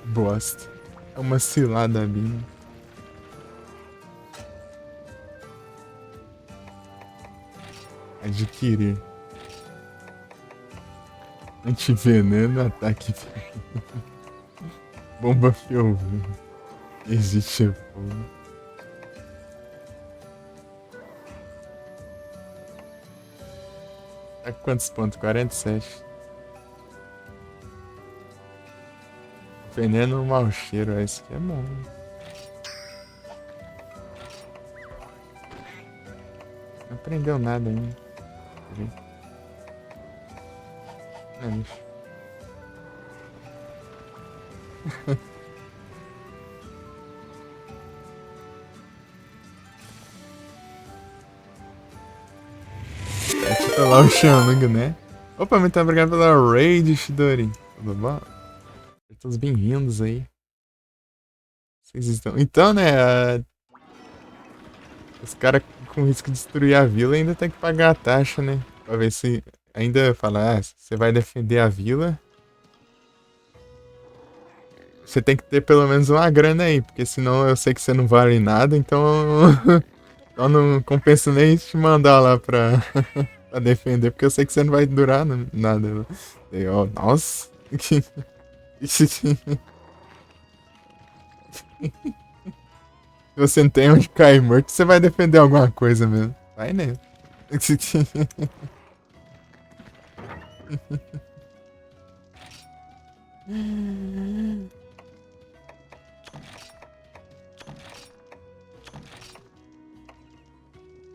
Bosta. É uma cilada minha. Adquirir. Antiveneno, ataque. Bomba fio. Existe fogo. Tá com quantos pontos? 47. Veneno mau cheiro, esse aqui é bom. Não aprendeu nada ainda. É, bicho. Tá lá o Xamanga, né? Opa, muito obrigado pela raid, Shidori. Tudo bom? Todos bem-vindos aí. Vocês estão. Então, né? Os caras com risco de destruir a vila ainda tem que pagar a taxa, né? Pra ver se. Ainda falar, você vai defender a vila. Você tem que ter pelo menos uma grana aí, porque senão eu sei que você não vale nada, então. Então não compensa nem te mandar lá pra, pra defender, porque eu sei que você não vai durar nada. Eu, nossa. Se você não tem onde cair morto, você vai defender alguma coisa mesmo. Vai, né?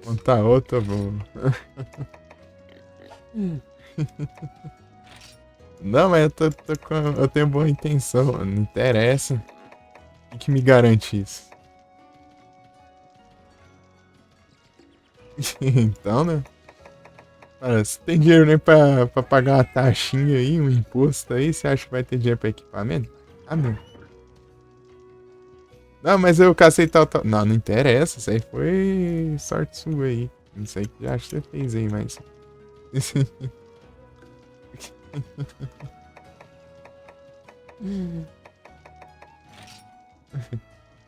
Montar outra, bom. Não, mas eu tenho boa intenção, não interessa. O que me garante isso? Então, né? Cara, se tem dinheiro nem pra pagar uma taxinha aí, um imposto aí, você acha que vai ter dinheiro pra equipamento? Ah, não. Não, mas eu cacei tal. Não, não interessa, isso aí foi sorte sua aí. Não sei que já acho que você fez aí, mas.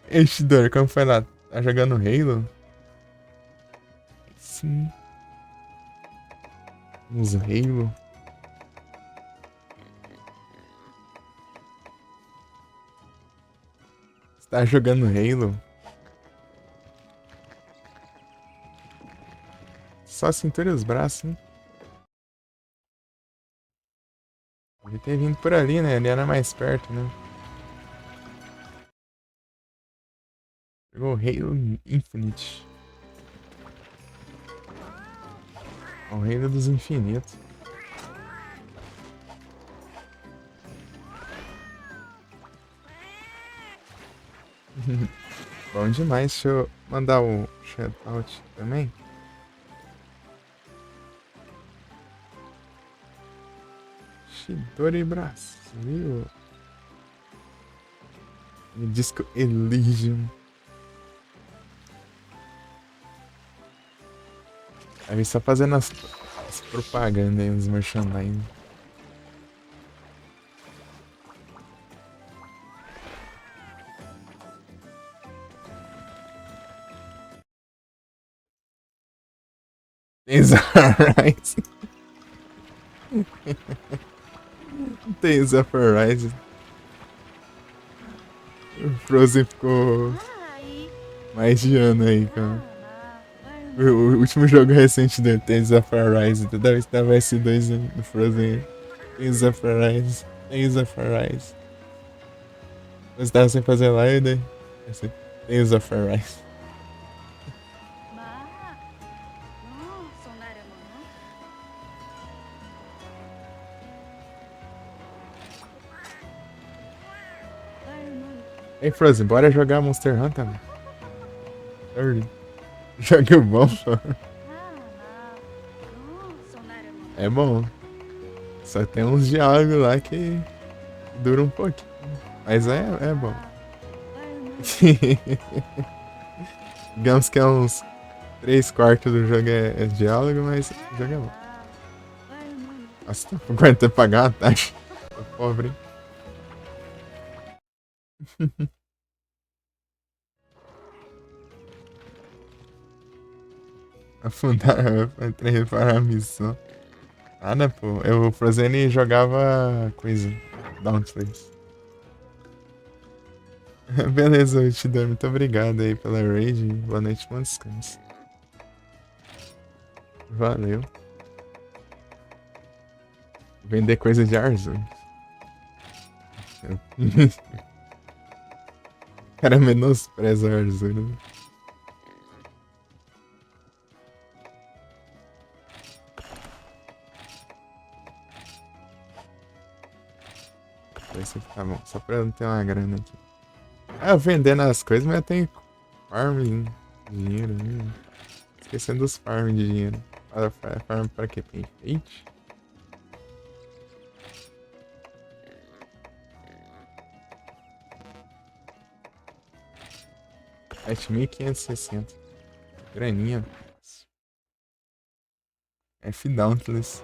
Este Dor, como foi lá? Tá jogando Halo? Sim. Uns Halo. Você tá jogando Halo? Só a cintura e os braços, hein? Devia ter vindo por ali, né? Ele era mais perto, né? Jogou Halo Infinite. O Halo dos Infinitos. Bom demais. Deixa eu mandar o shoutout também. Shidori Brasil. Disco Elysium. Aí só fazendo as propagandas aí, os merchandising. Tales of Arise. Tales of Arise. O Frozen ficou mais de ano aí, cara. O último jogo recente do Tales of Arise. Toda vez que tava S2 no Frozen. Tales of Arise. Tales of Arise. Você tava sem fazer live, né? Tales of Arise. Ei, Frozen, bora jogar Monster Hunter, mano. Early. Jogo bom, pô. É bom. Só tem uns diálogos lá que duram um pouquinho. Mas é bom. Digamos que é uns 3/4 do jogo é diálogo, mas o jogo é bom. Nossa, tô aguentando pagar a taxa. Tô pobre, hein? Afundar, entrei reparar a missão. Nada, pô. O Frozen jogava coisa. Dauntless. Beleza, eu te dou. Muito obrigado aí pela raid. Boa noite, bom descanso. Valeu. Vender coisa de Arzu. O cara menospreza o Arzu, né? Vai ser tá bom. Só pra eu não ter uma grana aqui. Ah, eu vendendo as coisas, mas eu tenho farm de dinheiro, né? Esquecendo dos farm de dinheiro. Farm pra quê? Pra enfeite? 7.560. Graninha. F-Dauntless.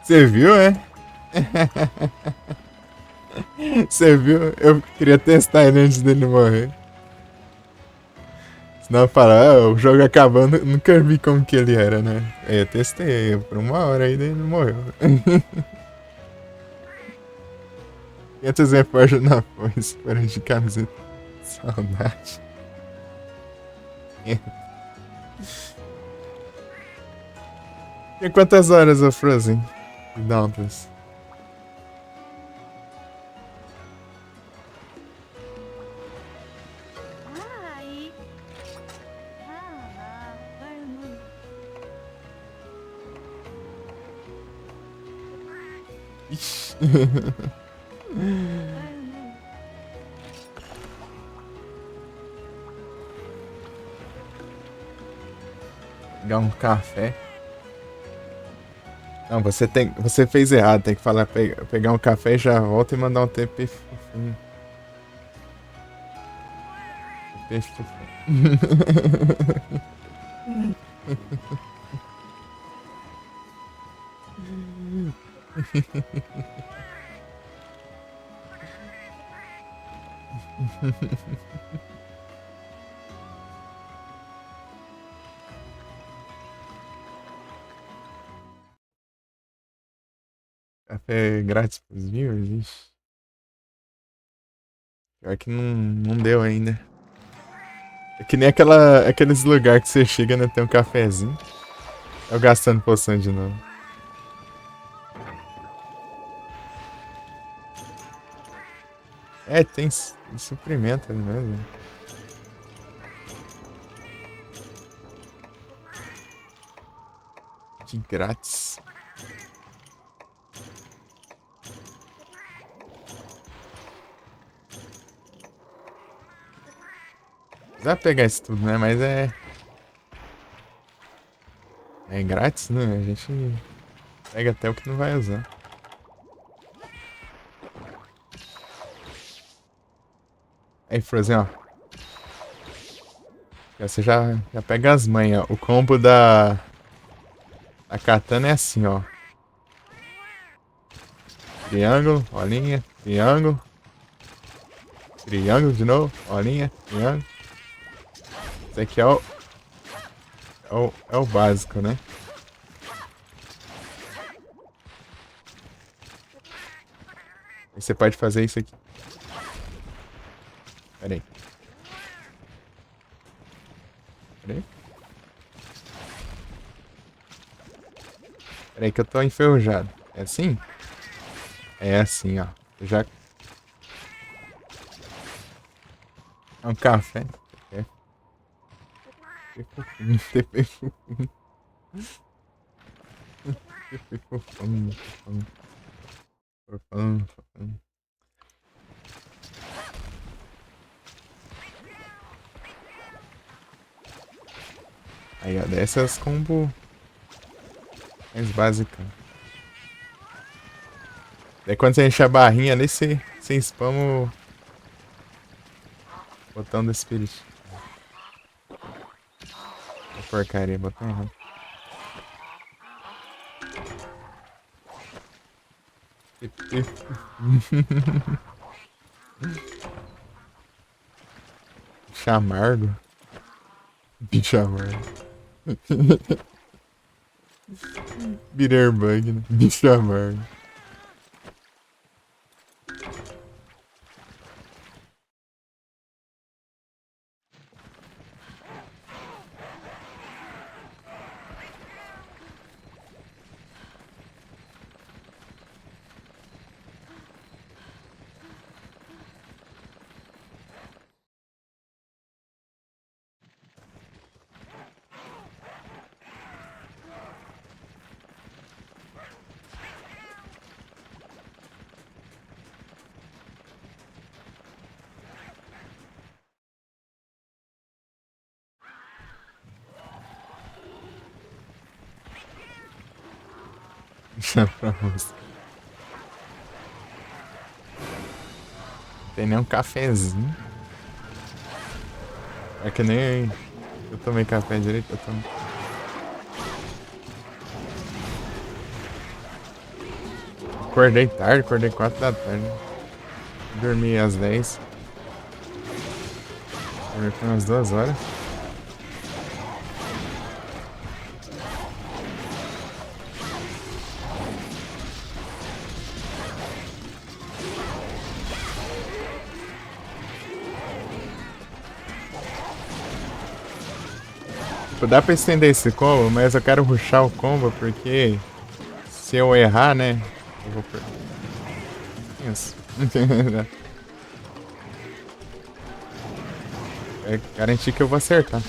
Você viu, é? Você viu? Eu queria testar ele antes dele morrer. Senão fala, o jogo acabando, nunca vi como que ele era, né? Aí eu testei por 1 hora aí, daí ele morreu. 500 reforços na foice, fora de camiseta. Saudade. Tem quantas horas o Frozen? Dauntless. Ai. Ah, vai, mano. Ixi. Vai, mano. Pegar um café. Não, você fez errado. Tem que falar pegar um café e já volta e mandar um TP fofinho. TP fofinho. Café grátis pros viewers? Ixi. Pior que não deu ainda. É que nem aqueles lugares que você chega, né? Tem um cafezinho. Eu gastando poção de novo. É, tem suprimento ali mesmo. De grátis. Precisa pegar isso tudo, né? Mas é. É grátis, né? A gente pega até o que não vai usar. Aí, Frozen, ó. Você já pega as manhas, ó. O combo da katana é assim, ó. Triângulo, bolinha, triângulo. Triângulo de novo, bolinha, triângulo. Esse aqui é o básico, né? Aí você pode fazer isso aqui. Pera aí. Pera aí. Pera aí que eu tô enferrujado. É assim? É assim, ó. Eu já... É um café. É. TP fofinho. TP fofinho. Fofão. Aí, ó. Dessas combo mais básicas. Daí quando você enche a barrinha ali, você spama o botão do Spirit. A porcaria, botão errado. Chamargo. Bicho amargo. Bitterbug, né? Bicho amargo. Já pra você. Tem nem um cafezinho. É que nem eu tomei café direito, eu tomo. Acordei tarde, acordei 4 da tarde. Dormi às 10. Dormi por umas 2 horas. Tipo, dá pra estender esse combo, mas eu quero rushar o combo porque se eu errar, né? Eu vou perder. Isso. É garantir que eu vou acertar.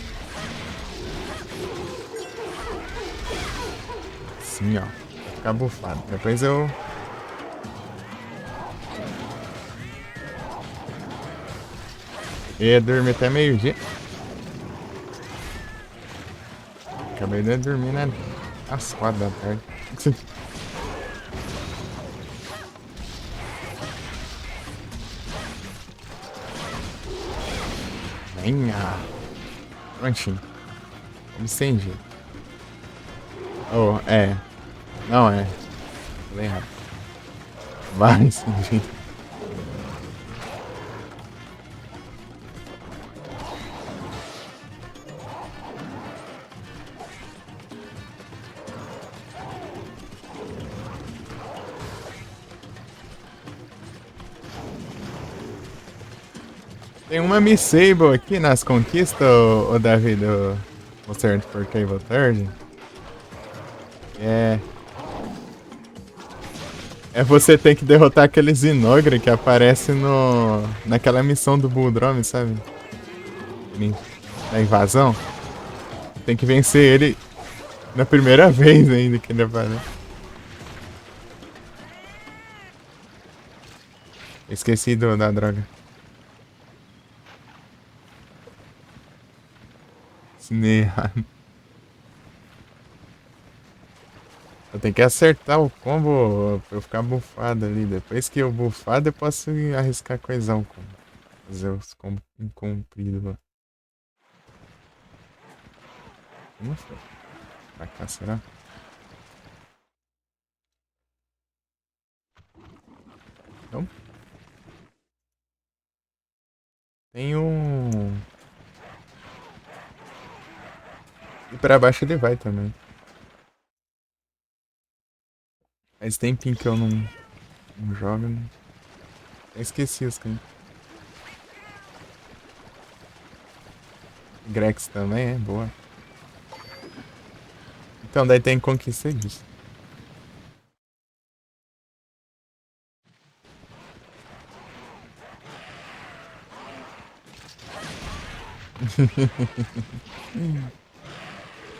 Sim, ó. Vai ficar bufado. Depois eu. Ia dormir até meio-dia. Acabei de dormir, né? Às 4 da tarde. Venha. Prontinho. Vamos sem jeito. Oh, é. Não é. Falei errado. Vai sem jeito. Tem uma Miss Sable aqui nas conquistas, ô Davi, do Monster Hunter for Cable Third. É. É você ter que derrotar aquele Zinogre que aparece naquela missão do Bulldrome, sabe? Na invasão. Tem que vencer ele na primeira vez ainda que ele aparece. Esqueci da droga. Ensinei errado. Eu tenho que acertar o combo pra eu ficar bufado ali. Depois que eu bufar, eu posso arriscar coisar o combo. Fazer os combos compridos lá. Não foi. Pra cá, será? Não. Tem um. E pra baixo ele vai também. Faz tempinho que eu não jogo, né? Eu esqueci os caras. Grex também é boa. Então daí tem conquista disso.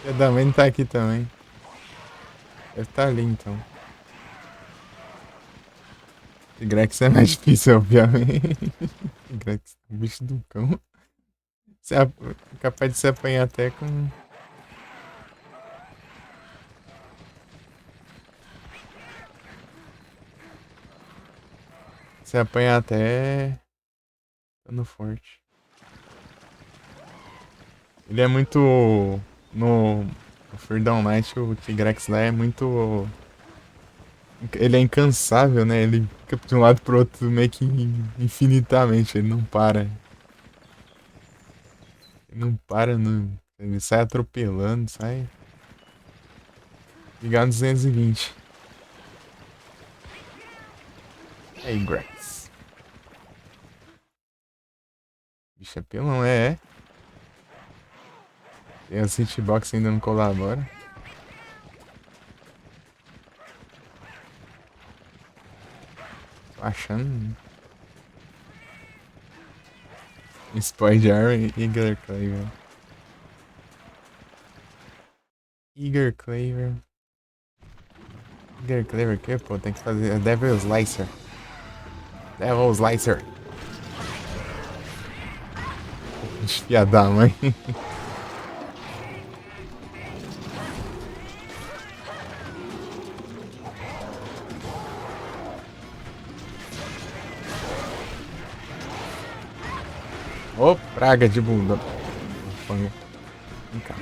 O também tá aqui também. Deve estar ali então. E Grex é mais difícil, obviamente. Grex é o bicho do cão. Você é capaz de se apanhar até com. Você apanha até. Dando forte. Ele é muito. No Fear Down Night, o Tigrex lá é muito. Ele é incansável, né? Ele fica de um lado pro outro meio que infinitamente. Ele não para. Ele não para, não. Ele sai atropelando, sai. Ligar no 220. E aí, Grex. Bicho, é pelão, é. Tem a hitbox ainda não colabora. Tô achando. Spoiler e Eager Claver. Eager Claver. Eager Claver o que, pô? Tem que fazer. É Devil Slicer. Devil Slicer. Filha da mãe. Ô, praga de bunda. Vem cá.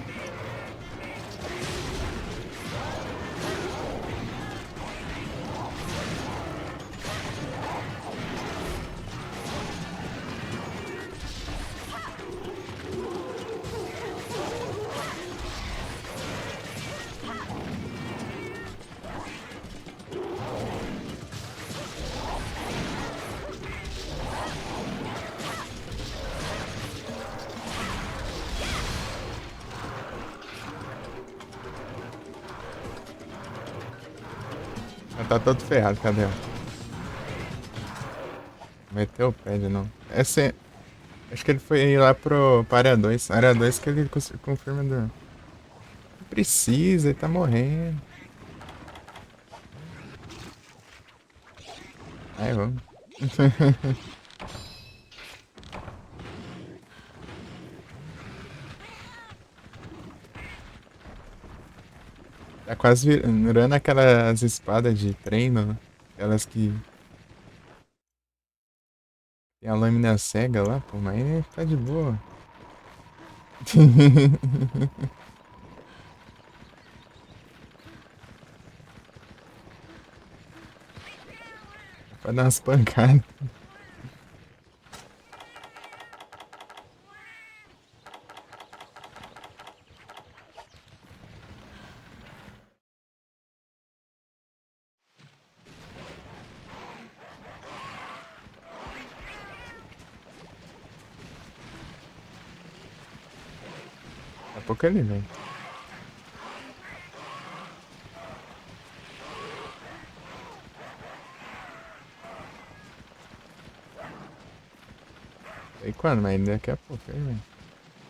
Já tá todo ferrado, cadê? Meteu o pé de novo. Acho que ele foi ir lá pra área 2. Área 2 que ele confirma do. Não precisa, ele tá morrendo. Aí vamos. Tá quase virando aquelas espadas de treino, né? Aquelas que tem a lâmina cega lá, pô, mas tá de boa. Pra dar umas pancadas. Daqui a pouco ele vem. Sei quando, mas daqui a pouco ele vem.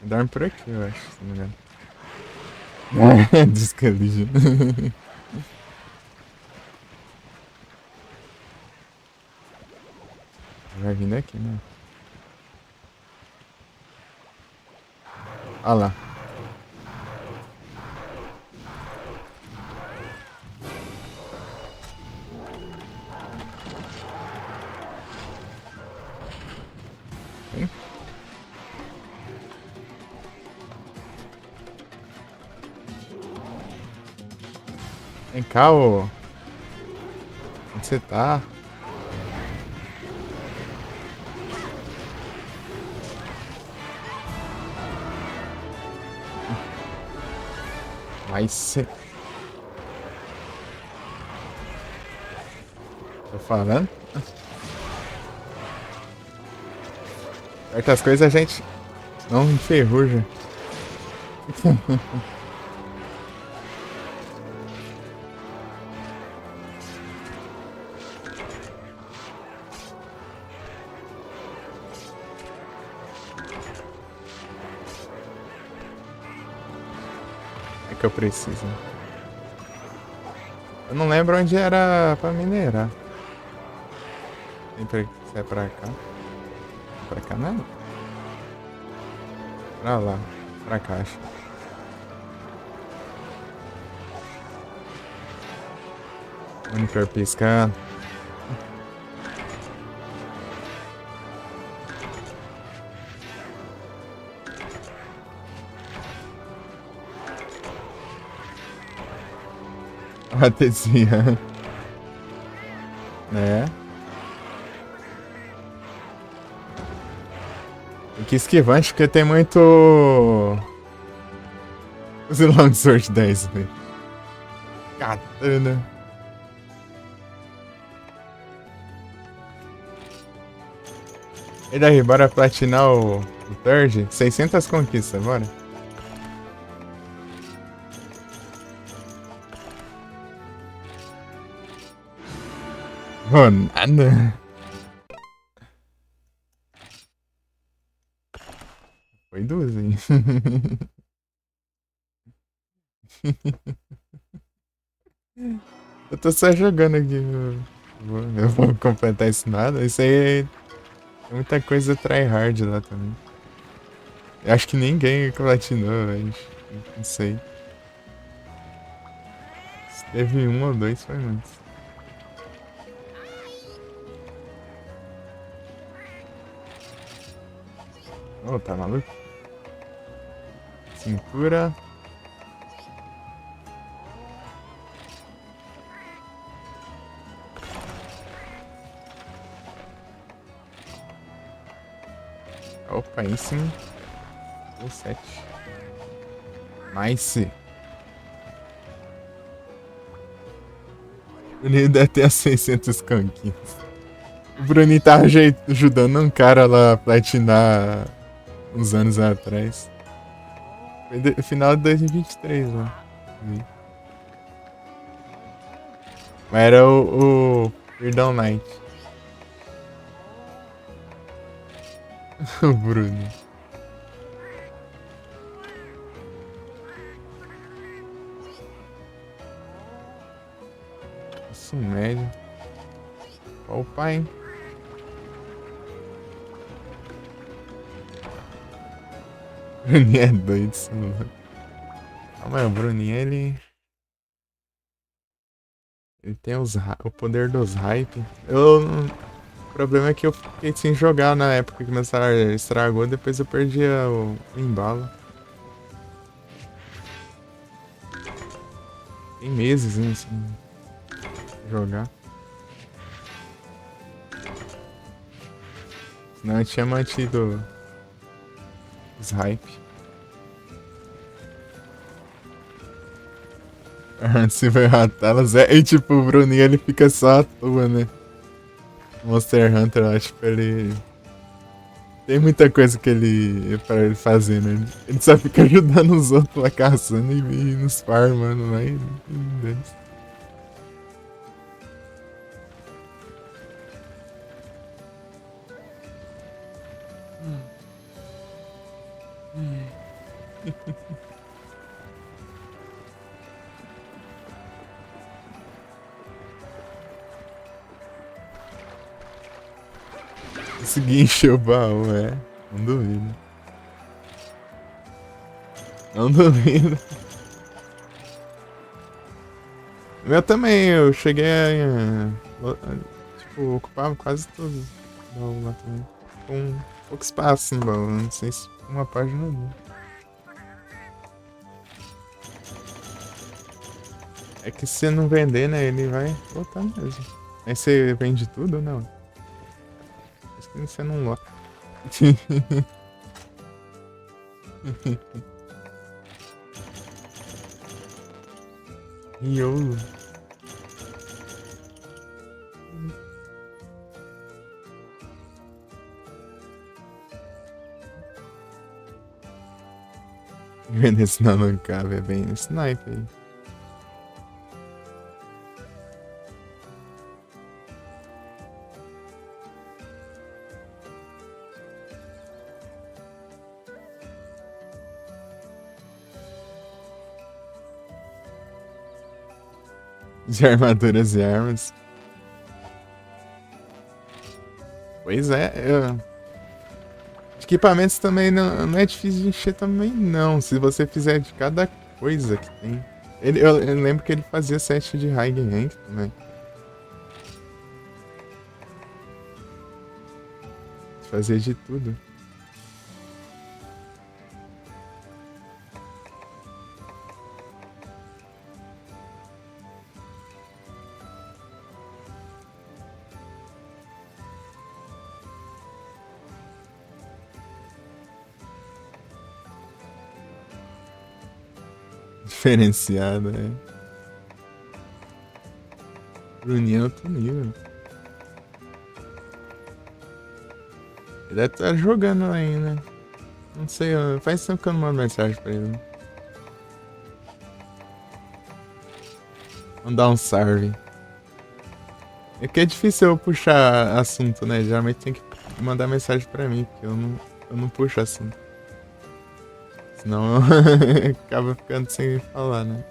Ele dorme por aqui, eu acho, se não me engano. Descalija. Vai vindo aqui, né? Olha lá. Vem. Vem cá, ô. Onde você tá? Vai ser. Tô falando. Certas coisas a gente não enferruja. É que eu preciso. Eu não lembro onde era pra minerar. Sempre se é pra cá. Pra cá não. Pra lá. Pra caixa. Monitor piscando. Batezinha. É. Tem que esquivar, acho que tem muito. Os Longsword 10, velho. Katana. E daí, bora platinar o Third? 600 conquistas, bora. Oh, nada. Foi duas, hein? Eu tô só jogando aqui. Eu vou completar isso nada. Isso aí é muita coisa tryhard lá também. Eu acho que ninguém platinou, velho. Não sei. Se teve um ou dois, foi muito. Oh, tá maluco? Cintura. Opa, aí sim. O 7. Nice. O Bruninho deve ter as 600 canquinhos. O Bruninho tava ajudando um cara lá a platinar uns anos atrás. Foi final de 2023, né? Mas era o Perdão Knight. O Bruno. Isso médio. Opa, hein? Bruninho é doido, isso, mano. Calma aí, o Bruninho, ele tem o poder dos hype. O problema é que eu fiquei sem jogar na época que meu celular estragou, depois eu perdi o embalo. Tem meses, hein, sem jogar. Senão eu tinha mantido os hype. Se vai matar, e tipo, o Bruninho ele fica só à toa, né? Monster Hunter, eu acho que ele. Tem muita coisa que ele. Pra ele fazer, né? Ele só fica ajudando os outros lá caçando e nos farmando lá e. Consegui encher o baú, é. Não duvido. Não duvido. O meu também, eu cheguei tipo, ocupava quase tudo o baú lá também. Com pouco espaço no baú, não sei se uma página não. É que se não vender, né, ele vai botar mesmo. Aí você vende tudo ou não? Acho que você não lota. Iolo. Vender esse Nanocabe é bem sniper aí. De armaduras e armas. Pois é, equipamentos também não é difícil de encher também não, se você fizer de cada coisa que tem. Eu lembro que ele fazia set de High Rank também. Fazia de tudo. Diferenciado, é. Bruninho é outro nível. Ele deve estar jogando ainda. Não sei, faz tempo que eu não mando mensagem pra ele. Mandar um salve. É que é difícil eu puxar assunto, né? Geralmente tem que mandar mensagem pra mim, porque eu não puxo assunto. Senão acaba ficando sem falar, né?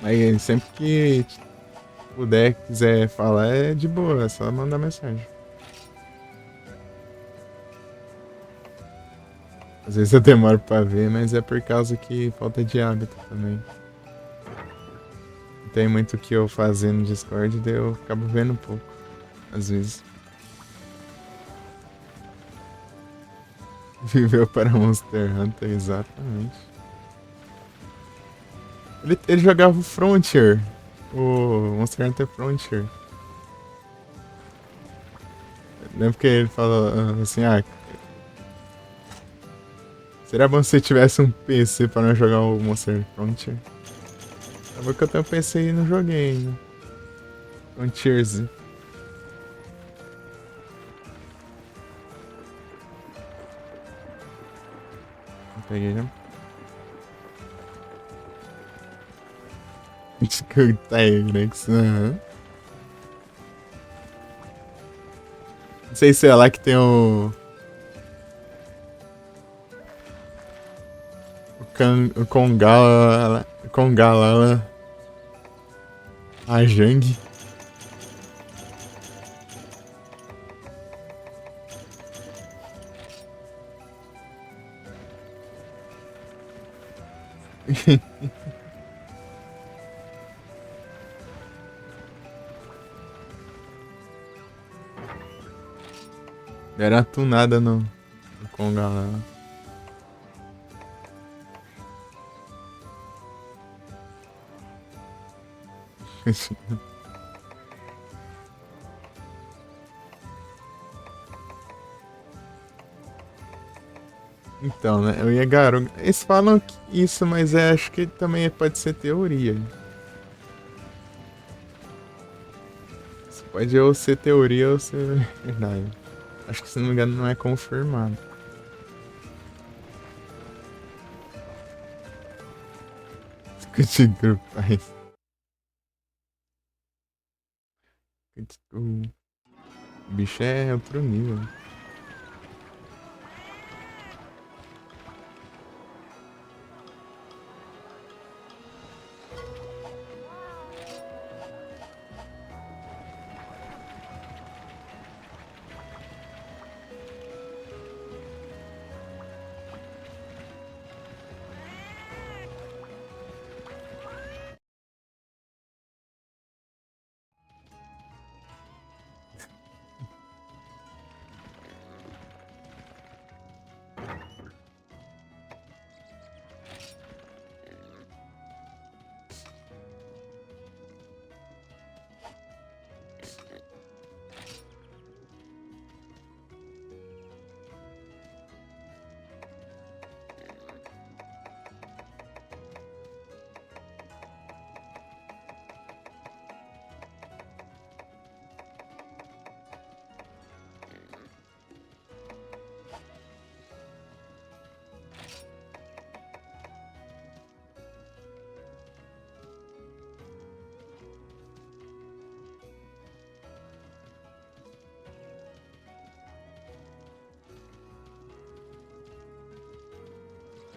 Mas sempre que puder, quiser falar, é de boa, é só mandar mensagem. Às vezes eu demoro pra ver, mas é por causa que falta de hábito também. Não tem muito o que eu fazer no Discord, daí eu acabo vendo um pouco, às vezes. Viveu para Monster Hunter, exatamente. Ele jogava o Frontier, o Monster Hunter Frontier. Lembro que ele falou assim, seria bom se tivesse um PC para não jogar o Monster Frontier. Acabou que eu tenho um PC e não joguei ainda. Frontiers. Não peguei, né? Escuta aí, Grex. Aham. Não sei se é lá que tem o Kongala. Kongala. A Jang. Era tunada no Kongala. Então, né? Eu ia Garu. Eles falam isso, mas acho que também pode ser teoria. Isso pode ou ser teoria ou ser verdade. Acho que, se não me engano, não é confirmado. Escute grupais. O bicho é outro nível.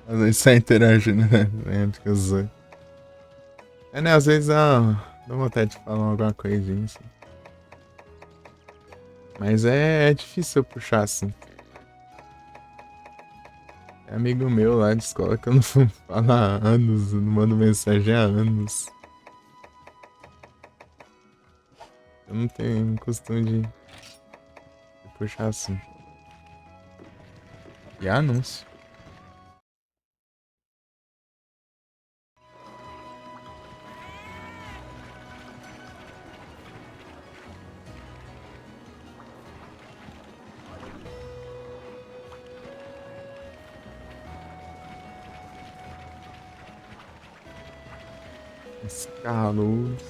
Às vezes só interagindo, né? Entre os dois. É, né? Às vezes dá vontade de falar alguma coisinha assim. Mas é difícil eu puxar assim. É amigo meu lá de escola que eu não falo há anos, não mando mensagem há anos. Eu não tenho costume de puxar assim. E anúncio. Escalos.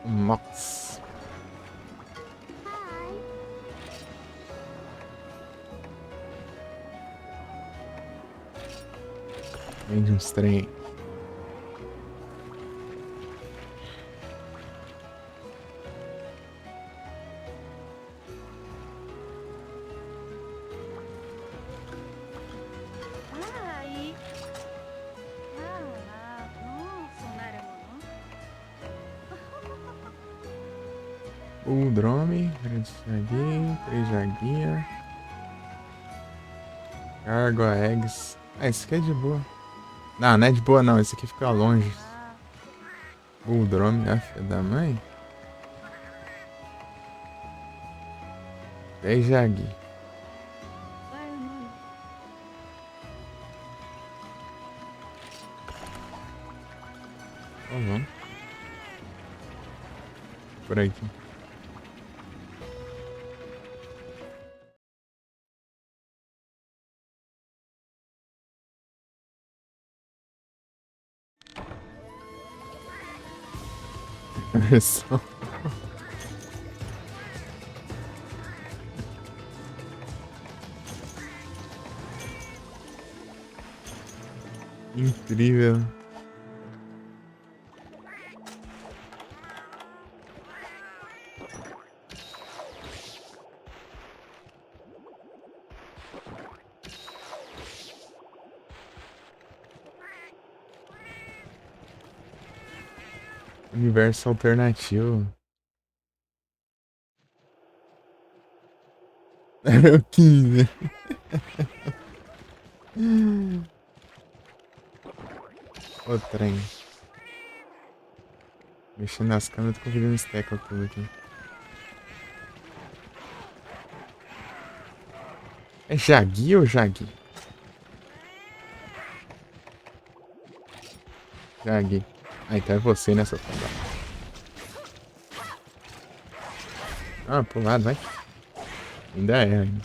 Mox. Hi. Vende uns trem. Ai. Nossa, Naruto. O drone, grande jaguinho, 3 jaguinha. Cargo eggs. Ah, esse aqui é de boa. Não, não é de boa não, esse aqui fica longe. O drone, a filha da mãe. 10 jaguinho. Tá bom. Por aqui. Versão. Incrível. Universo alternativo. Era o 15. O trem. Mexendo nas câmeras, tô conseguindo stack tudo aqui. É Jagui ou Jagui? Jagui. Ah, então é você, né, seu fodão? Ah, pro lado, vai. Ainda é, ainda.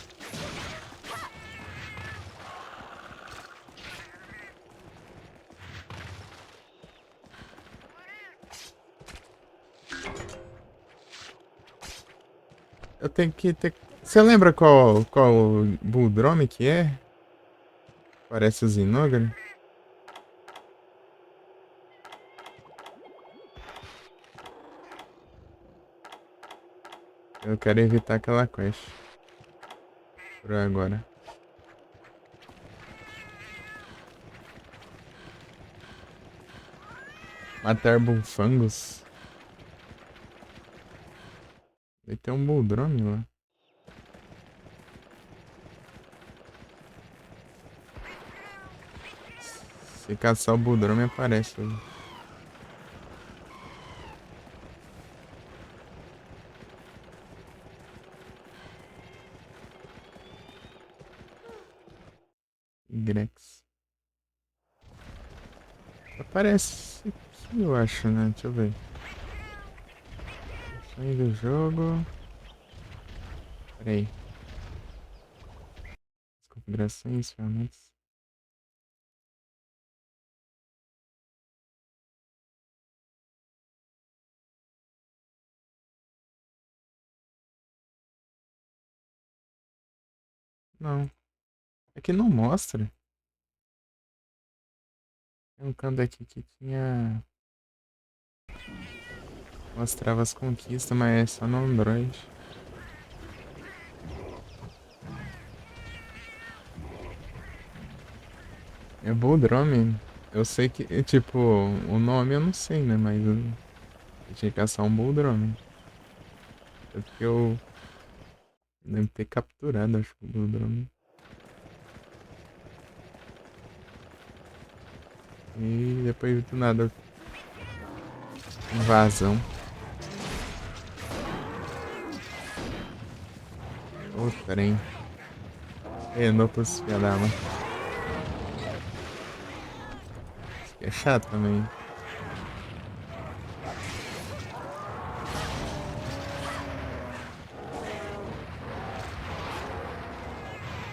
Eu tenho que ter... Você lembra qual Bulldrome que é? Parece o Zinogre. Eu quero evitar aquela quest. Por agora. Matar Bullfangos. Ele tem um Bulldrome lá. Se caçar o Bulldrome aparece ali. Grex. Aparece aqui, eu acho, né? Deixa eu ver. Sair do jogo. Pera aí. As configurações, ferramentas. Não. Aqui não mostra. Tem um canto aqui que tinha... Mostrava as conquistas, mas é só no Android. É Bulldrome. Eu sei que, tipo, o nome eu não sei, né? Mas eu tinha que caçar um Bulldrome. É porque eu devo ter capturado, acho que o Bulldrome. E depois do nada, invasão. O trem. Renou pros filha da mãe. Isso aqui é chato também.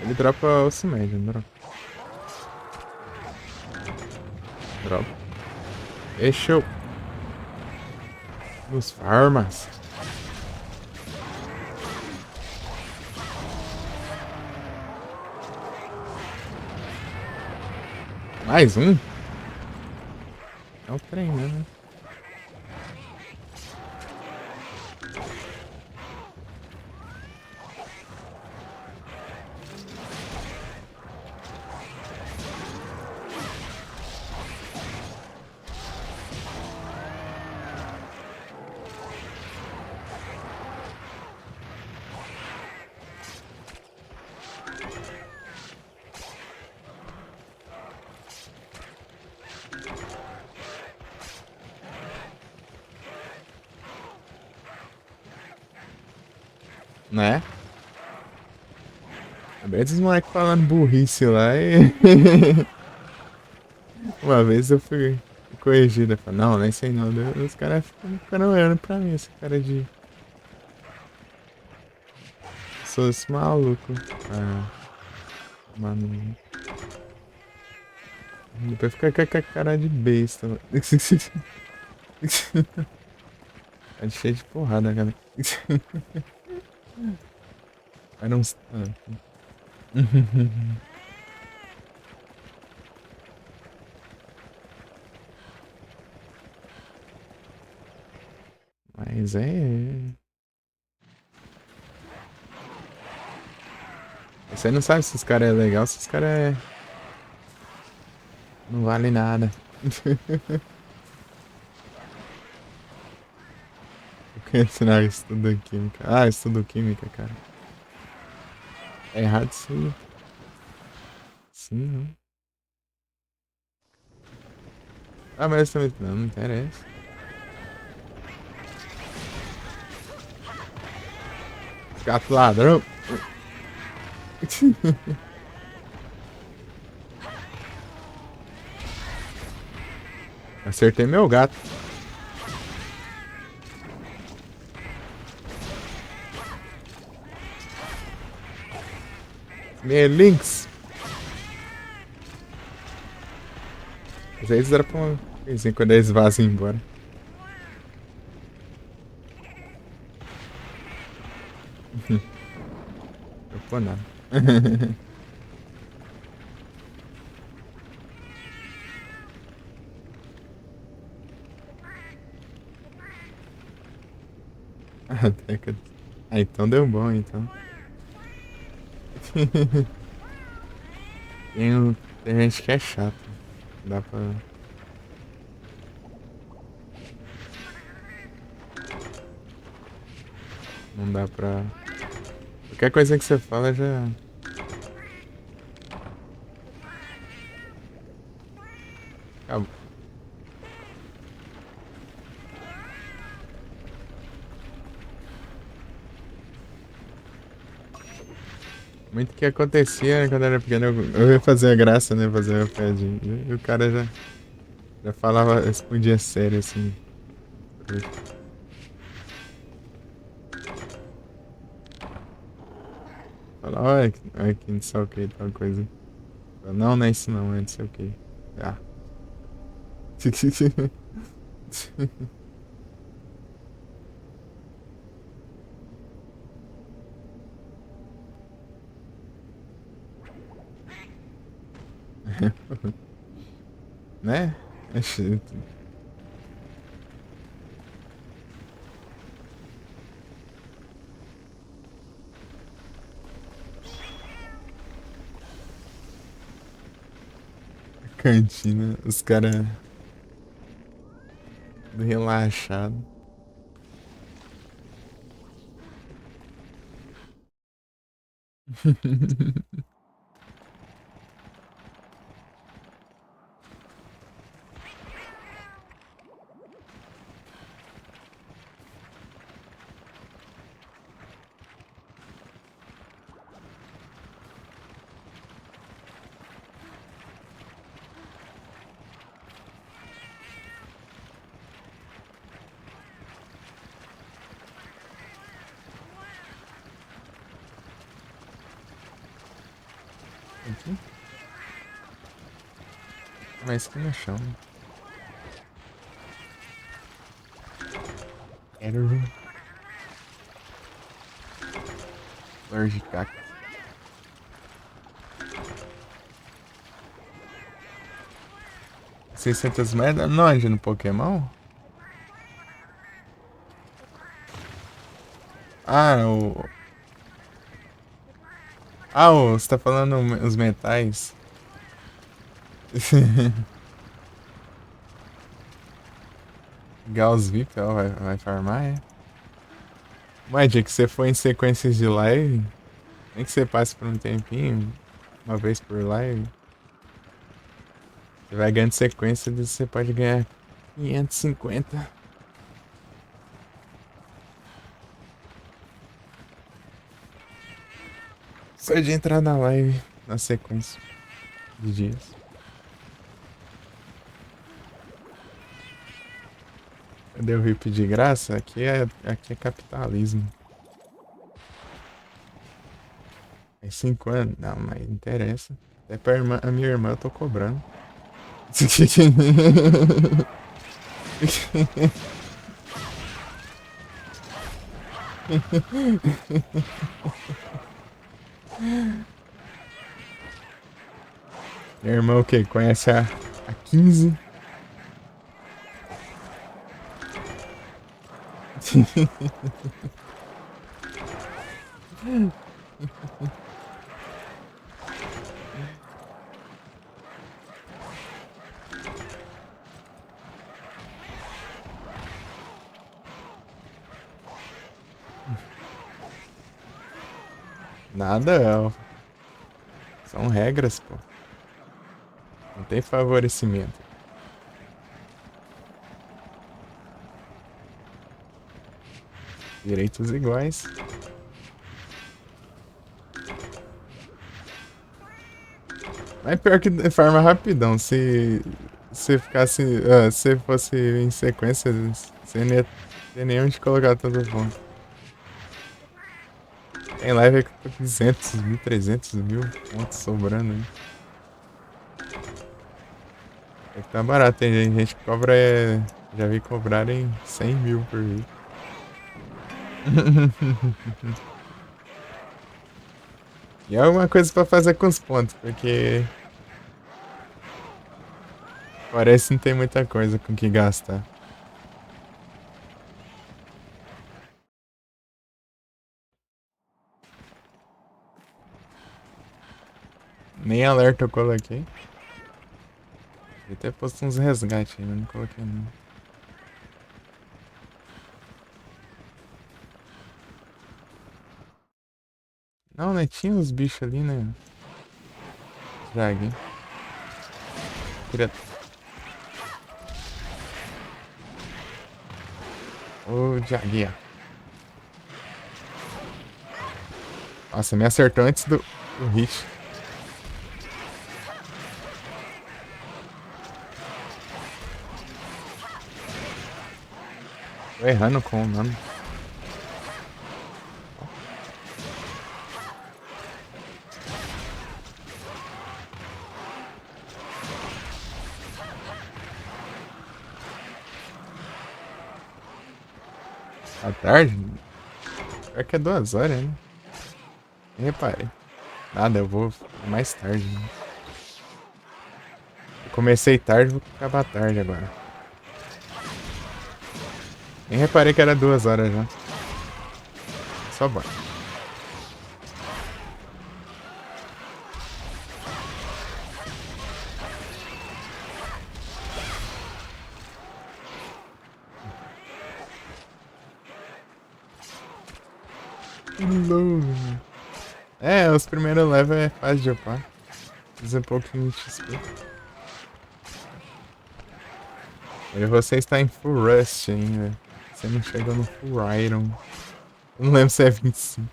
Ele dropa o Cimédio, não dropa? Dropa. Fechou. Nos farmas. Mais um? É o trem, né? Né? Abri esses moleques falando burrice lá e. Uma vez eu fui corrigido. Eu falei, não, não é isso aí não. Os caras ficando olhando pra mim, esse cara de. Sou esse maluco. Ah, mano. Depois fica com a cara de besta. Tá cheio de porrada, cara. Era uns tantos. Mas é. Você não sabe se os caras é legal, se os caras é. Não vale nada. Eu quero ensinar estudo química. Ah, estudo química, cara. É errado sim. Sim, não. Ah, mas também. Não, não interessa. Gato ladrão. Acertei meu gato. Melinx. Às vezes era pra uma coisinha quando eles vazam embora. Eu pô nada. A década. Ah, então deu bom, então. Tem gente que é chata. Dá pra. Não dá pra. Qualquer coisa que você fala já. Acabou. Muito que acontecia, né, quando eu era pequeno. Eu ia fazer a graça, né? Fazer a piadinha. E o cara já falava, respondia sério assim. Falava, olha que não sei o que, tal coisa. Eu, não, não é isso não, é não sei o que. Ah. Né? Acho- Cantina, os caras relaxado. Aqui? Mas que no chão. Quero flor de cacto. 600 metros? Onde? No Pokémon? Ah, o... Ah, você tá falando os metais. Gauss VIP, ó, vai farmar, é? Mas, dia que você for em sequências de live, nem que você passe por um tempinho, uma vez por live, você vai ganhando sequência e você pode ganhar 550. Só de entrar na live, na sequência de dias. Cadê o VIP de graça? Aqui é capitalismo. É 5 anos? Não, mas não interessa. Até pra a minha irmã eu tô cobrando. Minha irmã o quê? Conhece a 15? Nada, ó. São regras, pô. Não tem favorecimento. Direitos iguais. Mas pior que farma rapidão. Se ficasse. Se fosse em sequência, você não ia ter nem onde colocar todo ponto. Tem live com 200 mil, 300 mil pontos sobrando aí. É que tá barato, tem gente que cobra. Já vi cobrarem 100 mil por vídeo. E é alguma coisa pra fazer com os pontos, porque parece que não tem muita coisa com que gastar. Nem alerta eu coloquei. Eu até posto uns resgates aí, mas não coloquei não. Não, né? Tinha os bichos ali, né? Drague. Queria... Ô, Jaguia. Nossa, me acertou antes do hit. Tô errando com o nome. À tarde? Pior que é 2 horas, né? Nem reparei. Nada, eu vou mais tarde, né? Eu comecei tarde, vou acabar tarde agora. Nem reparei que era 2 horas já. Só bora. É, os primeiros level é fácil de upar. Precisa um pouquinho de XP. E você está em Full Rust ainda. Você não chegou no Full Iron. Eu não lembro se é 25.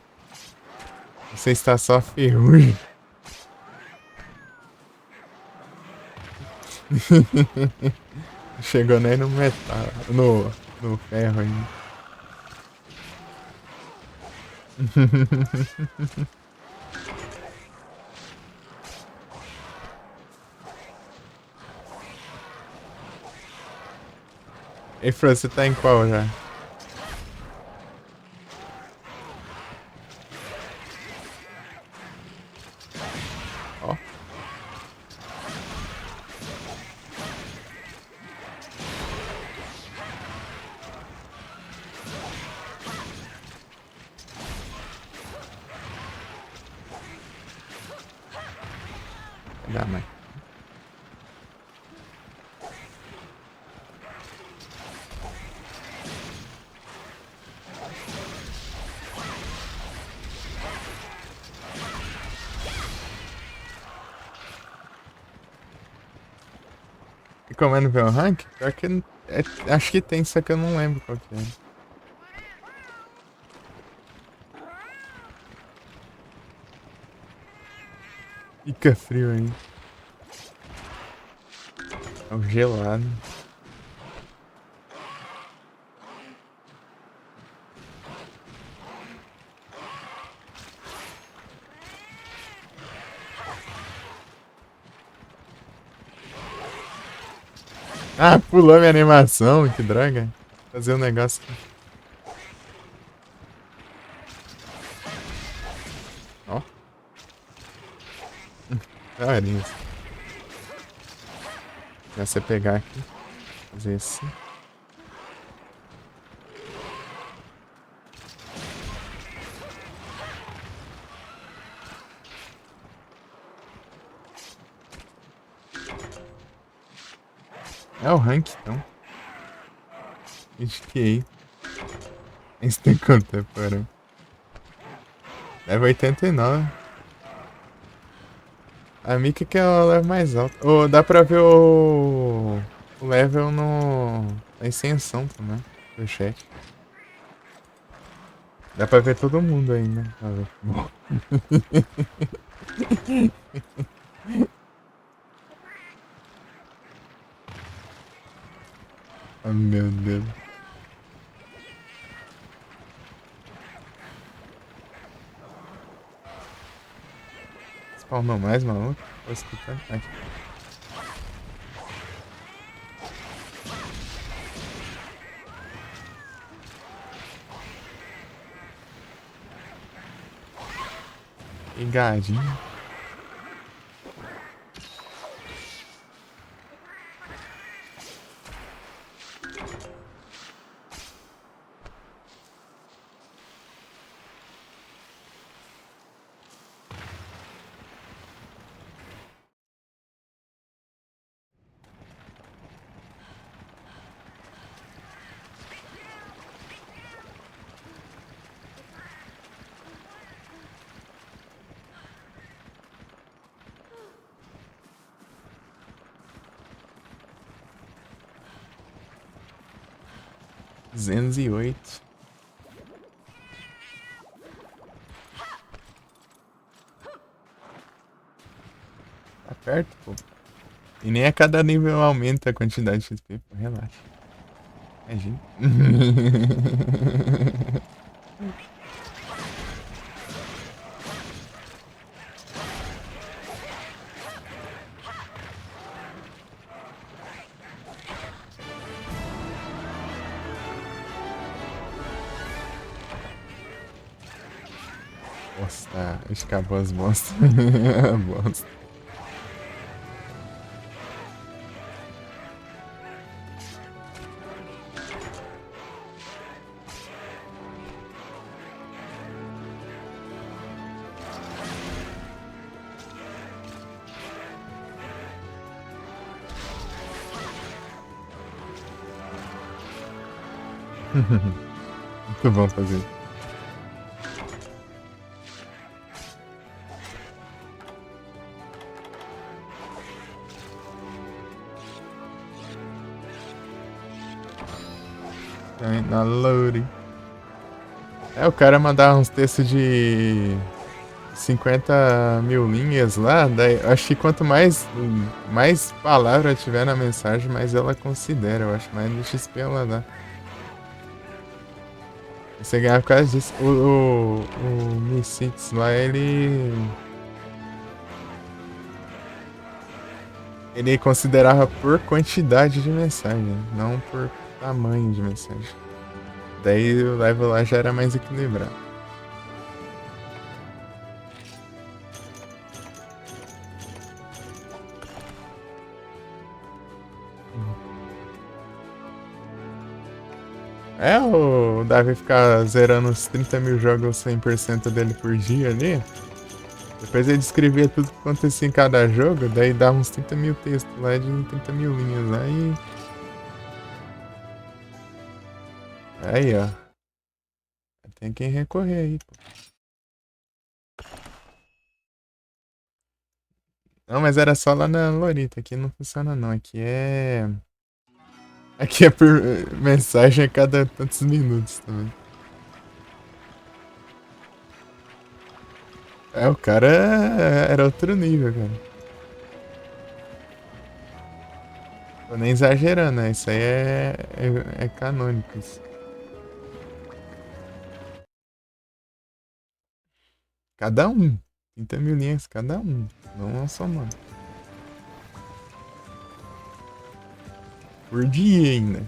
Você está só ferrugem. Não chegou nem no metal. No ferro ainda. Ei, Fran, você tá em qual já? Ó. Dá mais. E como é no ver o rank? Pior que acho que tem, só que eu não lembro qual que é. Fica frio aí. É um gelado. Ah, pulou minha animação, que droga. Fazer um negócio aqui. Ó. Olha isso. Já você pegar aqui. Fazer assim. É o rank, então. Esquiei. Isso tem quanto tempo, cara? Leva 89. A Mika que é o level mais alto. Oh, dá pra ver o level na extensão também. Do chat. Dá pra ver todo mundo ainda. Bom. Oh, meu Deus. Spawnou mais, maluco? Tô escutando. Aqui. Pegadinha. R$ 208. Tá perto, pô. E nem a cada nível aumenta a quantidade de XP, pô. Relaxa. Imagina. Nossa, tá. Escapou as bosta. Bosta. Muito bom fazer. Na loading. É, o cara mandar uns textos de 50 mil linhas lá, daí acho que quanto mais palavras tiver na mensagem, mais ela considera, eu acho, mais no XP ela dá. Você ganhar por causa disso. O Mi6 lá, ele considerava por quantidade de mensagem, não por tamanho de mensagem. Daí o level lá já era mais equilibrado. É, o Davi ficar zerando os 30 mil jogos 100% dele por dia ali. Depois ele descrevia tudo que acontecia em cada jogo, daí dava uns 30 mil textos lá de 30 mil linhas lá e. Aí, ó. Tem quem recorrer aí, pô. Não, mas era só lá na Lorita. Aqui não funciona, não. Aqui é. Aqui é por mensagem a cada tantos minutos também. É, o cara era outro nível, cara. Tô nem exagerando, né? Isso aí é canônico. Isso. Cada um. 30 mil linhas cada um. Não é só, mano. Por dia ainda.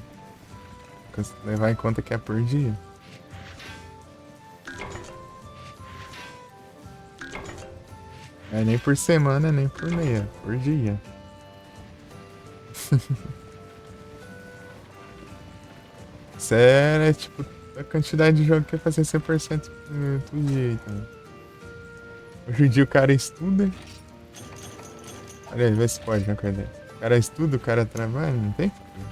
Se levar em conta que é por dia. É nem por semana, nem por meia. Por dia. Isso é tipo a quantidade de jogo que é fazer 100% por dia. Então. Hoje em dia o cara estuda. Olha aí, vê se pode uma coisa dessa. O cara estuda, o cara trabalha, não tem futuro.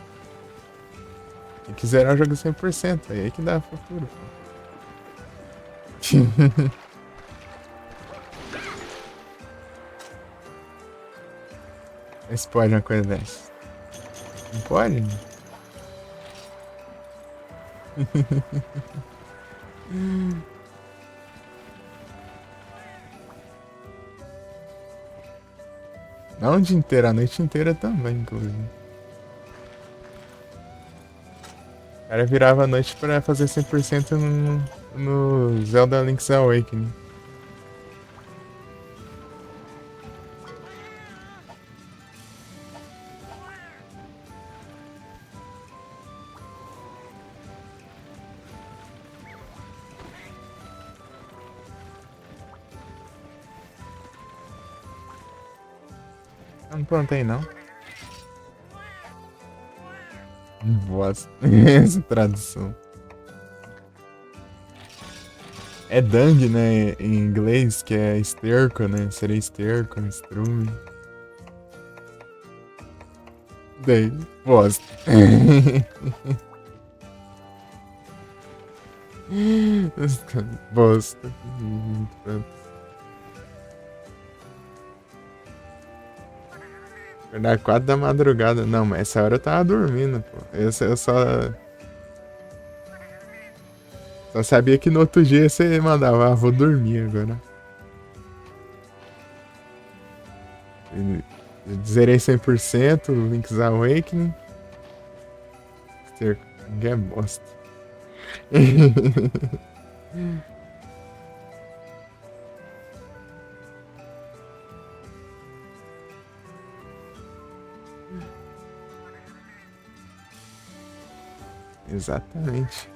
Quem quiser zerar o jogo 100%, aí é que dá futuro, pô. Vê se pode uma coisa dessa. Não pode? Não o dia inteiro, a noite inteira também, inclusive. O cara virava a noite pra fazer 100% no Zelda Link's Awakening. Eu não plantei, não. Bosta. Essa tradução. É dung, né? Em inglês, que é esterco, né? Seria esterco, estrume. Daí, bosta. Bosta. Acordar 4 da madrugada. Não, mas essa hora eu tava dormindo, pô. Eu só sabia que no outro dia você mandava, vou dormir agora. Eu zerei 100%, Link's Awakening. Que é bosta. Exatamente.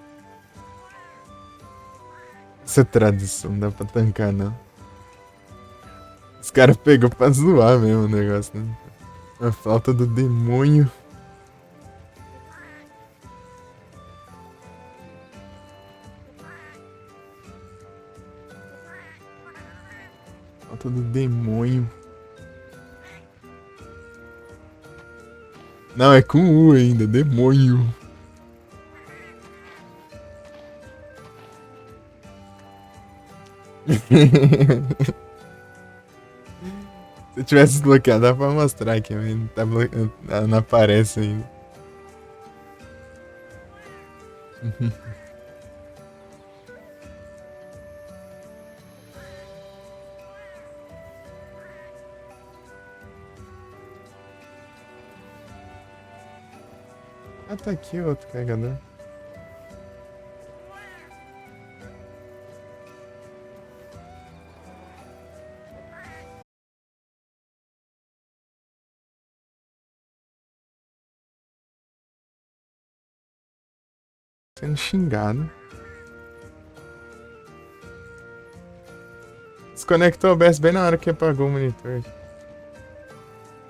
Essa tradução não dá pra tancar, não. Os caras pegou pra zoar mesmo o negócio, né? A falta do demônio. Falta do demônio. Não, é com U ainda, demônio. Se eu tivesse desbloqueado, dá pra mostrar aqui, mas não, tá não aparece ainda. Ah, tá aqui o outro carregador. Sendo xingado. Desconectou o OBS bem na hora que apagou o monitor.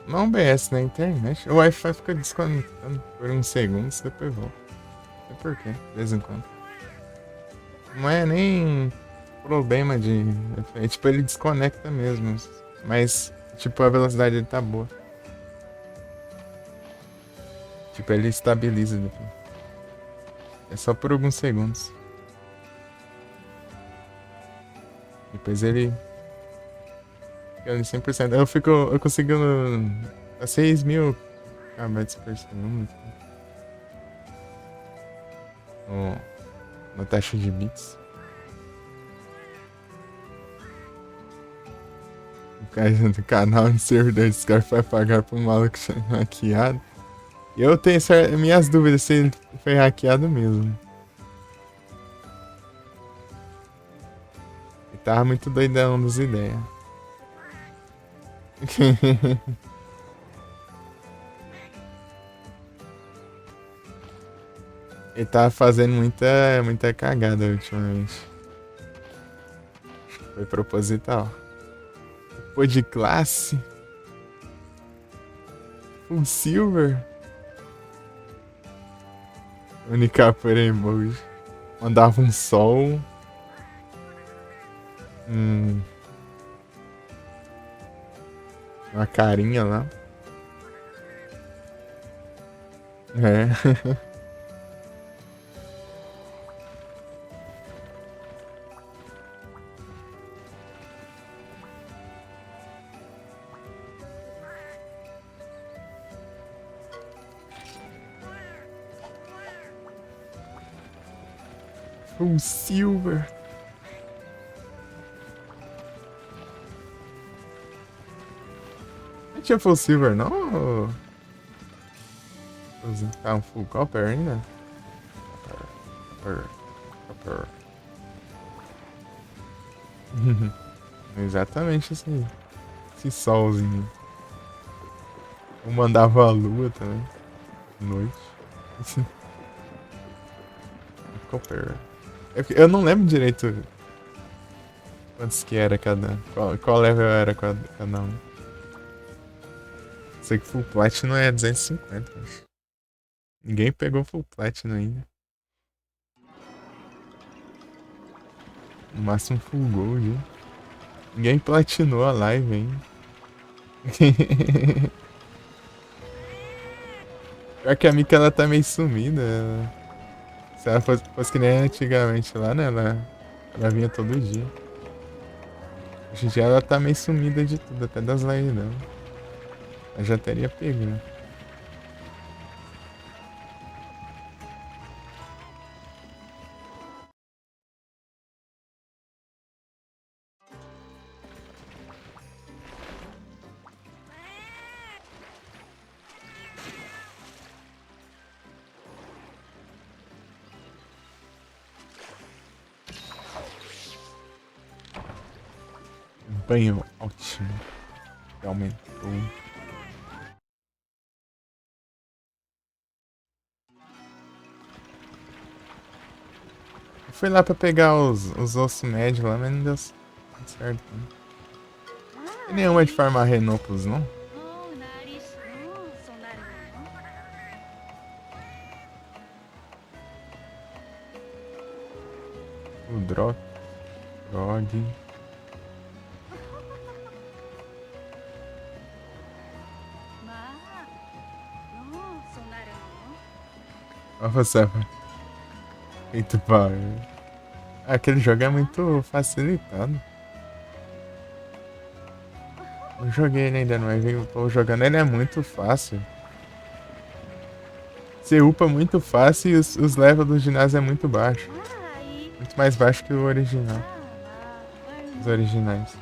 Não OBS na internet. O Wi-Fi fica desconectando por uns segundos, depois volta. Não sei por quê, de vez em quando. Não é nem problema de. Tipo, ele desconecta mesmo. Mas, tipo, a velocidade dele tá boa. Tipo, ele estabiliza depois. É só por alguns segundos. Depois ele fica em 100%. Eu consigo a 6.000 kbps por segundo. Na taxa de bits. O cara do canal de servidor desse cara vai pagar pro maluco hackeado. E eu tenho minhas dúvidas se ele foi hackeado mesmo. Ele tava muito doidão das ideias. Ele tava fazendo muita cagada ultimamente. Foi proposital. Pô de classe. Full silver. Única por emoji. Mandava um sol. Uma carinha lá. É. Full silver. Não tinha full silver não? Tá um full copper ainda? Copper. Exatamente isso aí. Esse solzinho. Eu mandava a lua também. Noite. Copper. Eu não lembro direito quantos que era cada. Qual level era cada um. Sei que Full Platinum é 250. Mas ninguém pegou Full Platinum ainda. No máximo Full Gold. Hein? Ninguém platinou a live ainda. Pior que a Mika ela tá meio sumida. Se ela fosse que nem antigamente lá, né? Ela vinha todo dia. Hoje em dia ela tá meio sumida de tudo, até das lives dela. Ela já teria pego, né? Banho ótimo. Aumentou. Eu fui lá pra pegar os ossos médios lá, mas não deu certo. Né? Tem nenhuma de farmar Renopus, não? O Drog. Olha você, eita, pai. Aquele jogo é muito facilitado. Eu joguei ele ainda, mas eu tô jogando ele é muito fácil. Você upa muito fácil e os levels do ginásio é muito baixo. Muito mais baixo que o original. Os originais.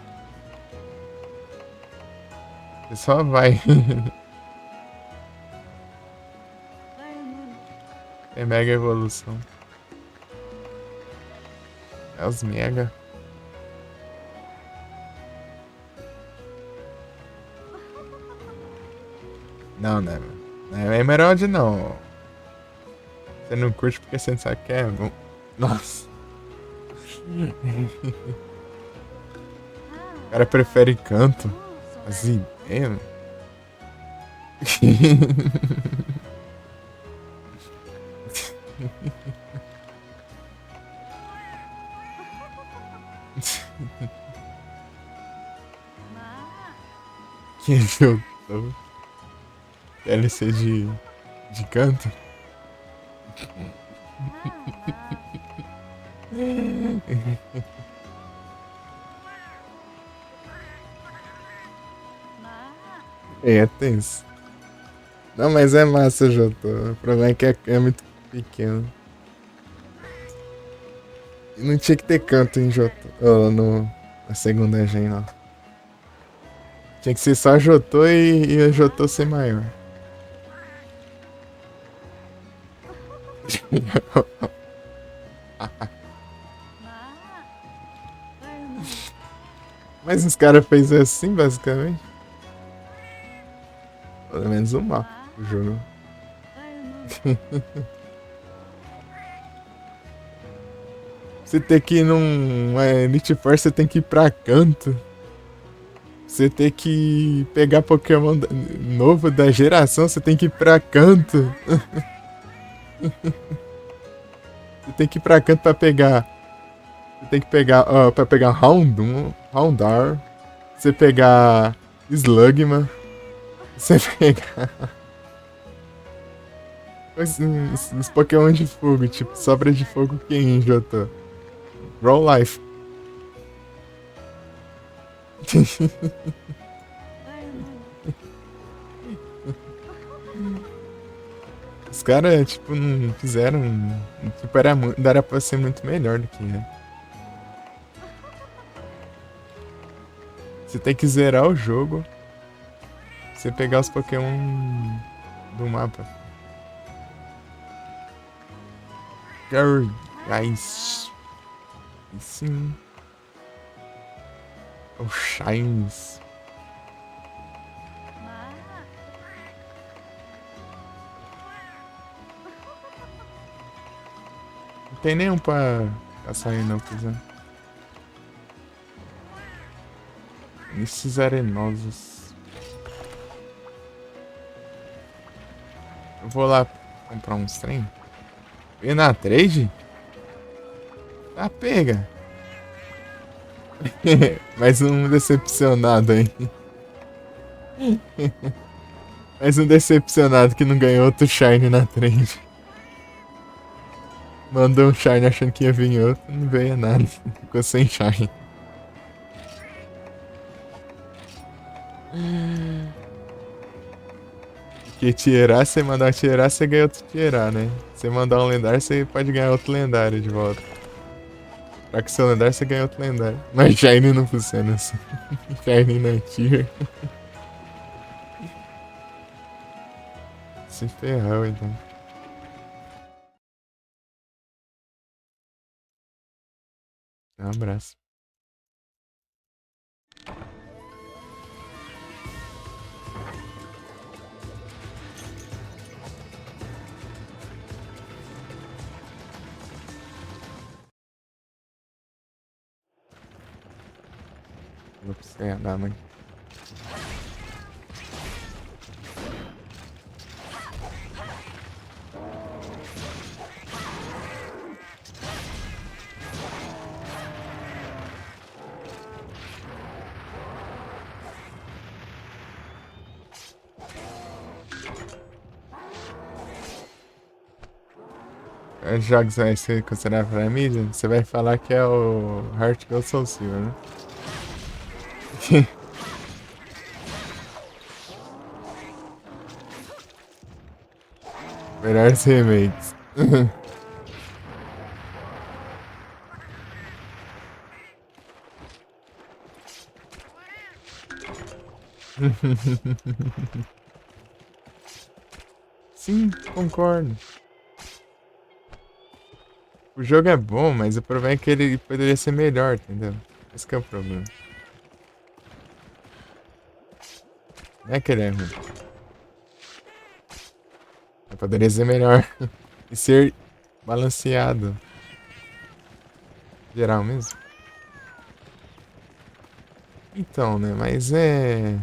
Você só vai. É mega evolução. É os mega. Não, né? Não é Emerald não. Você não curte porque você não sabe que é bom. Nossa. O cara prefere canto. As ideias. Jotô. DLC de canto. É tenso. Não, mas é massa, Jotô. O problema é que é muito pequeno. E não tinha que ter canto em Jotô. Ou na segunda gen, não. Tinha que ser só Jotô e a Jotô ser maior. Mas os caras fez assim, basicamente. Pelo menos o mapa do jogo. Você tem que ir num Elite Four, você tem que ir pra canto. Você tem que pegar Pokémon novo da geração, você tem que ir pra canto. Você tem que ir pra canto pra pegar. Você tem que pegar. Ó, pra pegar Houndoom, Houndour. Você pegar Slugma. Você pegar. Os Pokémon de fogo, tipo, sobra de fogo quem, Jotô? Raw Life. Os caras, tipo, não fizeram. Tipo, era pra ser muito melhor do que é. Você tem que zerar o jogo. Você pegar os Pokémon do mapa. Gary, guys. Sim. O Shines. Não tem nenhum pra sair não, quiser. Esses arenosos. Eu vou lá comprar uns trem. E na trade? Tá pega. Mais um decepcionado aí. Mais um decepcionado que não ganhou outro Shine na trade. Mandou um Shine achando que ia vir outro, não veio nada. Ficou sem Shine. Porque tirar, você mandar tirar, você ganha outro tirar, né? Você mandar um lendário, você pode ganhar outro lendário de volta. Pra que seu lendário, você ganha outro lendário. Mas Shine não funciona assim. Shine não é tier. Se ferrou, então. Um abraço. Vou pra você andar, mãe. Os jogos vai ser considerado pra mídia, você vai falar que é o Heart Gold Soul Silver, né? Melhores remakes. Sim, concordo. O jogo é bom, mas o problema é que ele poderia ser melhor, entendeu? Esse que é o problema. Não é que ele é ruim. Ele poderia ser melhor. E ser balanceado. Geral mesmo. Então, né? Mas é.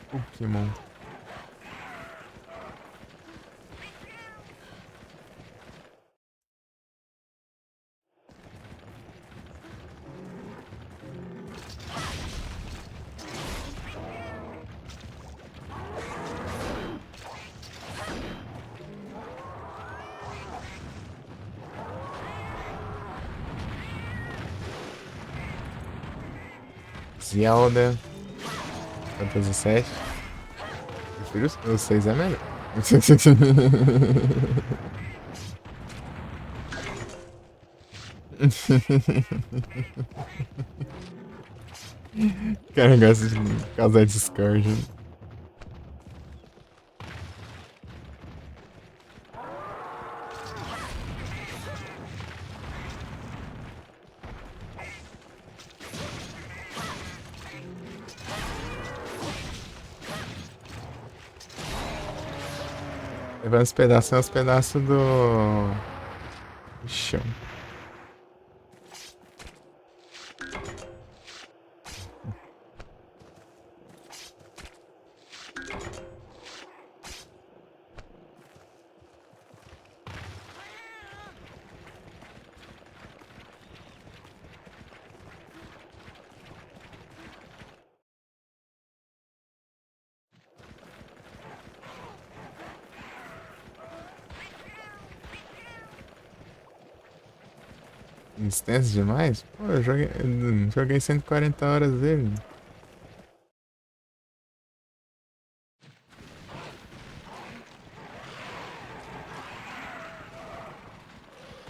Pokémon. Zelda. Fantasy 7. Prefiro o 6 é melhor. O cara gosta de causar discórdia. Levando os pedaços do chão. Extenso demais? Pô, eu joguei 140 horas dele.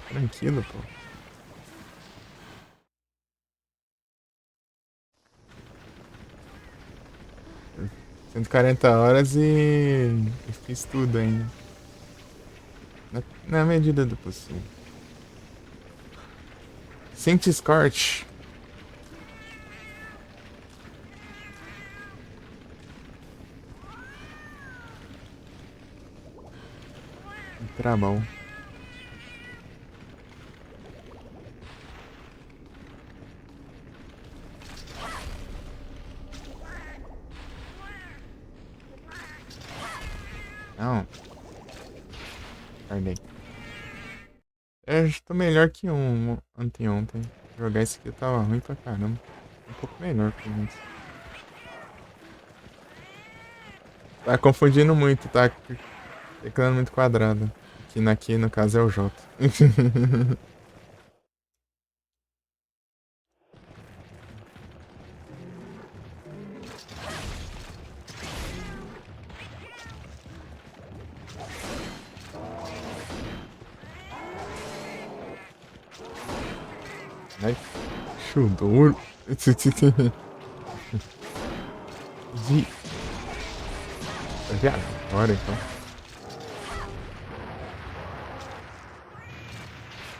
Tranquilo, pô. 140 horas e fiz tudo ainda. Na medida do possível. Sente Scorch. Tá bom. Não. Guardei. Eu já tô melhor que anteontem. Jogar esse aqui tava ruim pra caramba. Um pouco melhor, pelo menos. Tá confundindo muito, tá teclando muito quadrado. Aqui no caso é o J. Ai, chudouro. De. Viado, bora então.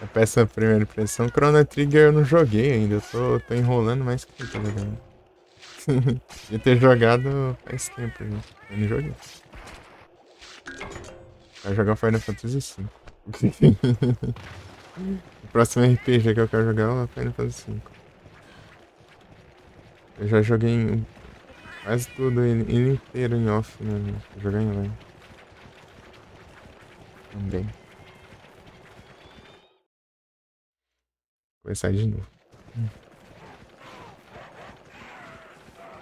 Eu peço a primeira impressão. Chrono Trigger eu não joguei ainda. Eu tô enrolando mais que tá jogando. Ia ter jogado faz tempo já. Eu não joguei. Vai jogar Final Fantasy V. O próximo RPG que eu quero jogar é o Final Fantasy V. Eu já joguei quase tudo ele inteiro em off, né? Vou jogar em online também. Começar de novo.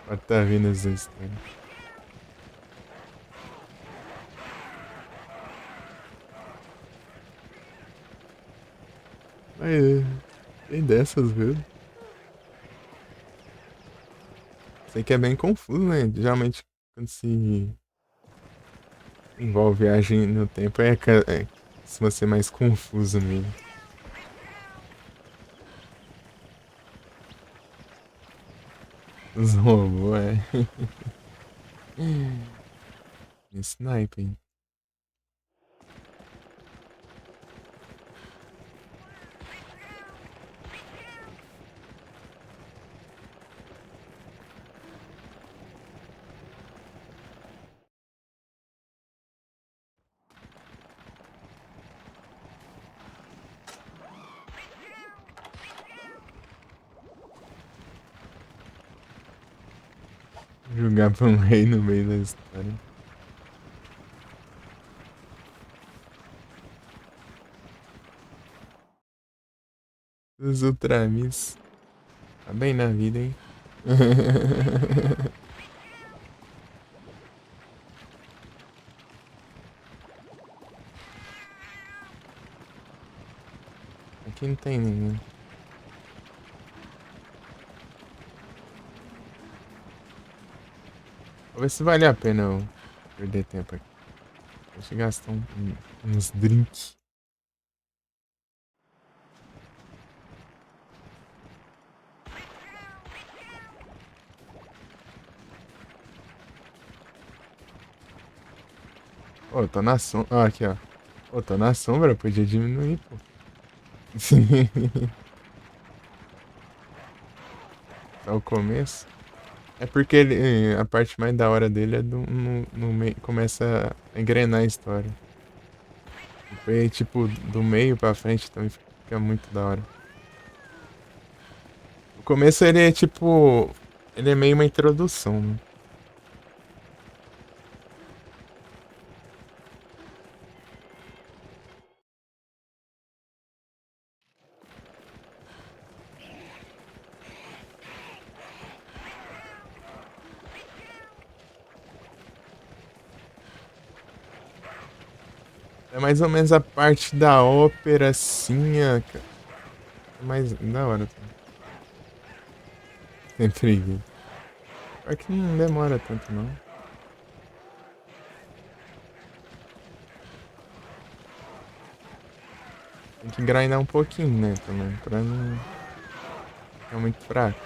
Pode tá vindo essa história. Mas tem dessas, viu? Sei que é bem confuso, né? Geralmente quando se envolve viagem no tempo se você é mais confuso mesmo. Os robôs, é. Sniper, hein? Jogar pra um rei no meio da história. Os Ultramis. Tá bem na vida, hein? Aqui não tem nenhum. Vou ver se vale a pena eu perder tempo aqui. Deixa eu gastar uns drinks. Ô, eu tô na sombra. Ó, aqui, ó. Ô, tô na sombra, podia diminuir, pô. Tá o começo. É porque a parte mais da hora dele é no meio. Começa a engrenar a história. E aí, tipo, do meio pra frente também fica muito da hora. O começo ele é tipo. Ele é meio uma introdução, né? É mais ou menos a parte da ópera, assim, é mais da hora também. Sempre. Pior que não demora tanto, não. Tem que grindar um pouquinho, né, também, pra não ficar muito fraco.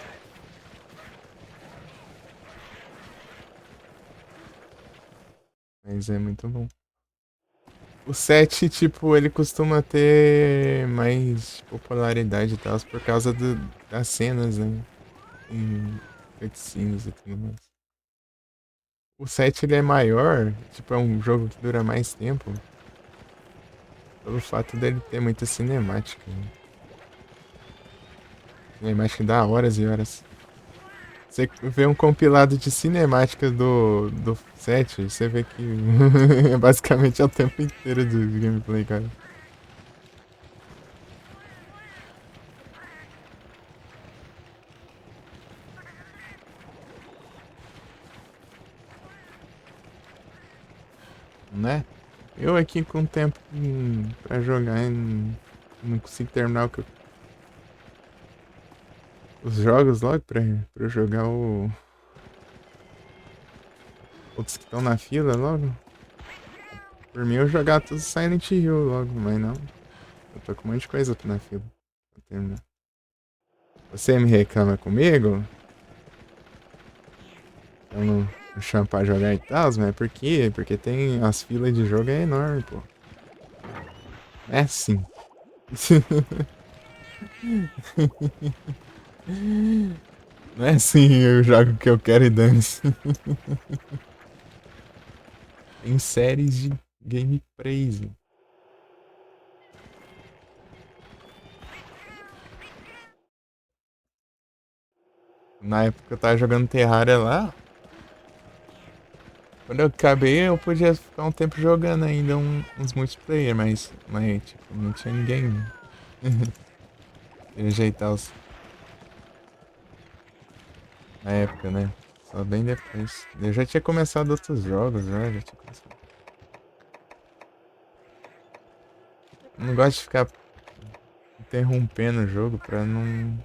Mas é muito bom. O 7 tipo, ele costuma ter mais popularidade e tal, por causa das cenas, né? Em cutscenes e tudo mais. O 7 ele é maior, tipo, é um jogo que dura mais tempo, pelo fato dele ter muita cinemática, né? Cinemática dá horas e horas. Você vê um compilado de cinemática do 7, você vê que basicamente é o tempo inteiro do gameplay, cara. Né? Eu aqui com tempo pra jogar e não consigo terminar os jogos logo pra eu jogar outros que estão na fila logo. Por mim eu jogar tudo Silent Hill logo, mas não. Eu tô com um monte de coisa na fila pra terminar. Você me reclama comigo? Eu não chamo pra jogar e tal, mas é por quê? Porque tem as filas de jogo é enorme, pô. É assim. Não é assim, eu jogo o que eu quero e dane-se. Tem séries de gameplays. Na época eu tava jogando Terraria lá. Quando eu acabei, eu podia ficar um tempo jogando ainda uns multiplayer, mas tipo, não tinha ninguém. Ajeitar os. Na época, né? Só bem depois. Eu já tinha começado outros jogos, já tinha começado. Não gosto de ficar interrompendo o jogo pra não.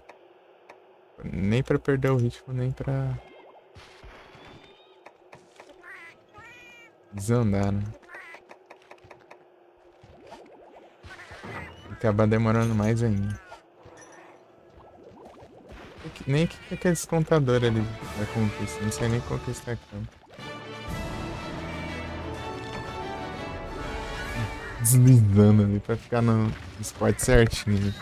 Nem pra perder o ritmo, nem pra desandar, né? Acabar demorando mais ainda. Nem que aqueles contadores ali da conquista. Não sei nem conquistar campo. Deslizando ali pra ficar no spot certinho.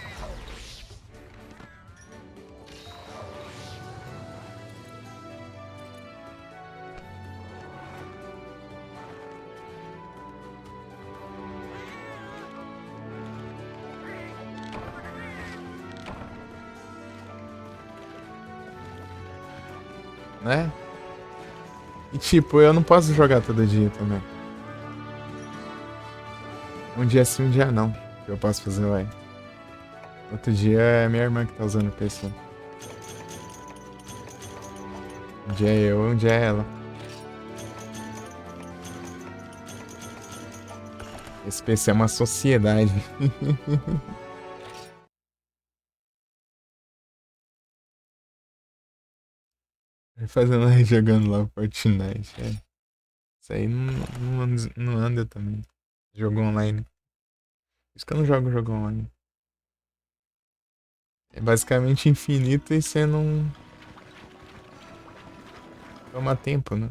Né? E tipo, eu não posso jogar todo dia também. Um dia sim, um dia não. Que eu posso fazer, vai. Outro dia é minha irmã que tá usando o PC. Um dia é eu, um dia é ela. Esse PC é uma sociedade. Fazendo lá, jogando lá Fortnite. É. Isso aí não anda também. Jogo online. Por isso que eu não jogo jogo online. É basicamente infinito e você não toma tempo, né?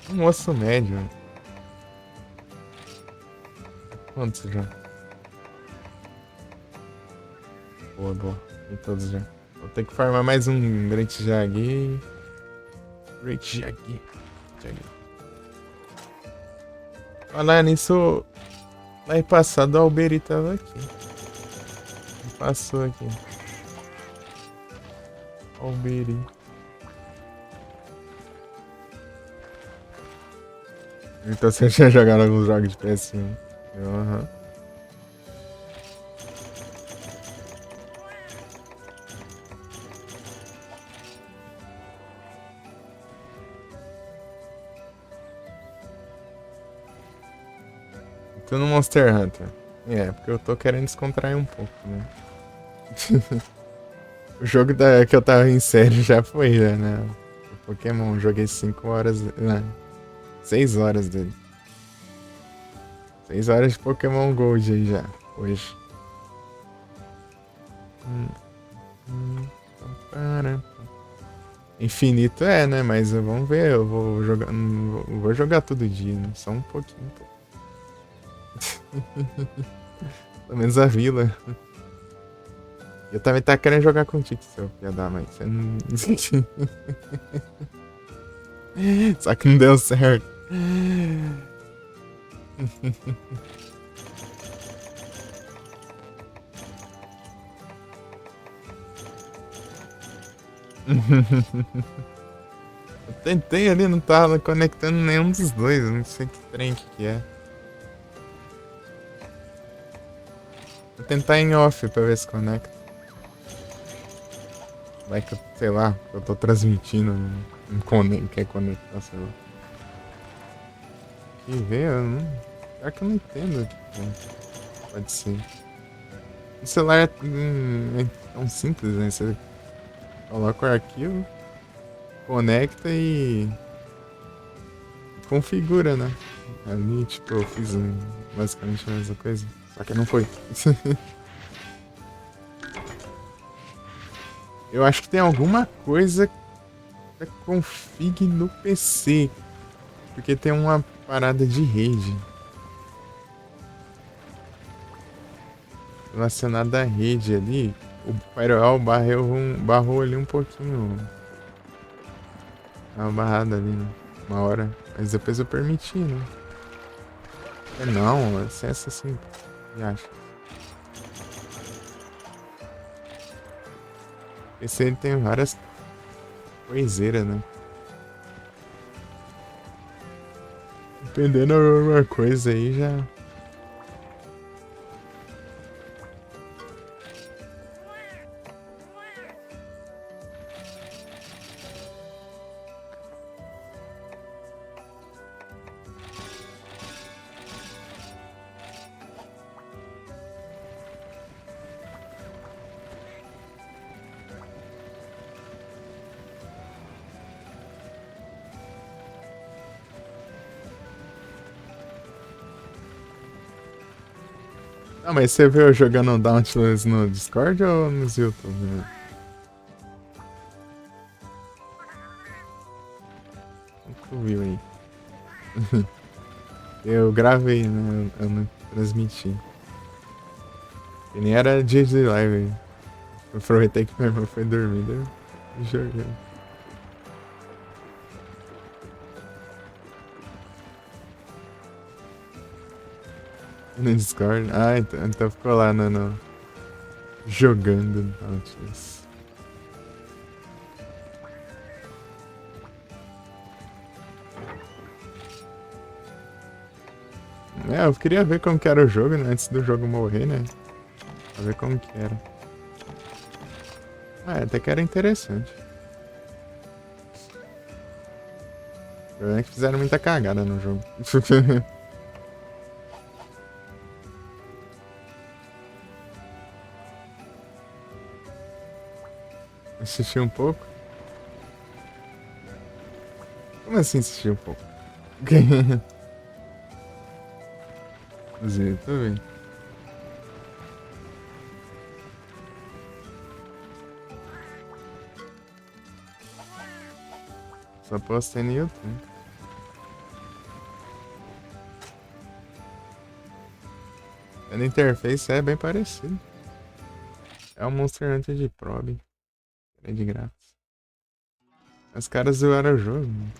Um osso médio. Quantos já? Boa, boa. Tem todos já. Vou ter que farmar mais um Great Jag. Great Jag. Jag. Falar nisso, lá passado o Alberi tava aqui. Ele passou aqui. Alberi. Então você já jogaram alguns jogos de PS1? Aham. Tô no Monster Hunter. É, porque eu tô querendo descontrair um pouco, né? O jogo que eu tava em série já foi, já, né? O Pokémon, joguei 5 horas. Não, 6 horas dele. 6 horas de Pokémon Gold aí já, hoje. Para. Infinito é, né? Mas vamos ver, eu vou jogar. Não vou jogar todo dia, né? Só um pouquinho, pô. Pelo menos a vila. Eu também tava querendo jogar contigo, seu filho da mãe. Você não. Só que não deu certo. Eu tentei ali, não tava conectando nenhum dos dois. Eu não sei que trem que é. Vou tentar em off pra ver se conecta. Vai que eu, sei lá, eu tô transmitindo, não quer conectar, sei lá. Que ver, eu não. Pior que eu não entendo. Tipo, pode ser. O celular é tão simples, né? Você coloca o arquivo, conecta e configura, né? Ali, tipo, eu fiz basicamente a mesma coisa. Só que não foi. Eu acho que tem alguma coisa da config no PC. Porque tem uma parada de rede. Relacionada à rede ali. O firewall barrou ali um pouquinho. Uma barrada ali, né? Uma hora. Mas depois eu permiti, né? Não, acesso assim. E acho. Esse ele tem várias coiseiras, né? Dependendo de alguma coisa aí já. Não, mas você viu eu jogando Dauntless no Discord ou no YouTube? Né? Tu viu aí? Eu gravei, né? Eu não transmiti. E nem era dia de live. Eu aproveitei que meu irmão foi dormir, daí eu joguei. No Discord? Ah, então ficou lá jogando Dauntless. É, eu queria ver como que era o jogo, né? Antes do jogo morrer, né? Pra ver como que era. Ah, até que era interessante. O problema é que fizeram muita cagada no jogo. Assisti um pouco? Como assim assisti um pouco? Zé, tô vendo. Só postei no YouTube. A interface é bem parecido. É um Monster Hunter de Probe. É de grátis. Os caras zoaram o jogo. Mano.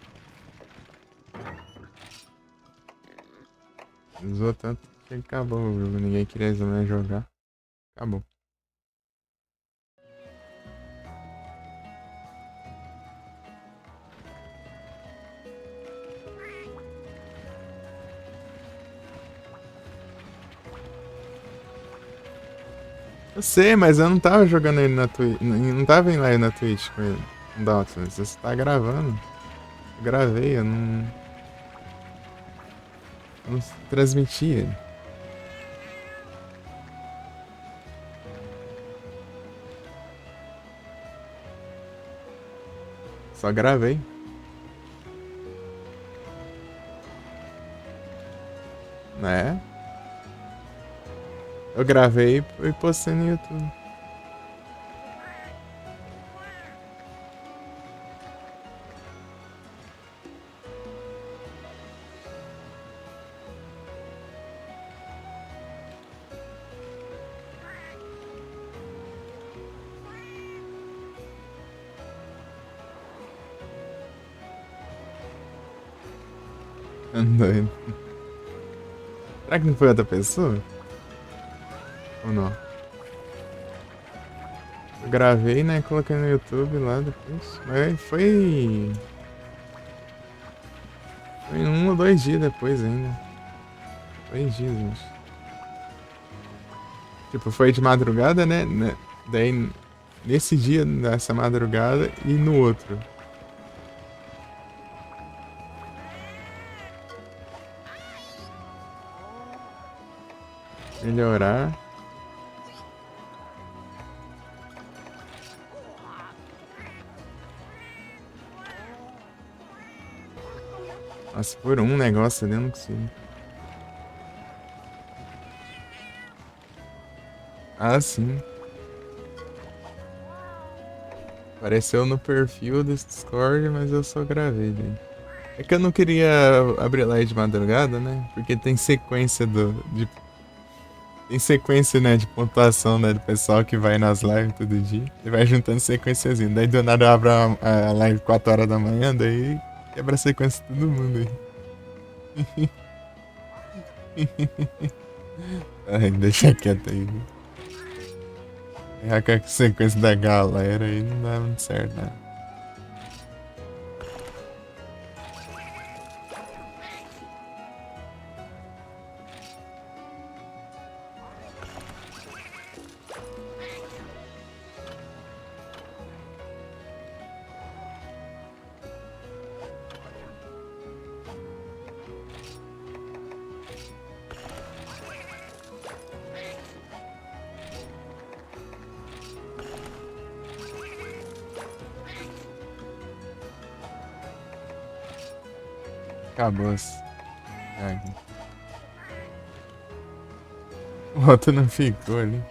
Zoou tanto que acabou o jogo. Ninguém queria mais jogar. Acabou. Eu sei, mas eu não tava jogando ele na Twitch. Não tava em live na Twitch com ele. Não dá, você tá gravando. Eu gravei, eu não transmiti ele. Só gravei. Né? Eu gravei e postei no YouTube. Andando. Será que não foi outra pessoa? Ou não? Eu gravei, né? Coloquei no YouTube lá depois. Mas foi. Foi 1 ou 2 dias depois ainda. 2 dias, acho. Tipo, foi de madrugada, né? Daí, nesse dia, nessa madrugada e no outro. Melhorar. Nossa, por um negócio ali eu não consigo. Ah, sim. Apareceu no perfil do Discord, mas eu só gravei, daí. É que eu não queria abrir live de madrugada, né? Porque tem sequência tem sequência, né, de pontuação, né, do pessoal que vai nas lives todo dia. E vai juntando sequenciazinha. Daí do nada eu abro a live 4 horas da manhã, daí quebra a sequência de todo mundo aí. Ai, deixa quieto aí. Errar com a sequência da galera aí não dá muito certo, né? Acabou-se. Aqui. O outro não ficou ali.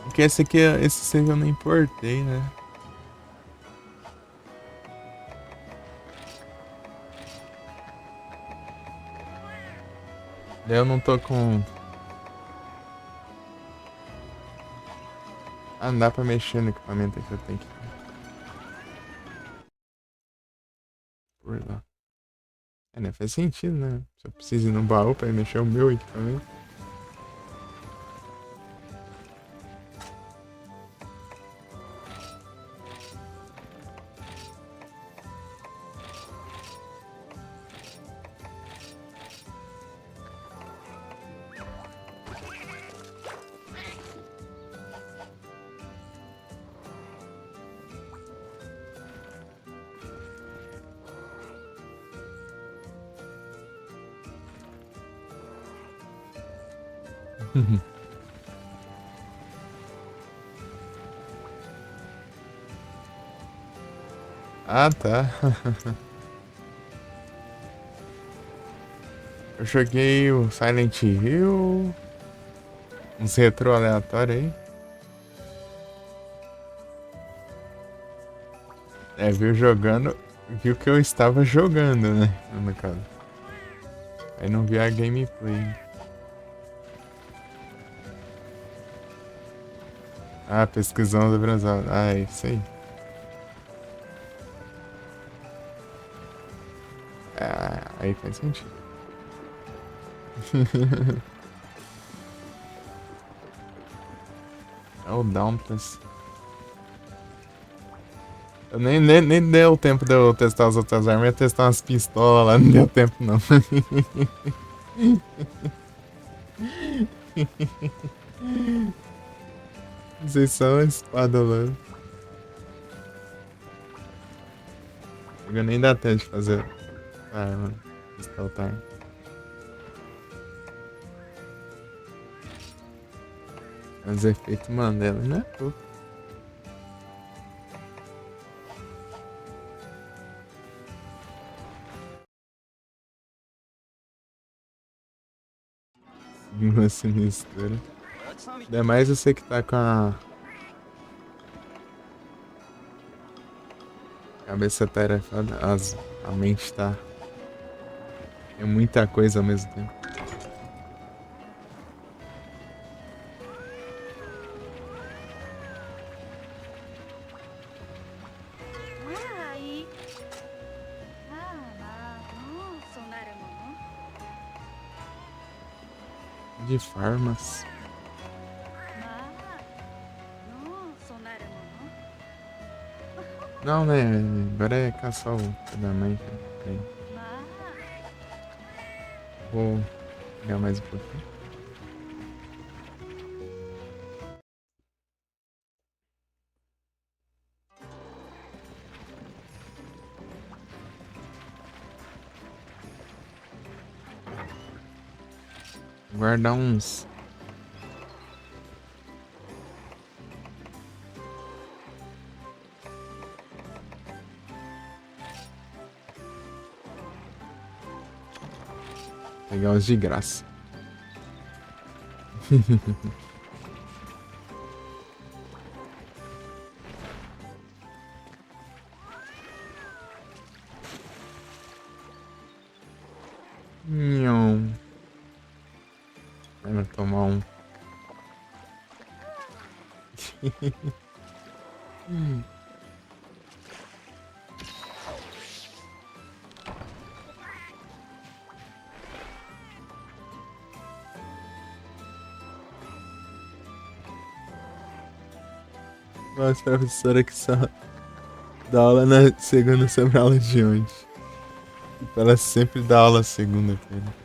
Porque esse save eu não importei, né? Daí eu não tô com. Ah, não dá pra mexer no equipamento que eu tenho que. Por lá. É, né? Faz sentido, né? Se eu preciso ir no baú pra mexer o meu equipamento. Ah, tá. Eu joguei o Silent Hill, uns retrô aleatórios aí. É, viu que eu estava jogando, né? No caso. Aí não vi a gameplay. Ah, pesquisando do Brasil. Ah, é isso aí. Ah, aí faz sentido. É o Dauntless. Eu nem deu tempo de eu testar as outras armas. Eu ia testar umas pistolas lá, não deu tempo não. Usei só uma espada lá. Eu nem dá tempo de fazer. Ah, mano. Stealthar. Os efeitos Mandela, né? Pô. Uma sinistra. Ainda mais você que tá com a cabeça tarefada, a mente tá. É muita coisa ao mesmo tempo. Ai. Sonaremono. De farmas. Sonaremono. Não, né? Agora é caçar o filho da mãe. Peraí. Vou pegar mais um pouquinho. Guardar uns. Pegar uns de graça. Nham. Vai tomar um. Nossa, professora que só dá aula na segunda sobre aula de onde? Tipo, ela sempre dá aula segunda-feira.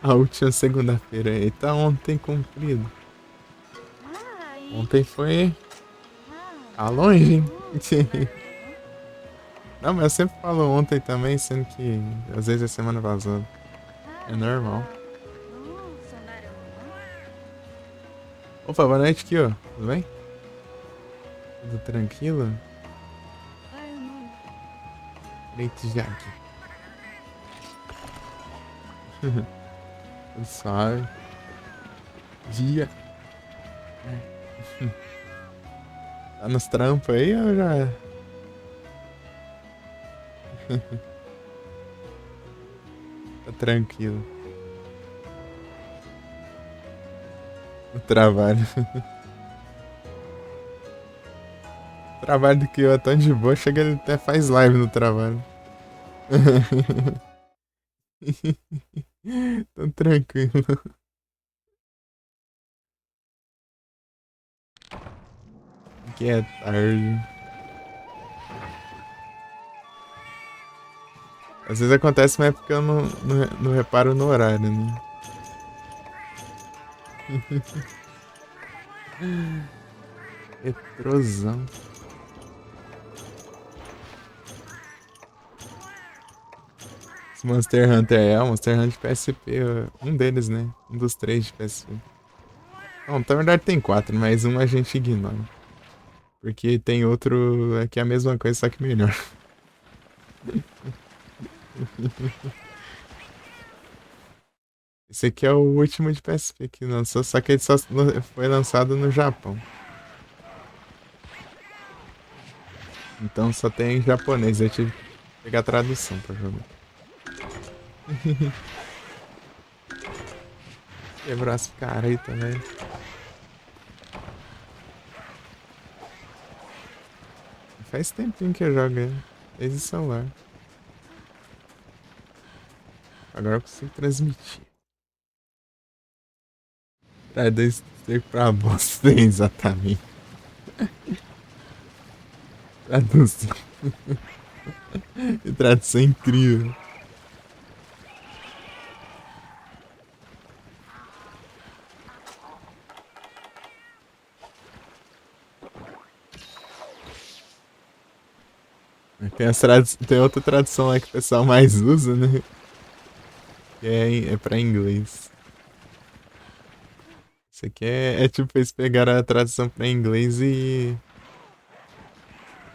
A última segunda-feira. Eita, ontem cumprido. Ontem foi. Tá longe, hein? Não, mas eu sempre falo ontem também, sendo que às vezes é semana passada. É normal. Opa, boa noite aqui, ó. Tudo bem? Tudo tranquilo? Leite Jack. Tudo suave. Dia. Tá nos trampos aí ou já? Tá tranquilo. O trabalho. O trabalho do que eu é tão de boa, chega ele até faz live no trabalho. Tão tranquilo. Que é tarde. Às vezes acontece, mas é porque eu não reparo no horário, né? Retrosão. Esse Monster Hunter é o Monster Hunter de PSP, um deles, né? Um dos 3 de PSP. Bom, na verdade tem 4, mas um a gente ignora. Porque tem outro que é a mesma coisa, só que melhor. Esse aqui é o último de PSP que lançou, só que ele só foi lançado no Japão. Então só tem em japonês, eu tive que pegar a tradução pra jogar. Quebrou as caretas, velho. Faz tempinho que eu jogo ele, desde o celular. Agora eu consigo transmitir. Traduzir pra bosta, exatamente. Tradução. Tradução incrível. Tem outra tradução lá que o pessoal mais usa, né? Que é pra inglês. Isso aqui é tipo, eles pegaram a tradução pra inglês e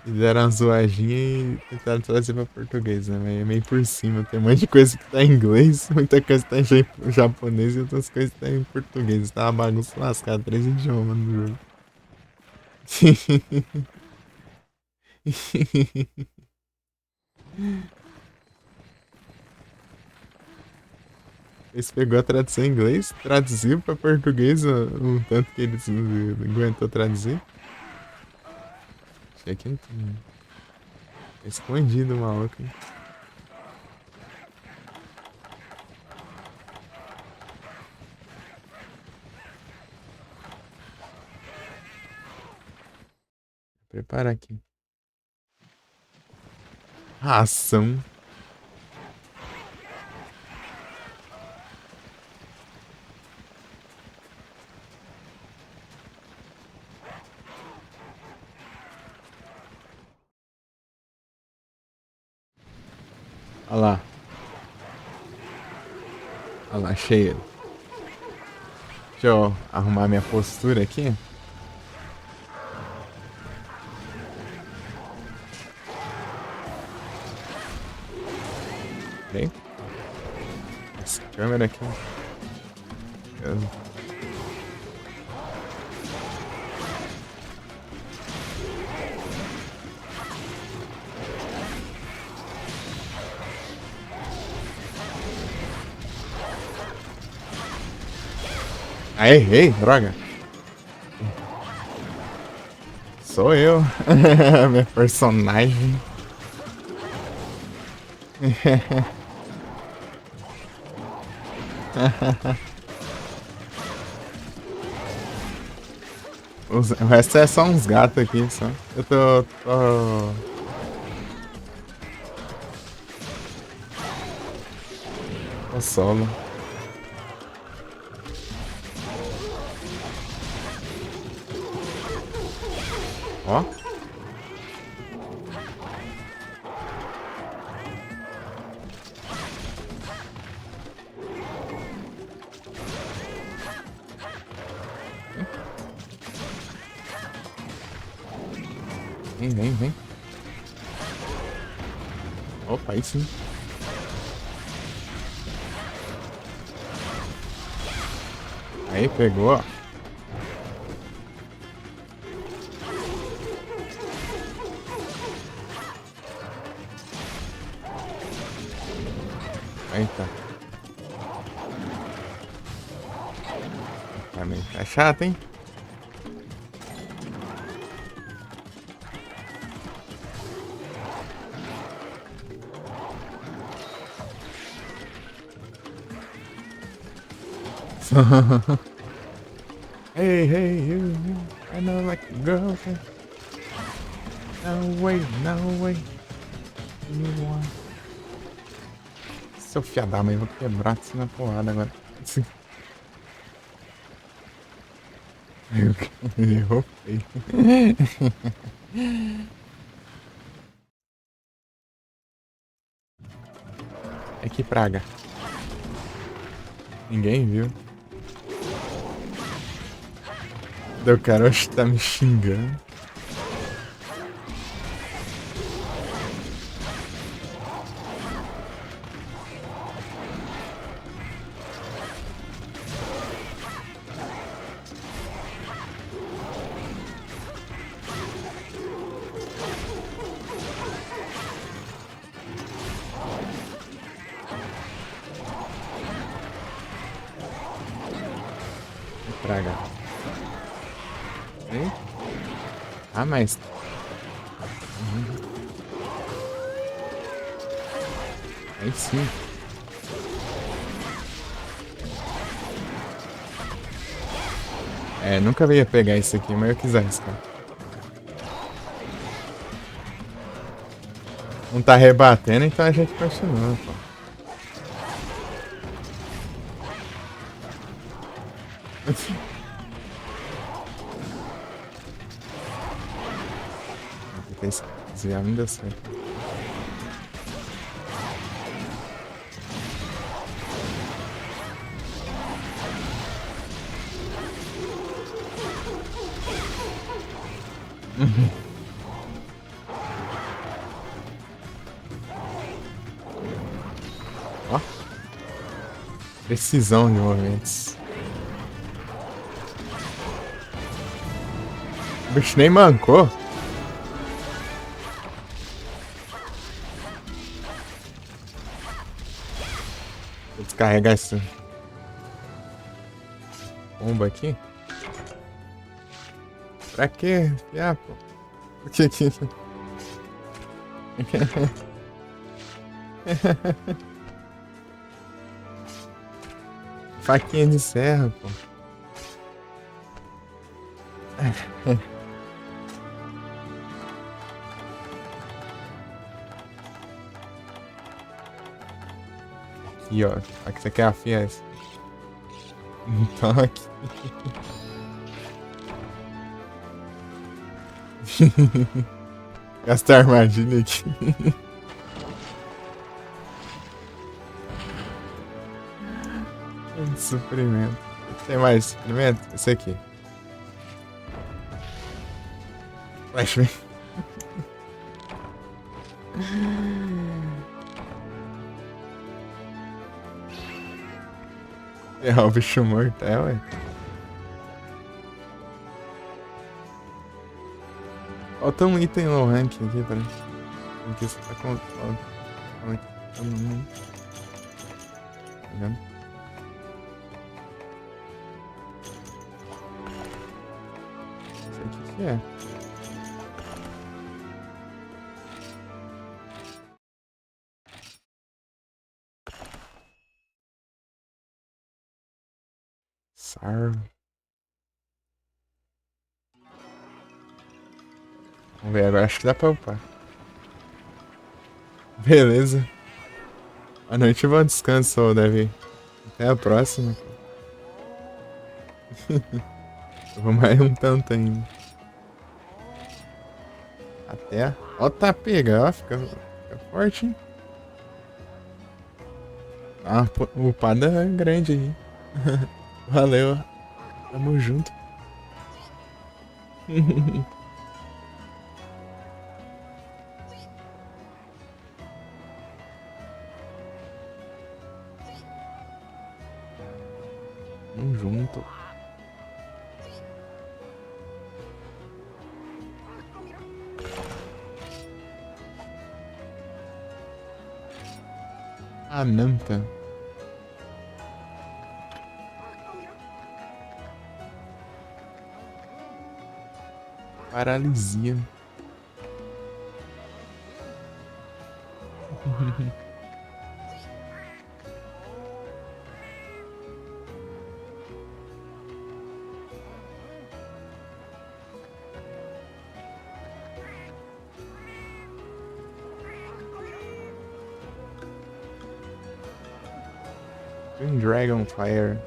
deram uma zoadinha e tentaram trazer pra português, né? Mas é meio por cima. Tem um monte de coisa que tá em inglês, muita coisa que tá em japonês e outras coisas que tá em português. Tá uma bagunça lascada, 3 idiomas no jogo. Eles pegou a tradução em inglês, traduziu pra português o tanto que eles aguentou traduzir. Acho que aqui não tem. É escondido o maluco, hein? Prepara aqui. Ração. Olha lá. Olha lá, cheio. Deixa eu arrumar minha postura aqui. Peraí. Essa câmera aqui. Ah, errei, droga. Sou eu. Minha personagem. O resto é só uns gatos aqui, só. Eu tô solo. Ó. Vem. Opa, aí sim. Aí, pegou, ó. Eita. Tá chato, hein? Hey, you. I know like a girlfriend. No way. You want. Seu fiado da mãe, eu vou quebrar assim na porrada agora. Errou feio. Ai, que praga. Ninguém viu. O cara acho que tá me xingando. Que praga. Hein? Ah, mas... Aí sim. É, nunca ia pegar isso aqui, mas eu quis arriscar. Não tá rebatendo, então a gente continua, pô. Tem que desviar, não deu certo. Ó. Precisão de movimentos. O bicho nem mancou. Vou descarregar essa bomba aqui. Pra quê? Ah, pô. O que que... Faquinha de serra, pô. Aqui, ó. Aqui você quer afiar essa. Então aqui. Gastar armadilha aqui. Suprimento. Tem mais suprimento? Esse aqui. Flashbang. É o bicho morto, é, ué. Falta um item low rank aqui, peraí. Aqui você tá com. Calma aqui. Tá vendo? Isso aqui que é. Sarv. Vamos ver agora, acho que dá pra upar. Beleza. A noite bom descanso, Davi. Até a próxima. Eu vou mais um tanto ainda. Até. Ó, tá pega, ó, fica forte, hein? Ah, upada grande aí. Valeu. Tamo junto. Tamo junto. Ananta. Paralisia. Twin Dragon Fire.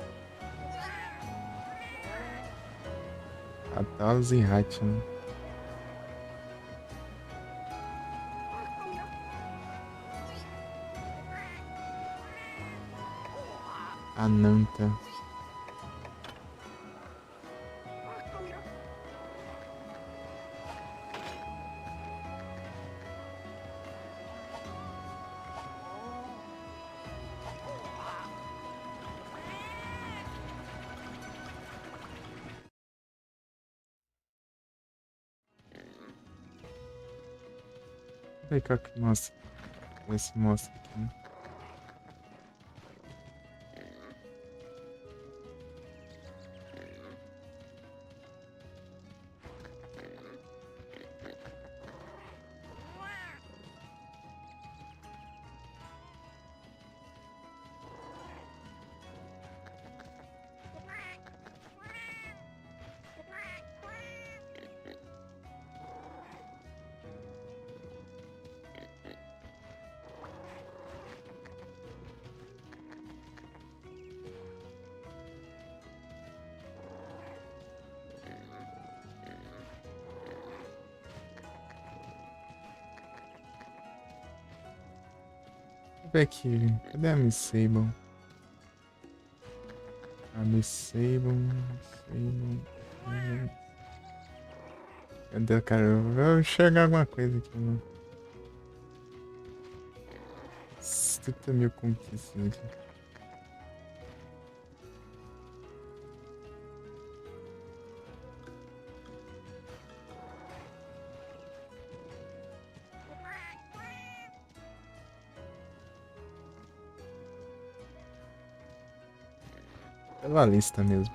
Atalos e Hatching. Ananta. Deixa eu ver qual que mostra. Ver se mostra aqui. Deixa eu ver aqui. Cadê a Miss Sable? A Miss Sable. Sable. Cadê, cara? Eu vou enxergar alguma coisa aqui, mano. 70 mil conquistas aqui. Pela lista mesmo.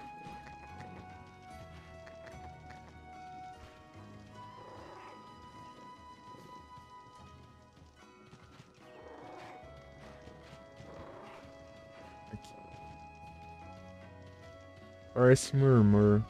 Aqui. Force Murmur.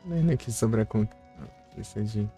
Vendo aqui sobre a conta. Esse aqui.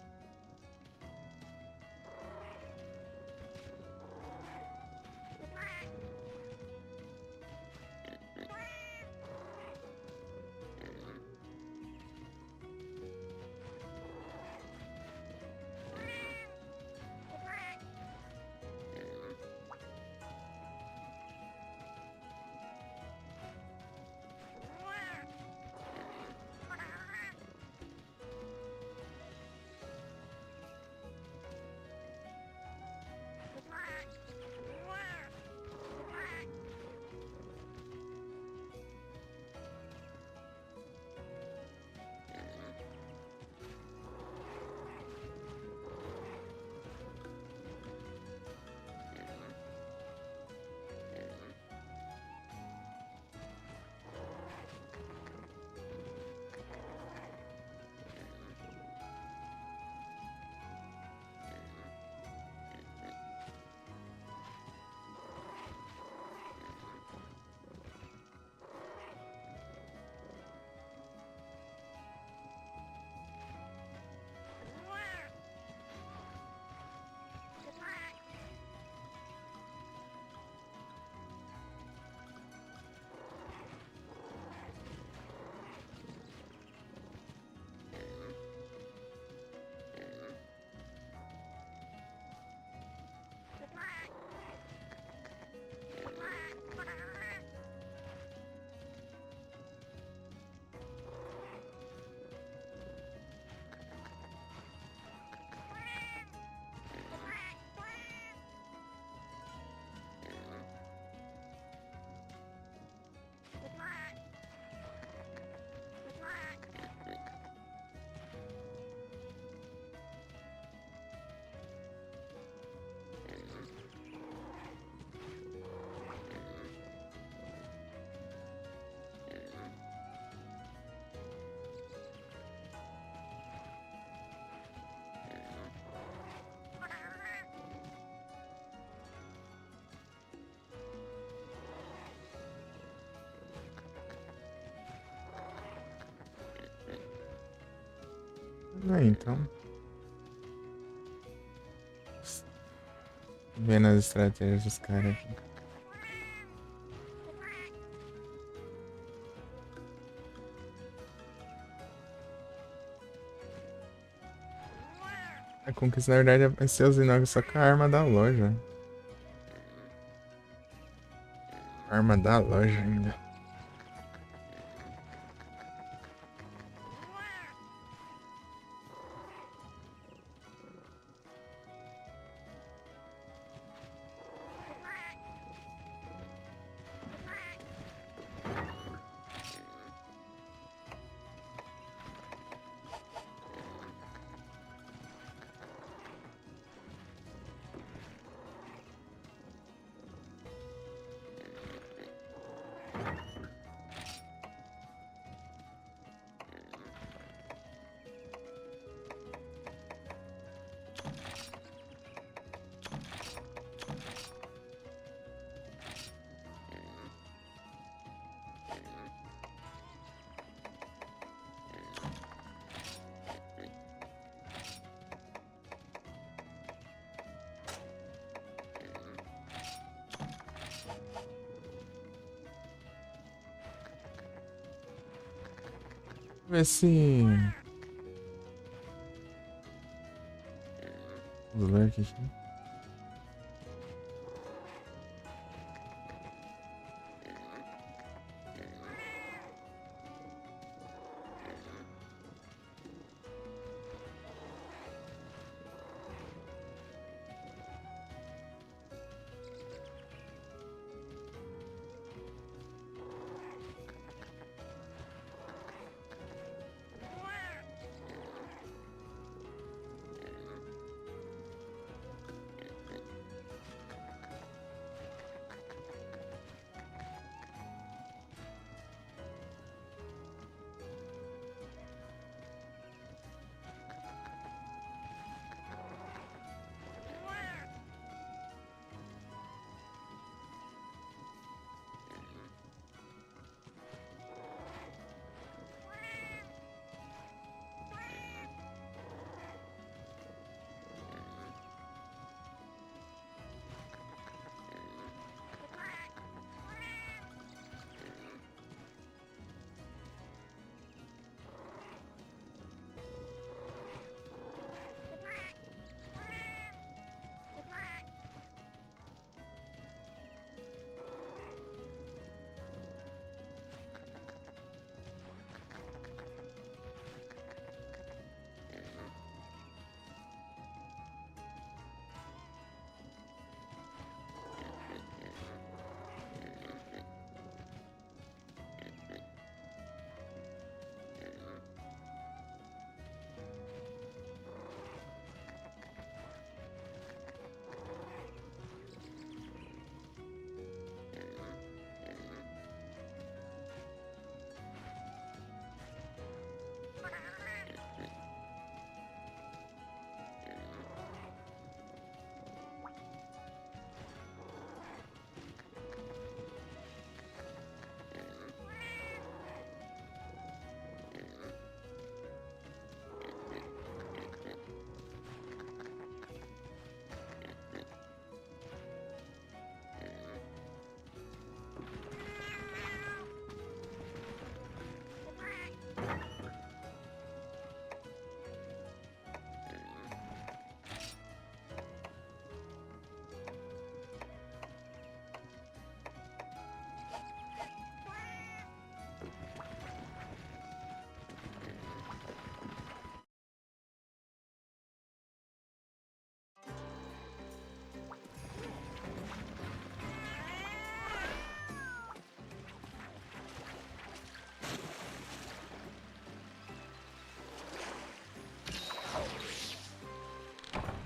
É, então. Vendo as estratégias dos caras aqui. A conquista, na verdade, vai ser os Inox só com a arma da loja. Arma da loja ainda. Ver se. Os lurk aqui.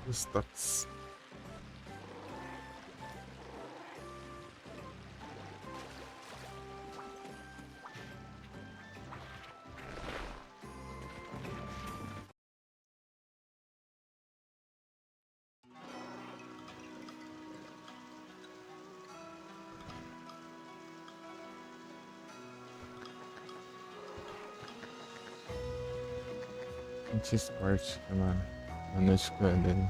Os toques. Anti-esporte, aquela a noite dele.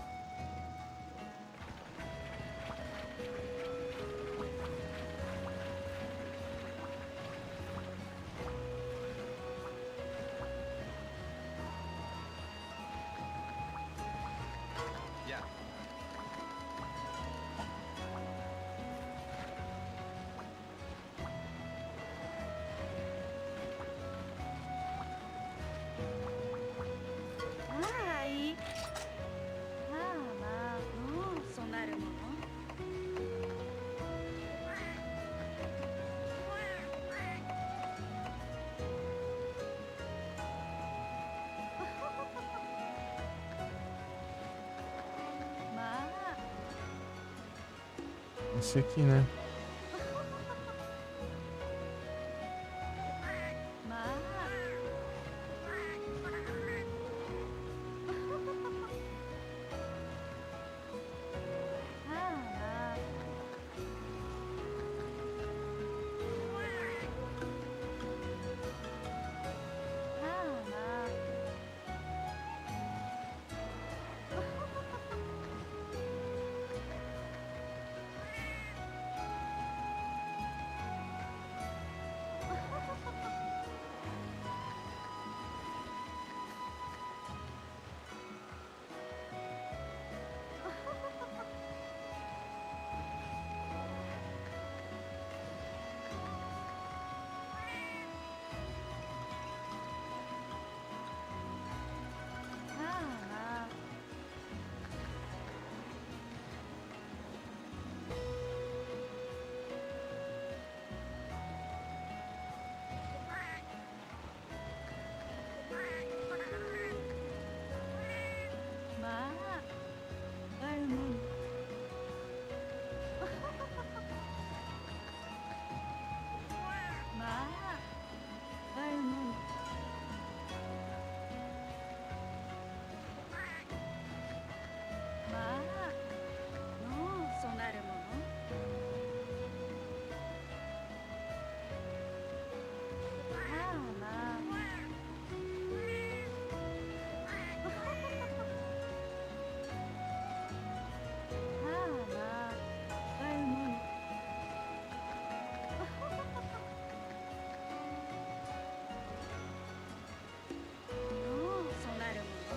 Ai. Ma.そうなるもの。まあ。Esse aqui, né? まあ。まあ。そうなるもの。そうなるもの。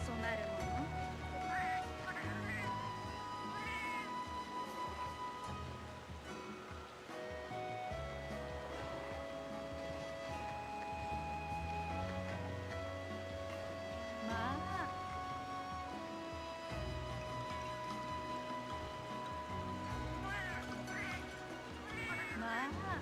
そうなるもの。まあ。まあ。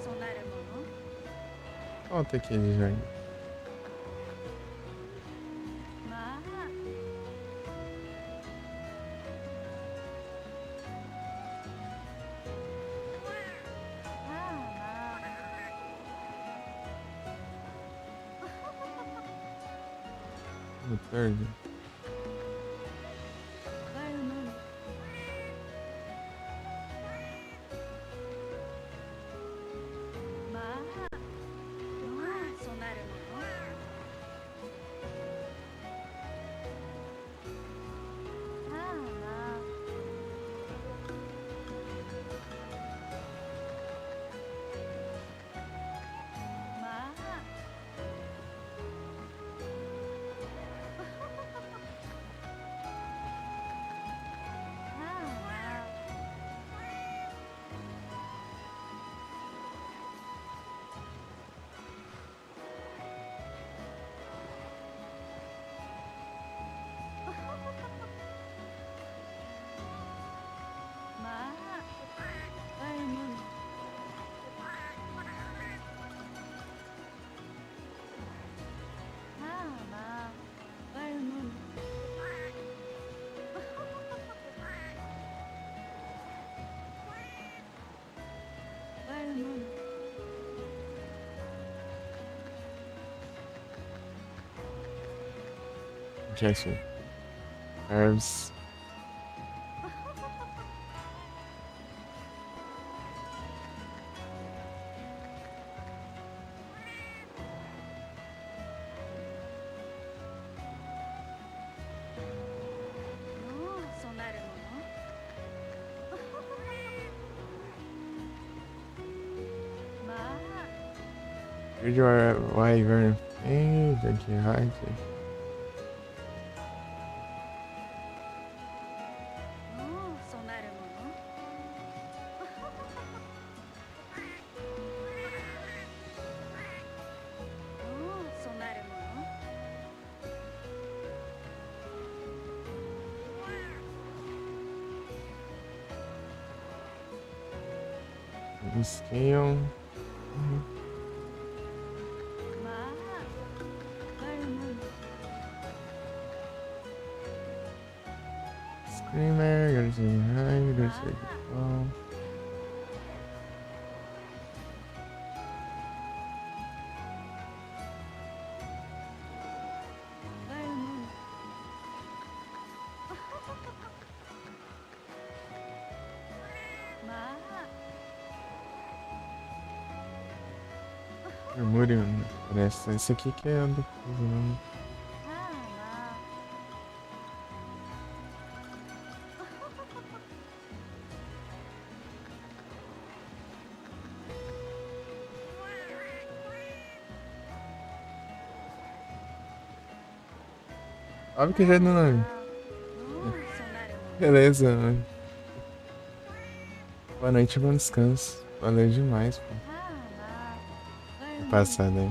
そうなるもの。Volta aqui, Jane. まあ。No third.そうなるもの。Jackson. Herbs. Your wyvern. Hey, Dirty Heart. Scale. Screamer, you're saying hi, you're saying well. Murmúrio, parece esse aqui que é do coisa, óbvio que já não. Beleza. Boa noite, bom descanso. Valeu demais, pô. Passada aí.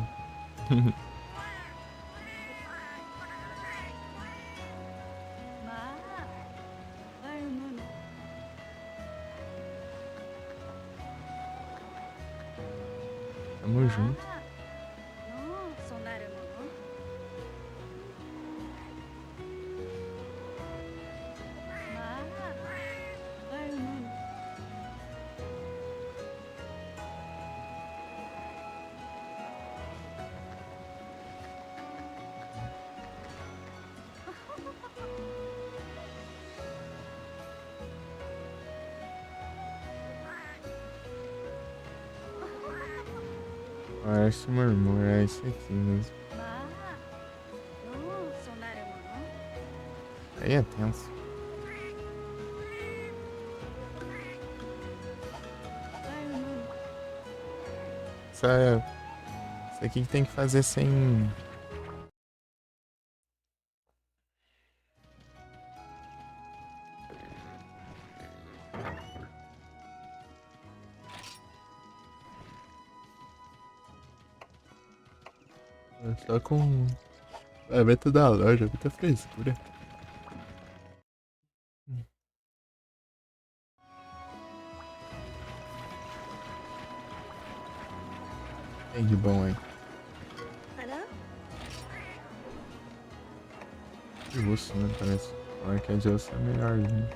Tamo junto. Parece murmúrio, é esse aqui mesmo. Aí é tenso. Isso aqui que tem que fazer sem. Só com a meta da loja, muita frescura. Tem de bom aí. De osso, né? Parece. A marca de osso é melhorzinho.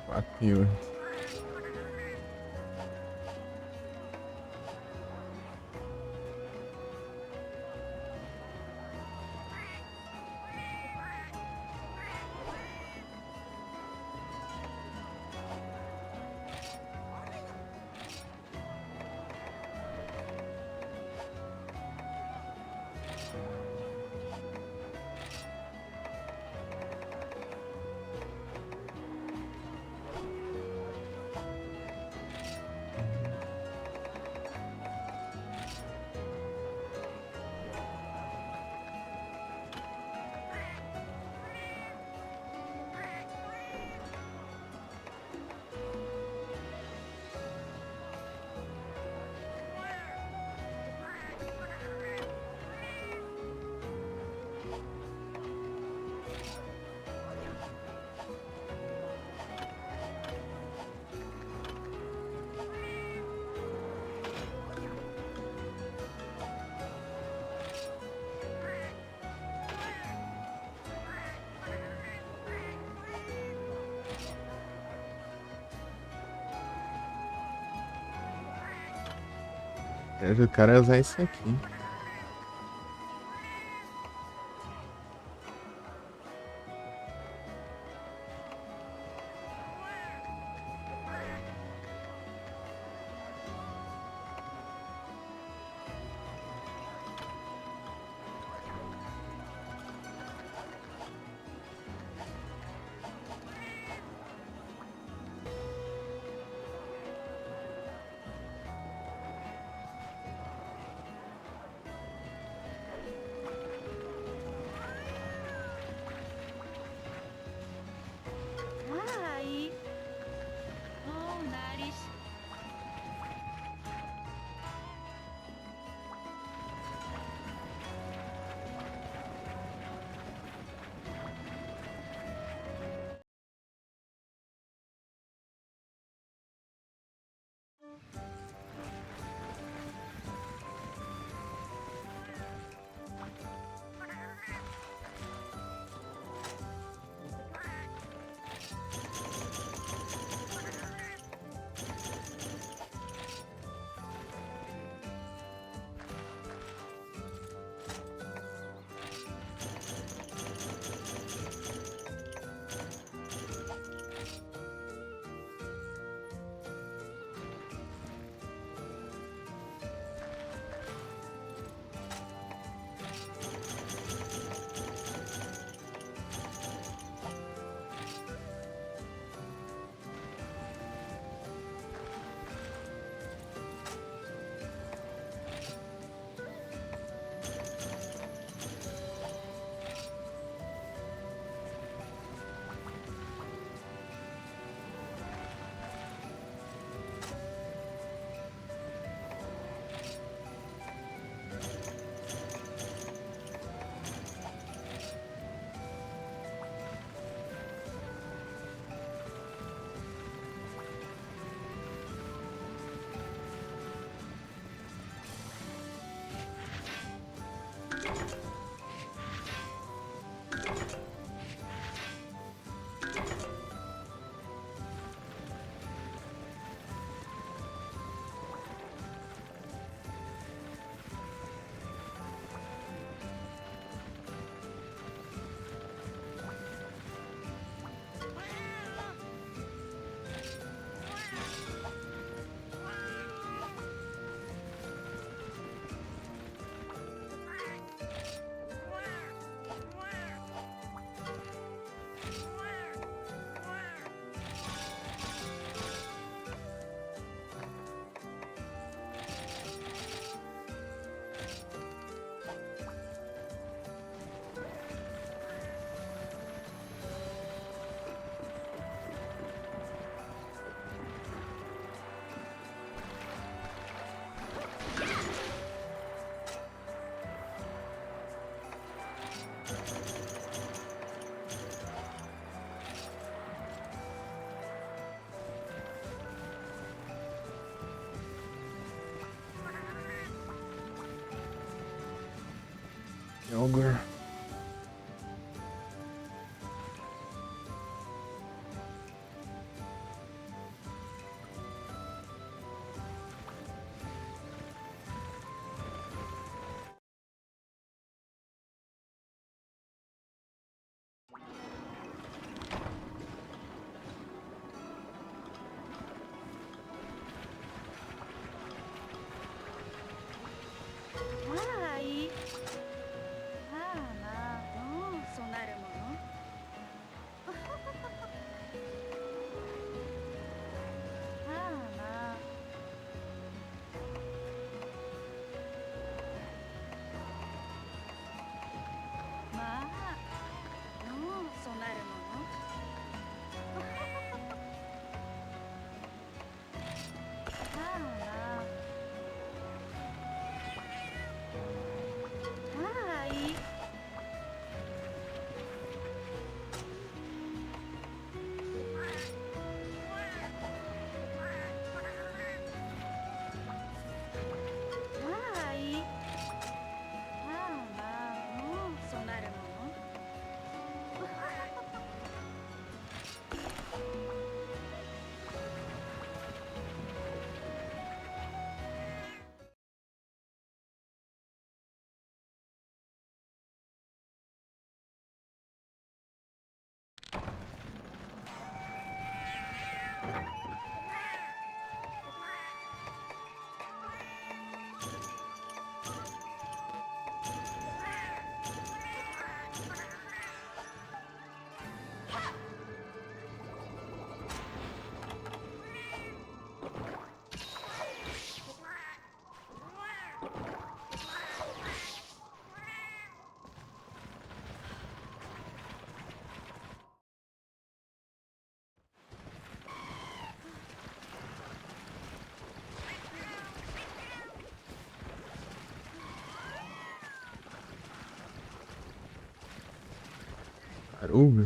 4 e 8. O cara usar isso aqui. Ogre. Ai. Ah, não. Não, sonar mono. Ah, não. Não, sonar mono. Ah, não. Ai. Ai. Ah, não. Sonar mono. Caramba.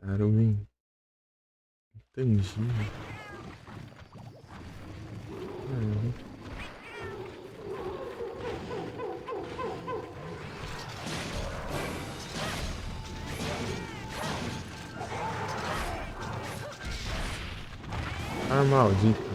Arumi. Intangível. Caramba. Ah, maldito.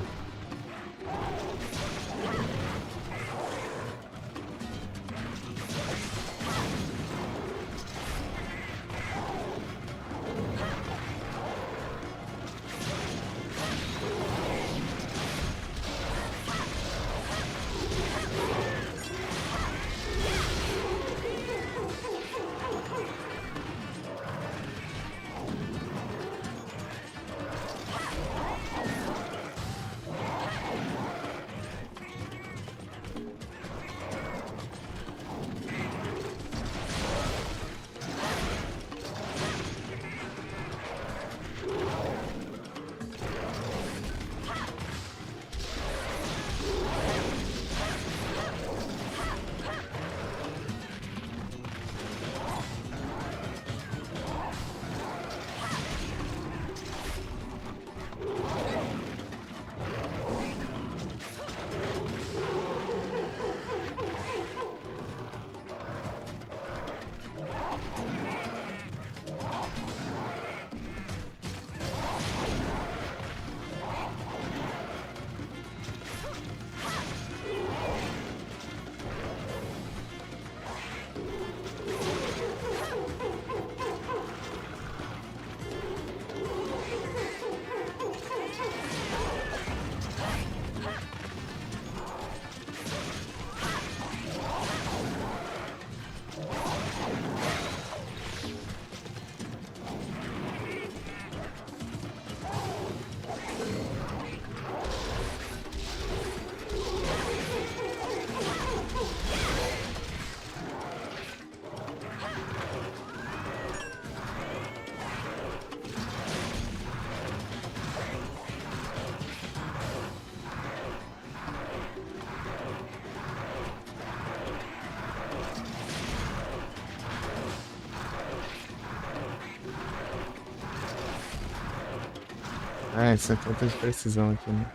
Ah, essa falta de precisão aqui, né?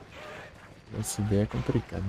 SD é complicado.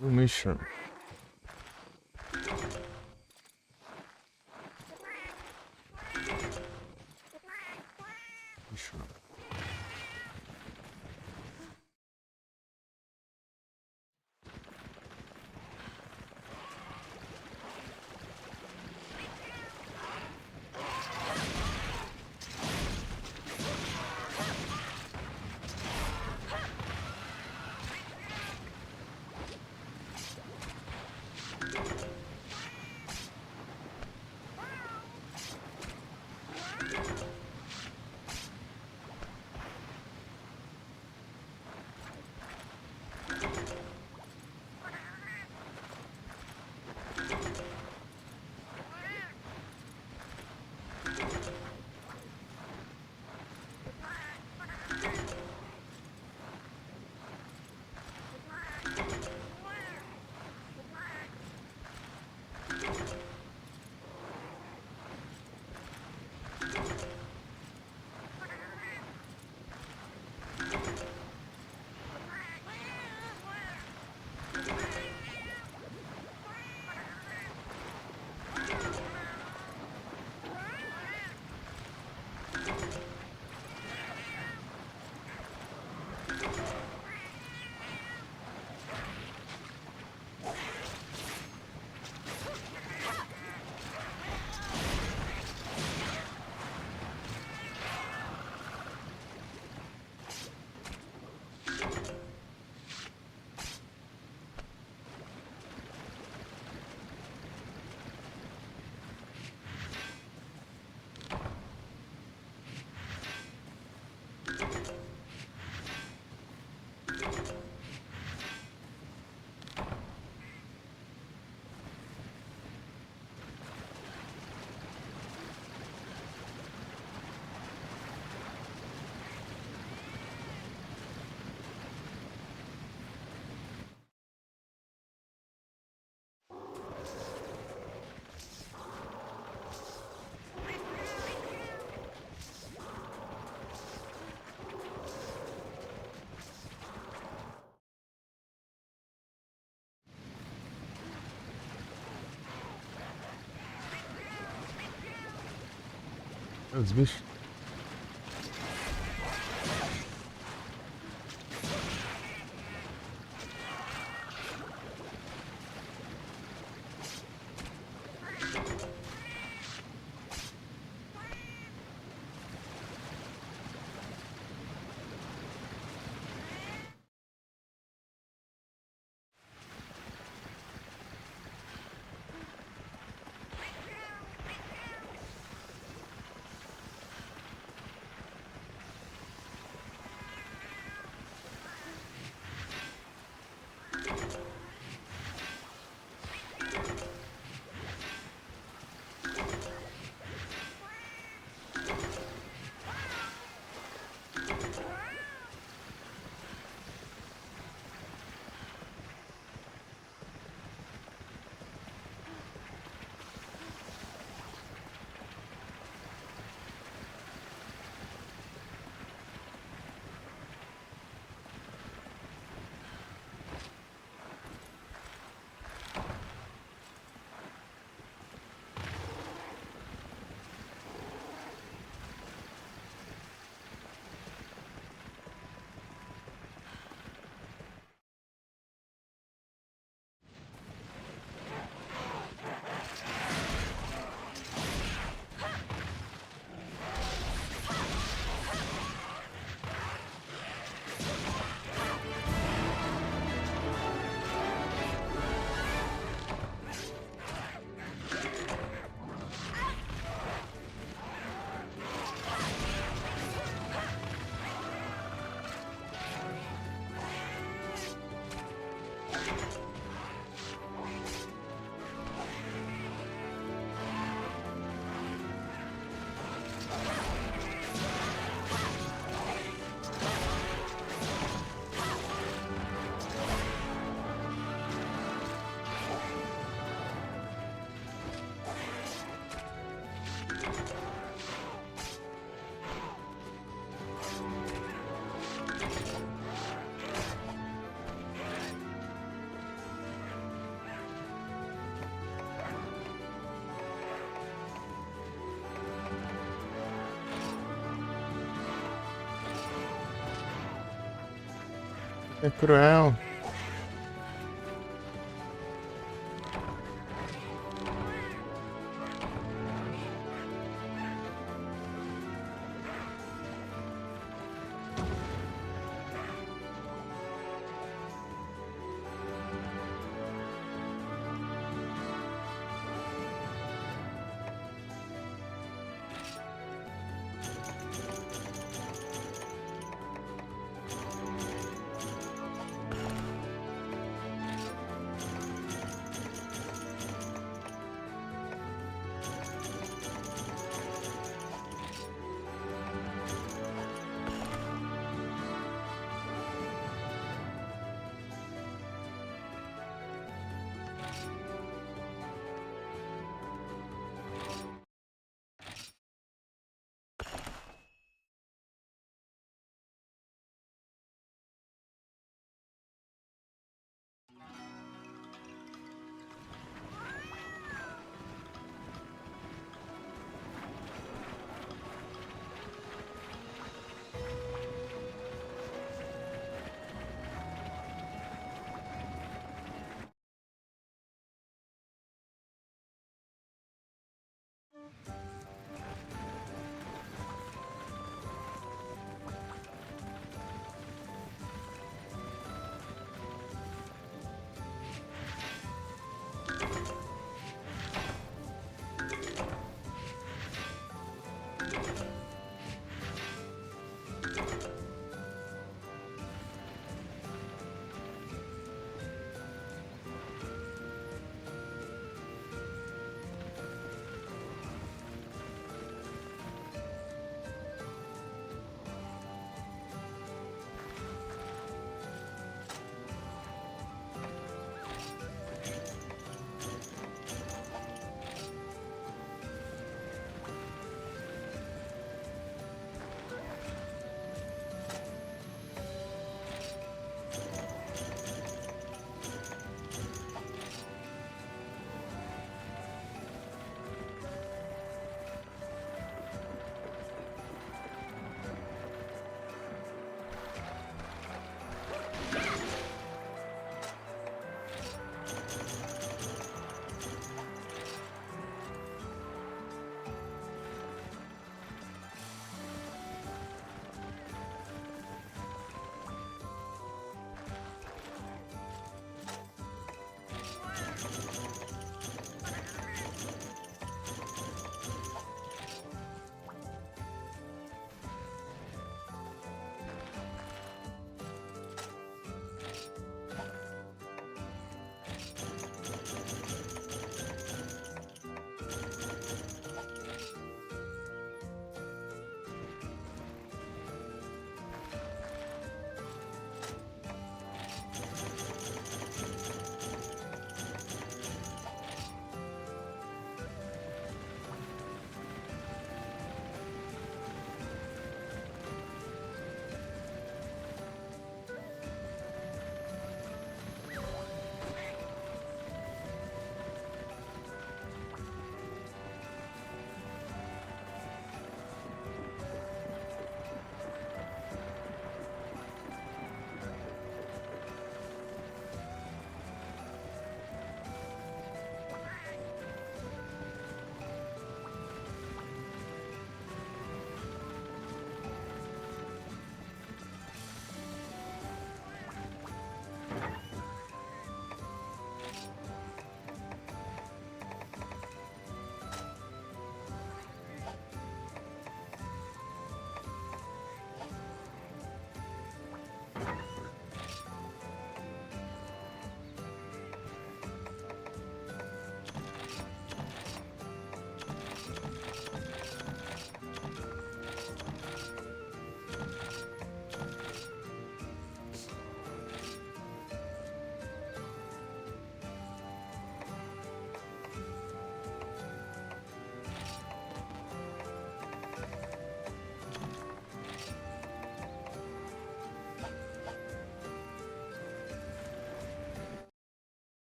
Mission. Mission. Os bichos. É cruel.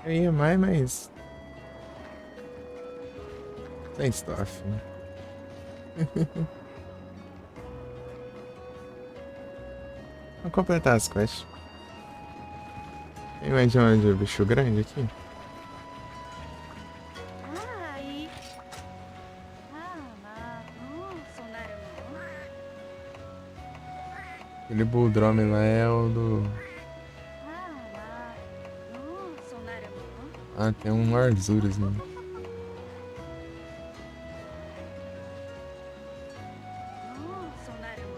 Eu ia mais, mas. Sem stuff, né? Vamos completar as quests. Tem mais de onde bicho grande aqui? はい。まあまあ、もうそうなるもの。Aquele Bulldrome lá é o do. まあまあ、もうそうなるもの。Ah, tem um Arzuros, né? もうそうなるもの。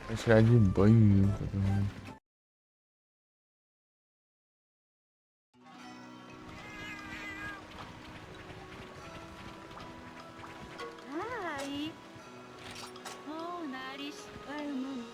Vai tirar de banho, todo mundo. はい。もうなりしあるもの。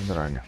Droga.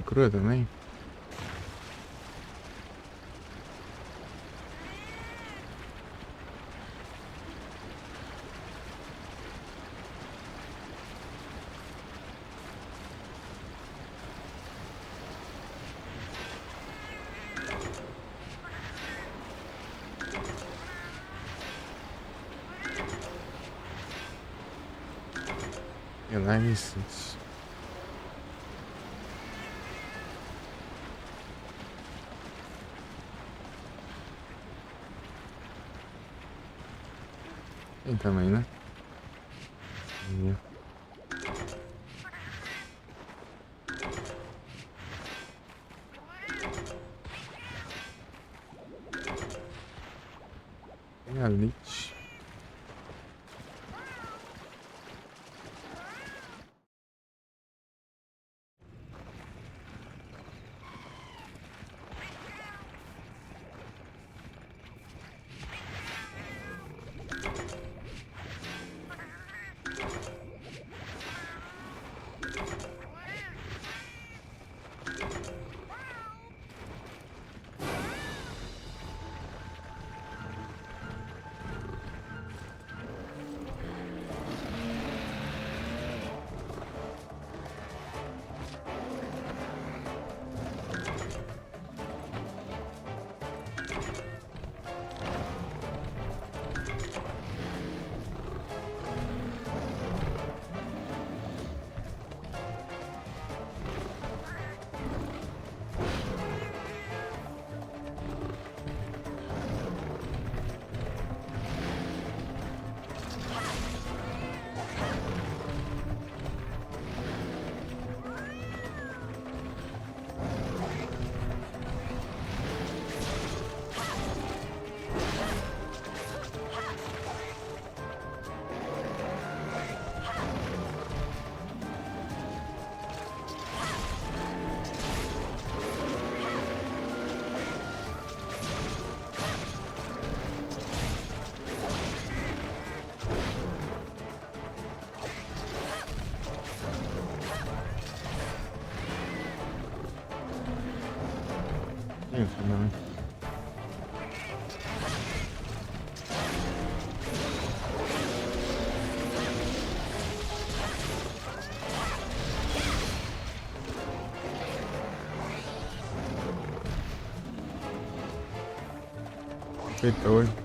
Crua também? Line City. Tem também, né? E... tem a Lich. Isso, não. Feito hoje.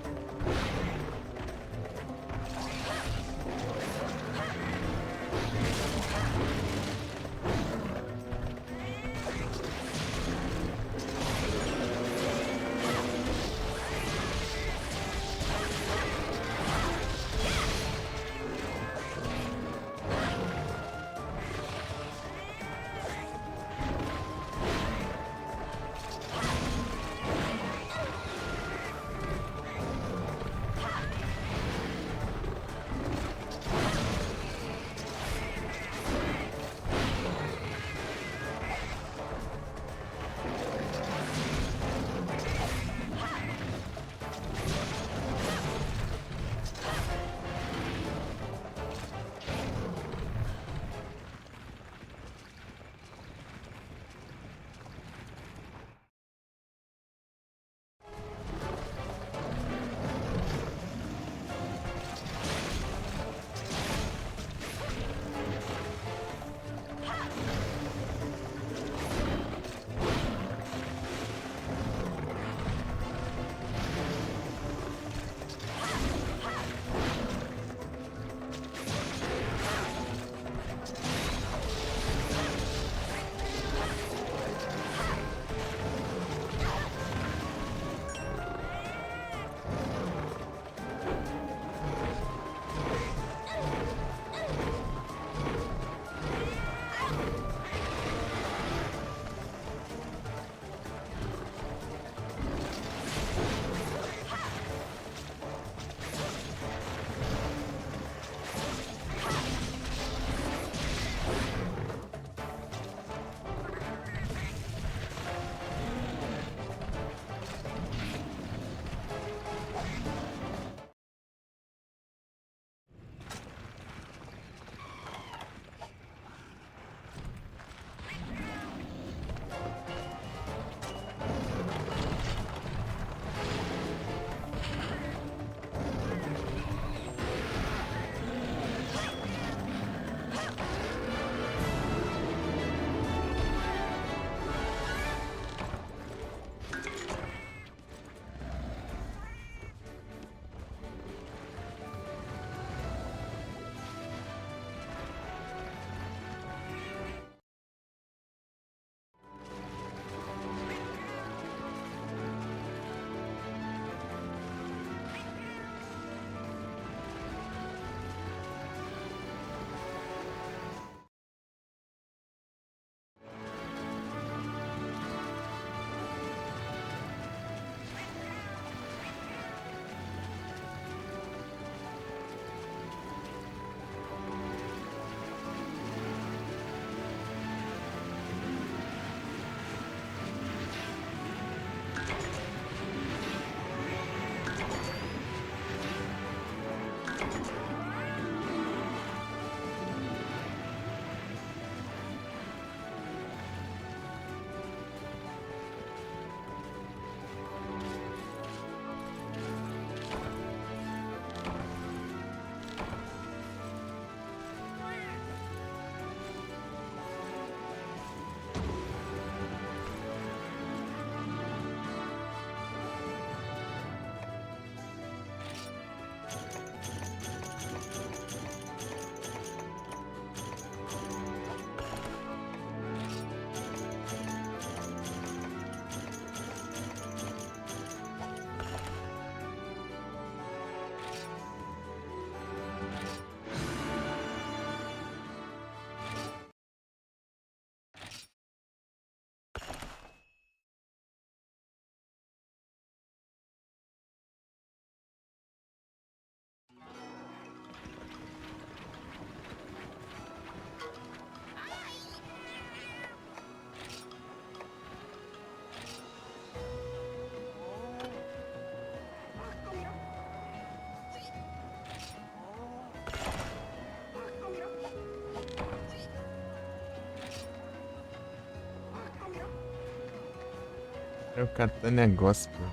É o Katana Gospel.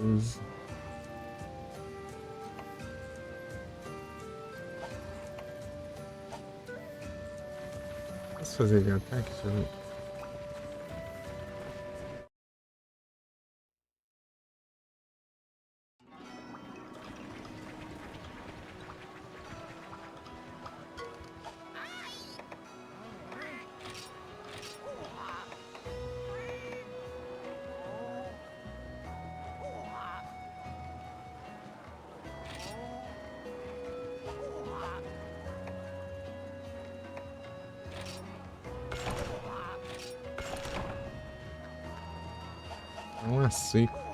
Os... Posso fazer de ataque? Deixa eu ver. Um açúcar.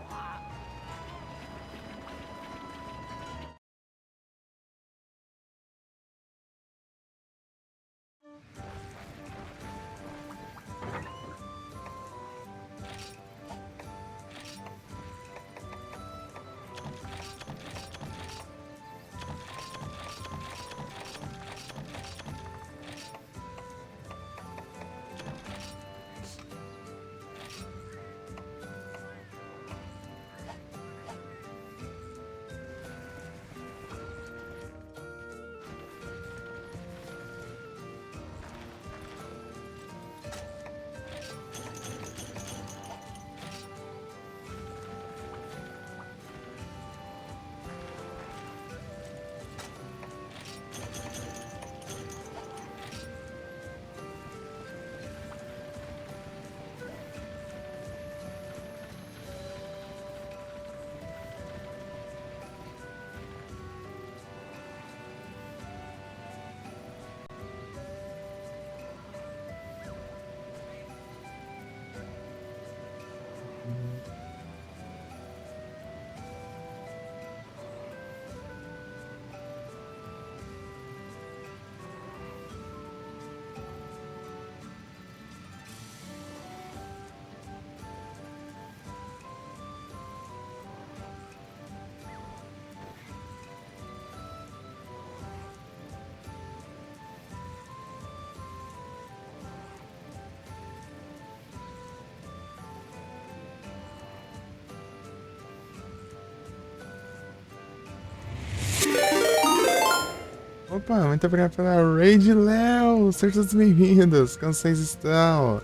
Opa, muito obrigado pela raid, Léo. Sejam todos bem-vindos. Como vocês estão?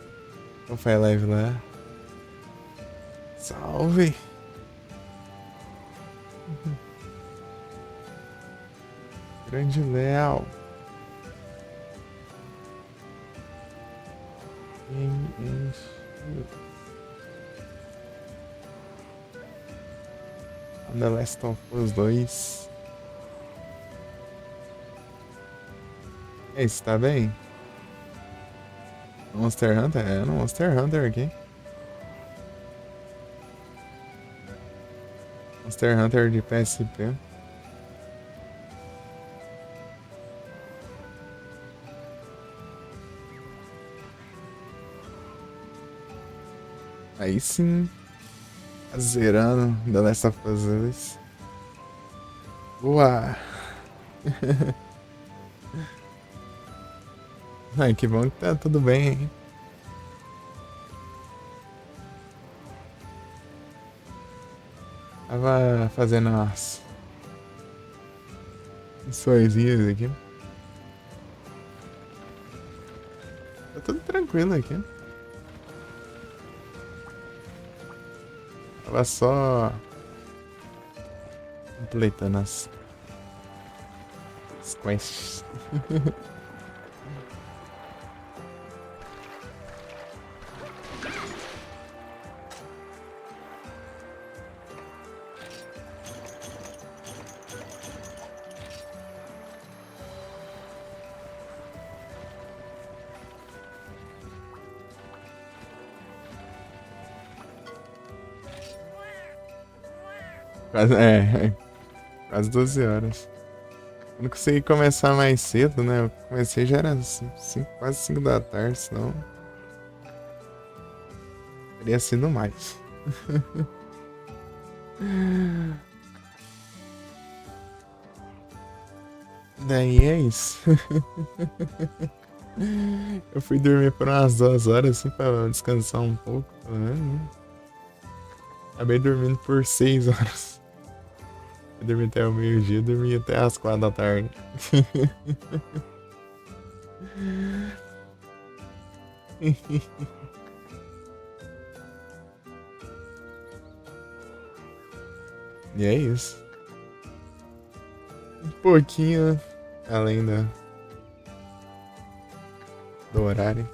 Como foi a live lá? Salve. Grande Léo. Quem encheu? The Last of Us 2. E aí, você tá bem? Monster Hunter? É, no Monster Hunter aqui. Monster Hunter de PSP. Aí sim. Tá zerando The Last of Us 2. Boa! Ai, que bom que tá tudo bem, hein? Tava fazendo umas missõezinhas aqui. Tá tudo tranquilo aqui. Tava só completando as quests. Quase, quase 12 horas. Eu não consegui começar mais cedo, né? Eu comecei já era quase 5 da tarde, senão teria sido mais. Daí é isso. Eu fui dormir por umas 2 horas, assim, pra descansar um pouco, pelo menos, né? Acabei dormindo por 6 horas. Eu dormi até o meio-dia, dormi até as 4 da tarde. E é isso. Um pouquinho além do horário.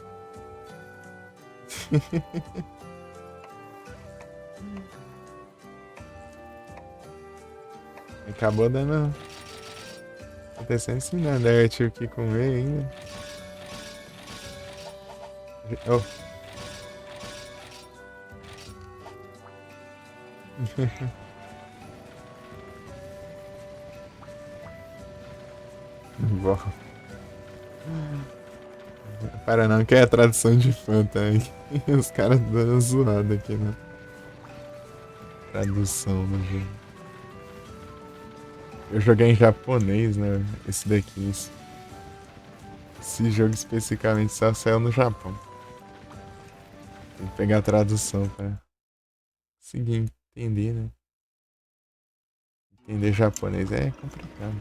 Acabou dando. Acontecendo assim, né? Daí eu tive que comer ainda. Oh. Bom. Para não, que é a tradução de fã também. Os caras dando zoada aqui, né? Tradução no jogo. Eu joguei em japonês, né? Esse daqui. Esse jogo especificamente só saiu no Japão. Tem que pegar a tradução pra conseguir entender, né? Entender japonês é complicado.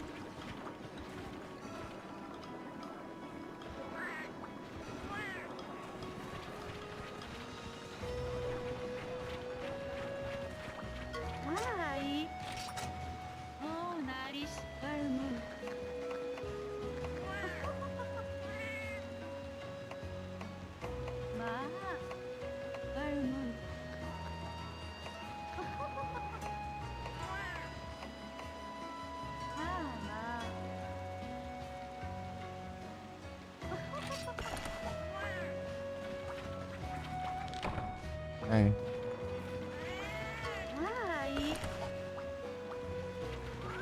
Ai. Oh, nariz. Barman. Ma. Barman. Ah, ma. É. Ai.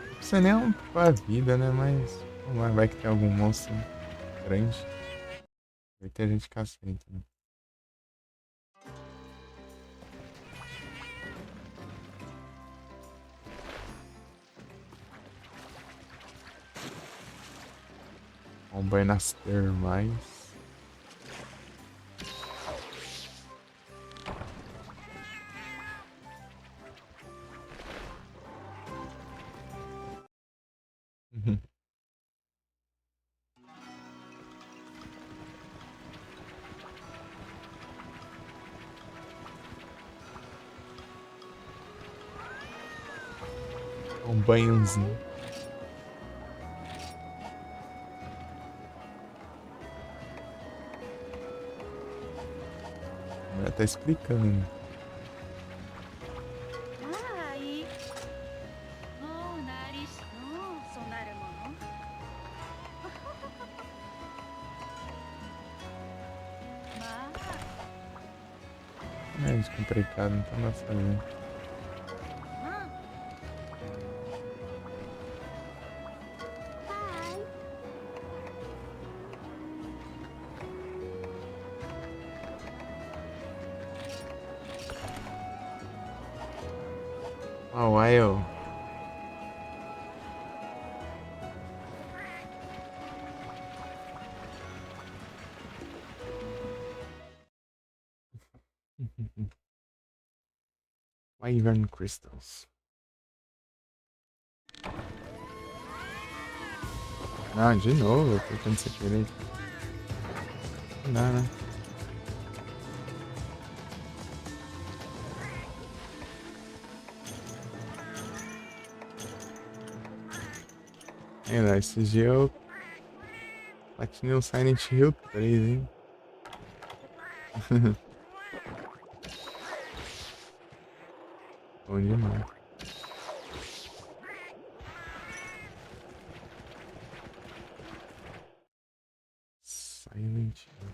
Não precisa nem pra vida, né? Mas vamos lá, vai que tem algum monstro grande. Vai ter gente que aceita, né? Um banho nas termais. banhozinho. A mulher tá explicando. はい。もうなりしのそうなるもの。まあ。 É descomplicado, não tem nada a fazer. Oh, wow. Wyvern Crystals. Ah, de novo, tentando ser direito. Não dá, né? É, lá, esses dias eu platinei um Silent Hill 3, hein? Bom demais. Silent Hill.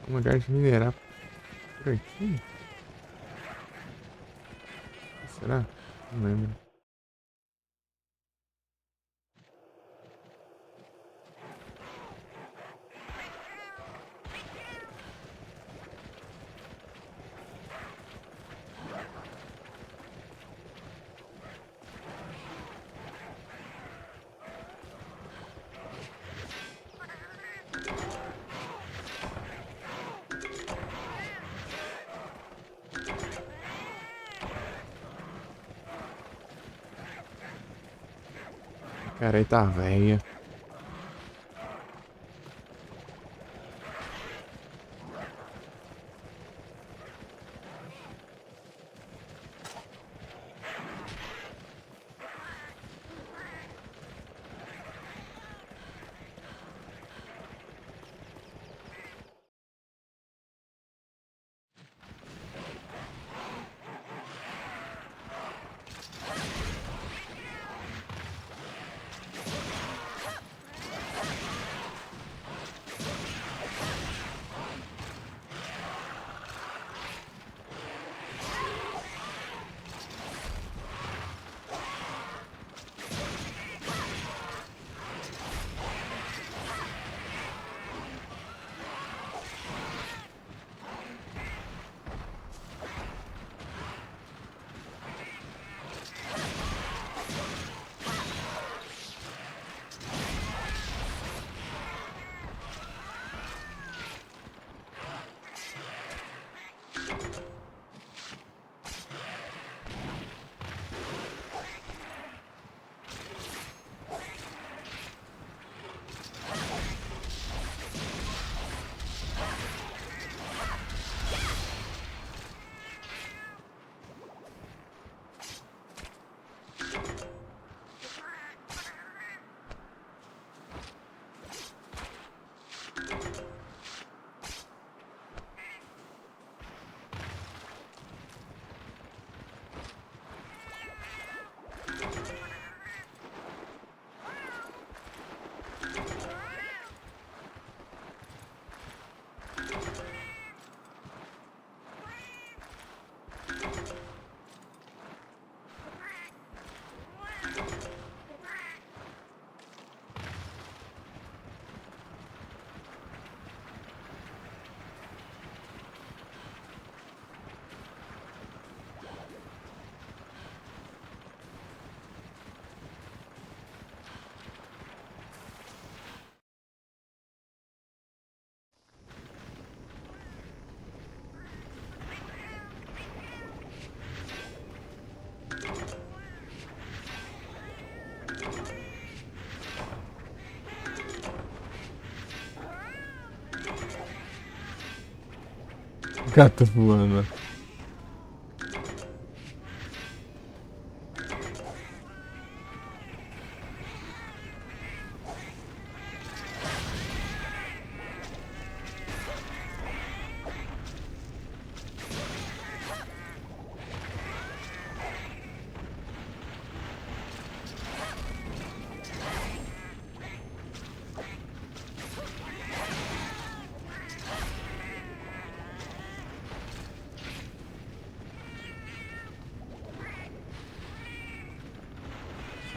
Um lugar de minerar por aqui? Será? Não lembro. Cara, aí tá velha. Gato voando.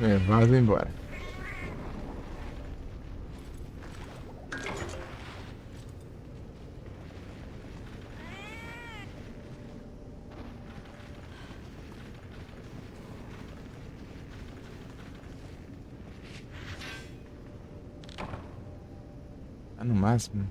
Vaza embora. Tá no máximo.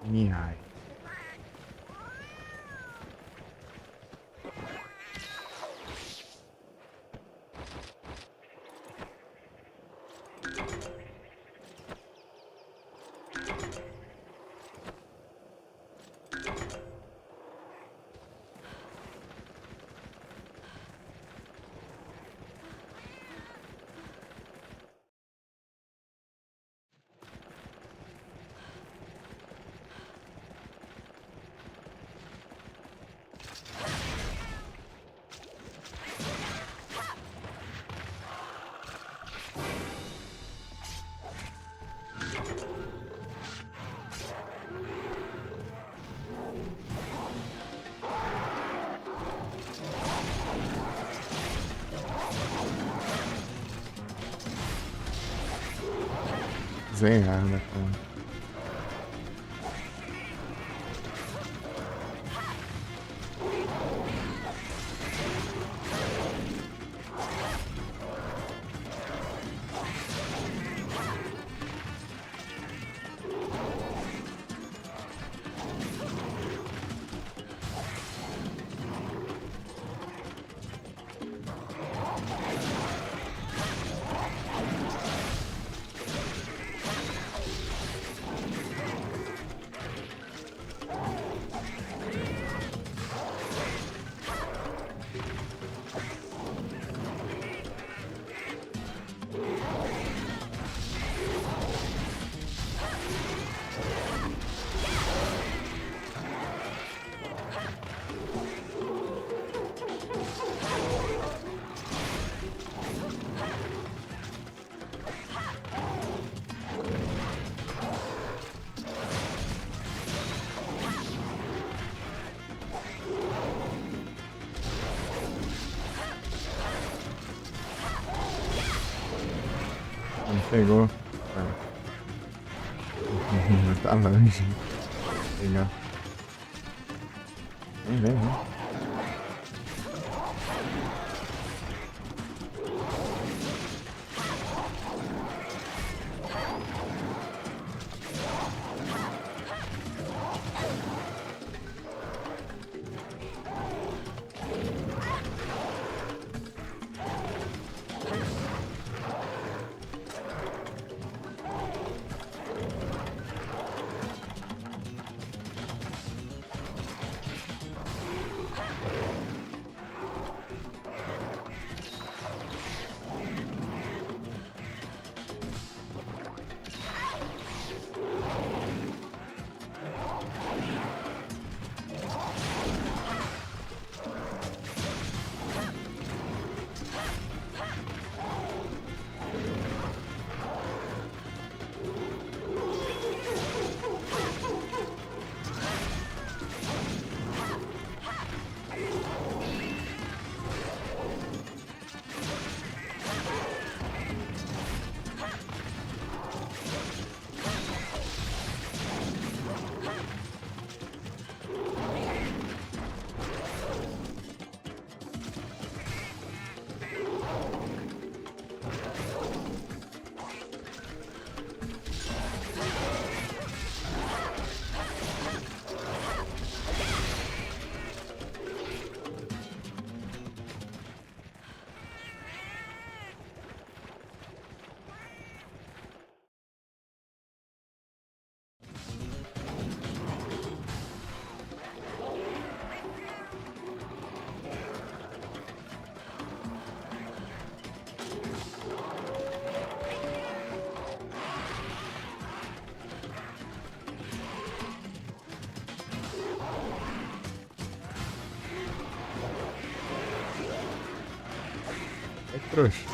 Mihai. Desenhada, cara. Não pegou. Tá longe. Legal. Vem. É trouxa.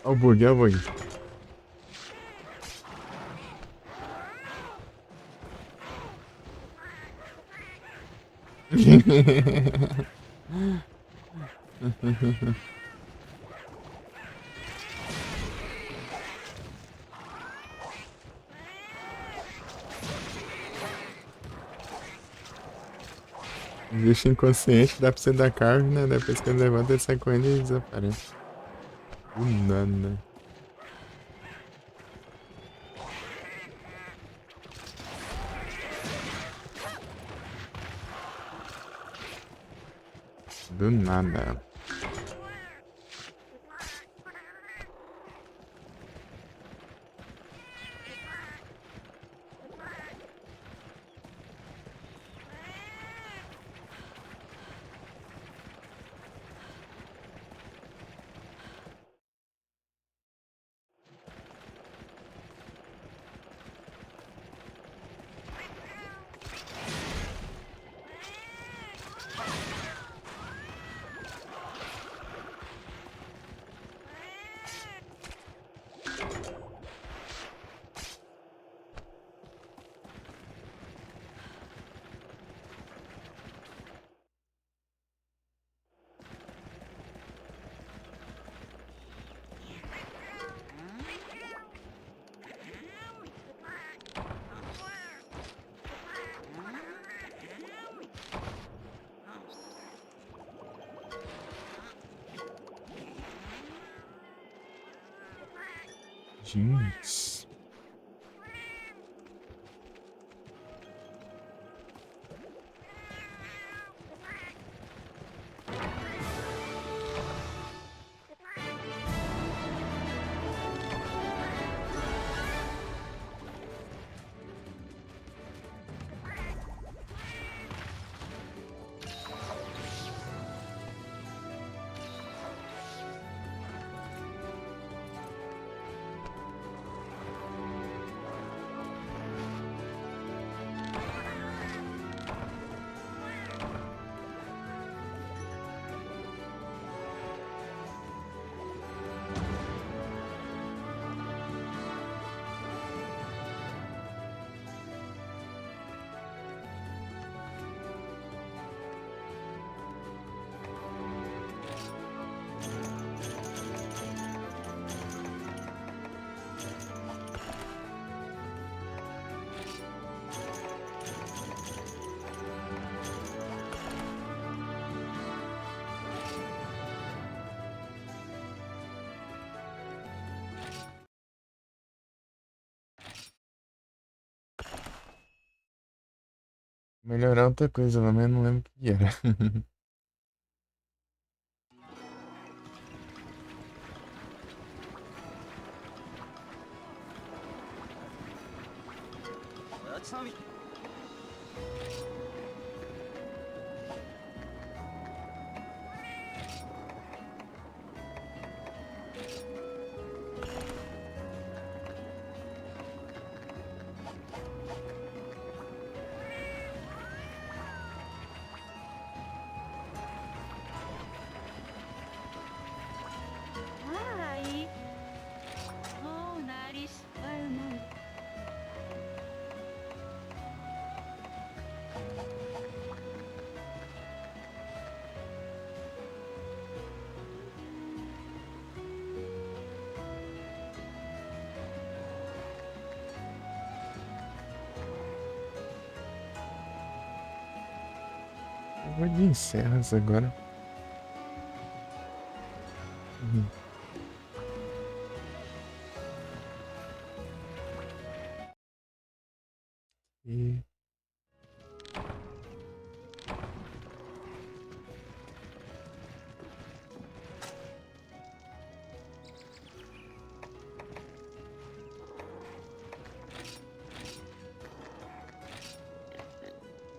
Olha o bug, olha o bug. Bicho inconsciente, dá pra você dar carve, né? Depois que ele levanta, ele sai correndo e desaparece. Do nada. Do nada. Jinx. Melhorar outra coisa lá, mas eu não lembro o que era. Ai. Oh, nariz. Vamos. Eu vou de encerras agora. Uhum. E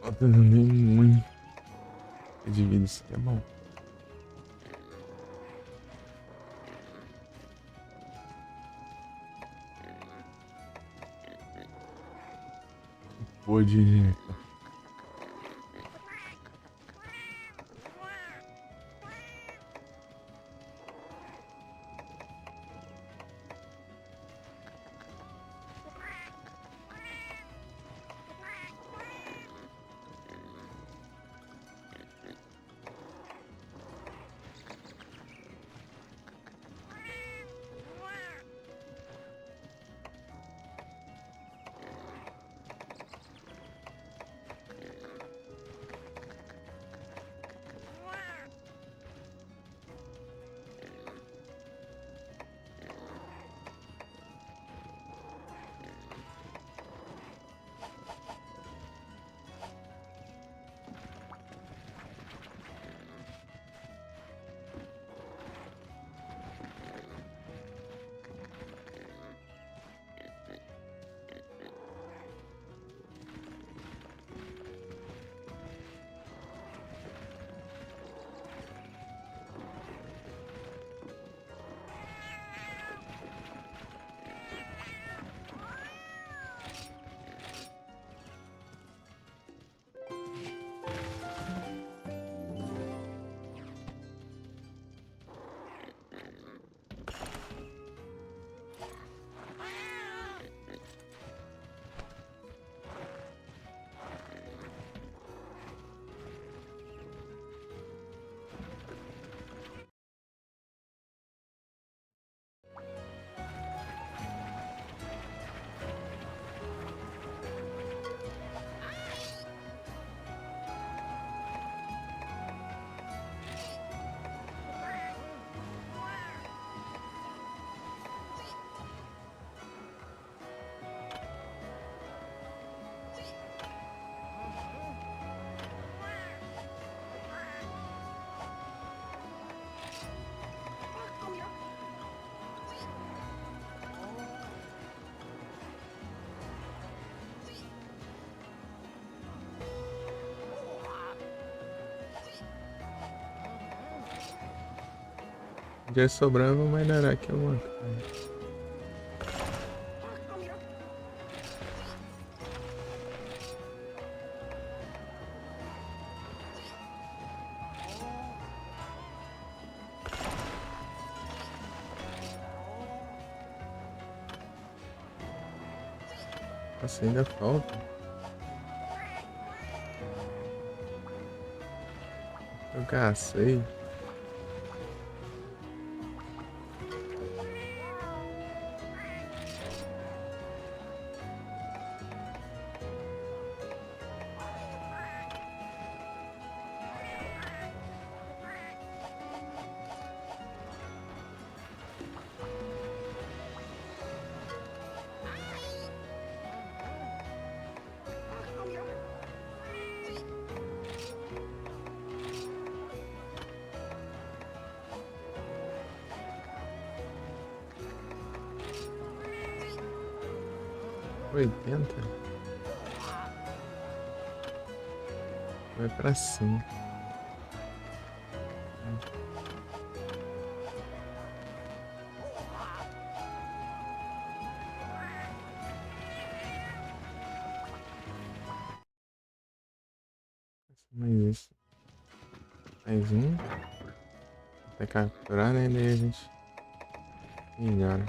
falta nem muito de vida, isso aqui é bom. Pode. Já sobrando, vai melhorar aqui alguma coisa. Nossa, ainda falta. Eu cacei. 80? Vai pra cima. Mais isso. Mais um. Até capturar, né? Daí a gente melhora.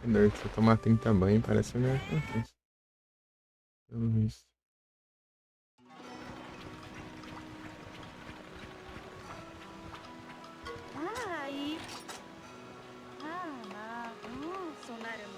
Se eu tomar 30 banho, parece a minha recompensa. Pelo visto. Ai. Sonaram.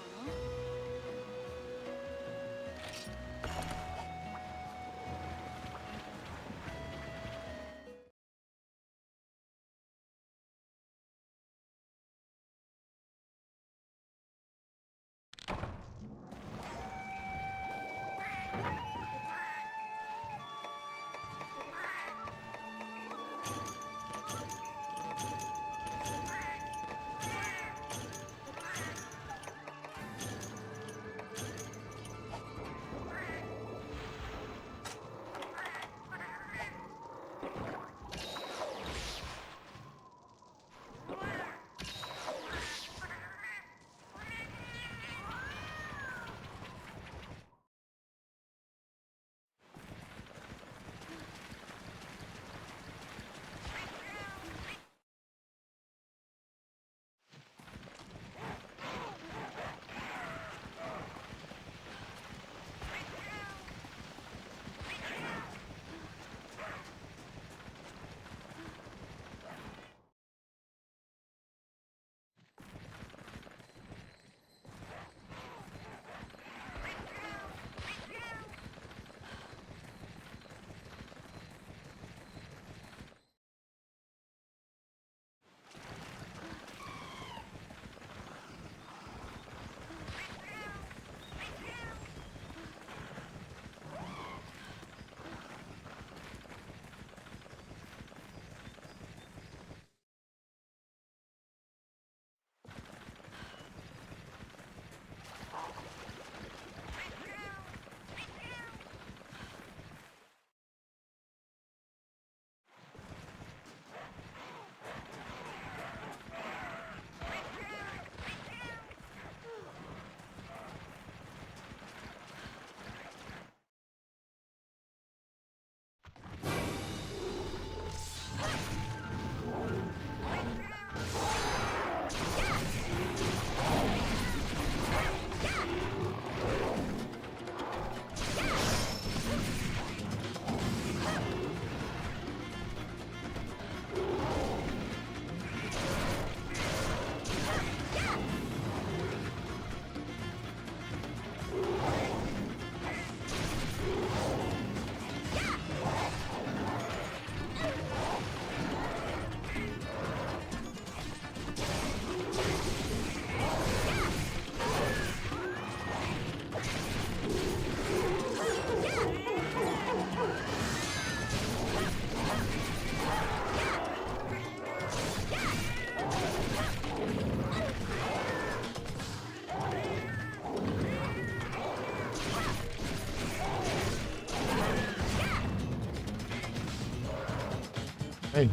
Vem.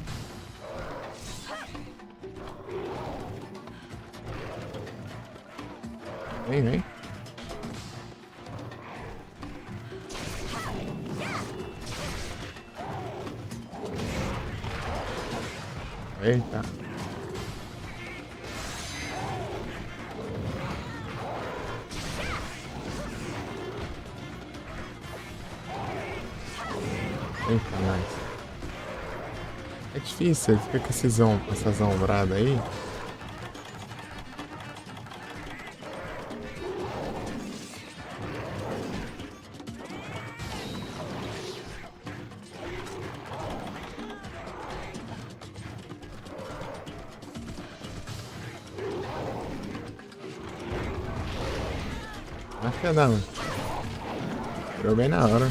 Vem, vem. Eita. Eita, nós. É difícil, ele fica com essas ombradas aí. Acho que é da. Tirou bem na hora.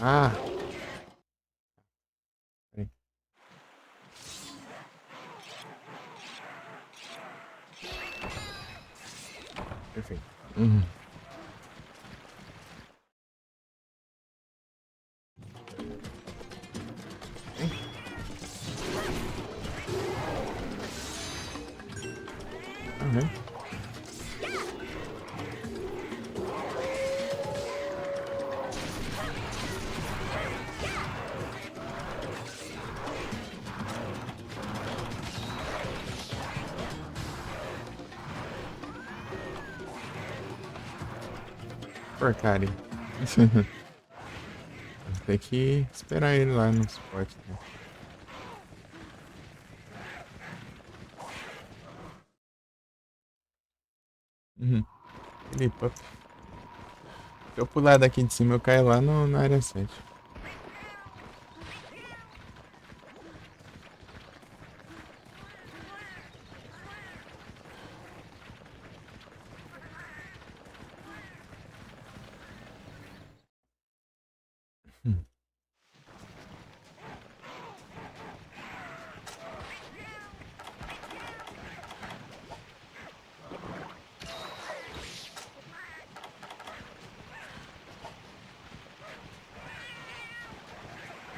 Ah! Peraí. Perfeito. Uhum. Porcaria. Tem que esperar ele lá no suporte, né? Uhum. Ele, pô. Se eu pular daqui de cima, eu caio lá na área 7. Hum.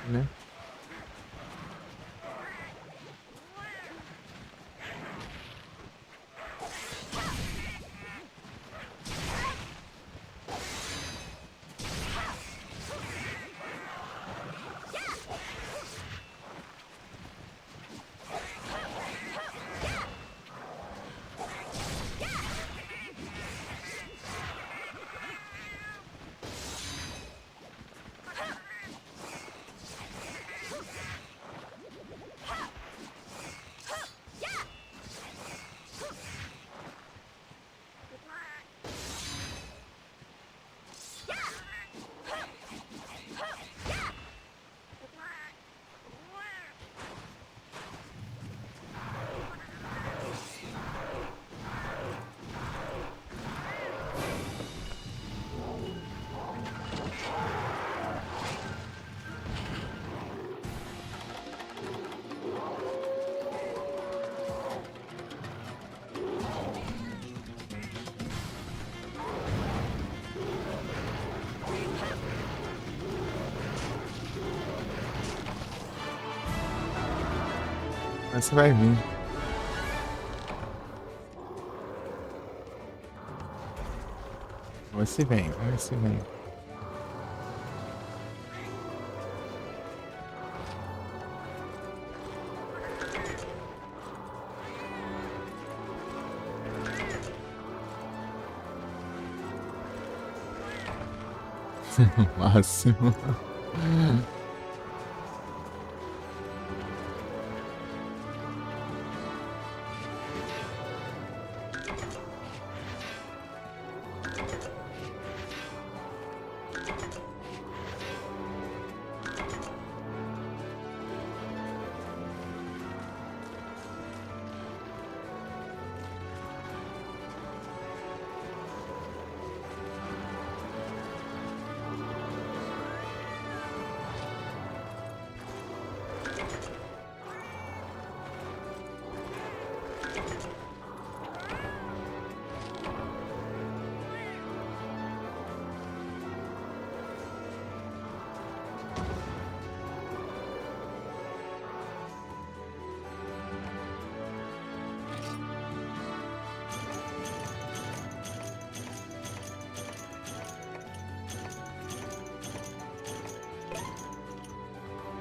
Né? Mas você vai vir. Vamos ver se vem, vamos ver se vem. No máximo.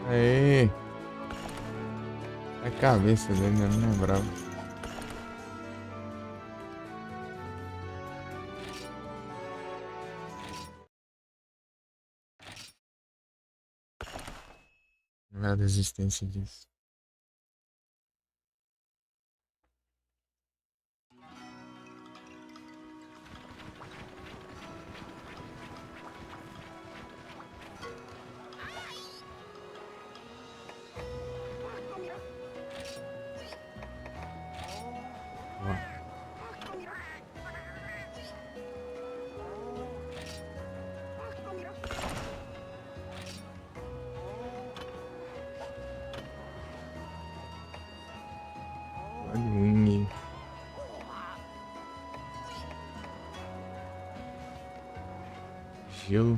Aê! A cabeça dele, eu não lembrava. Não era da existência disso. Ó, olha o Wing. Gelo.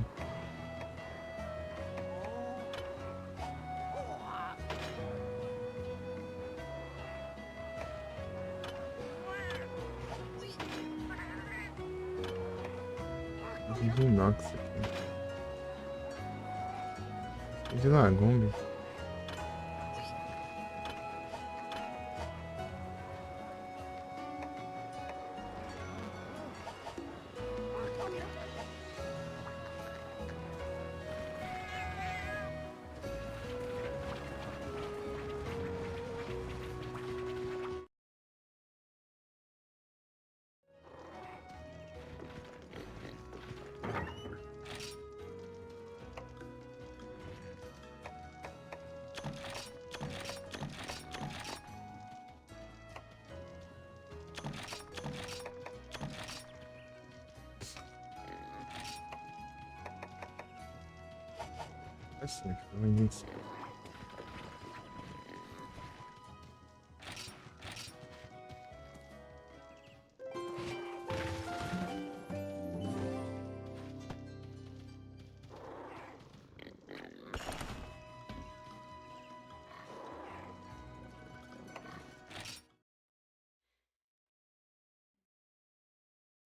De inox aqui. E de Lagombe. Assim, foi início.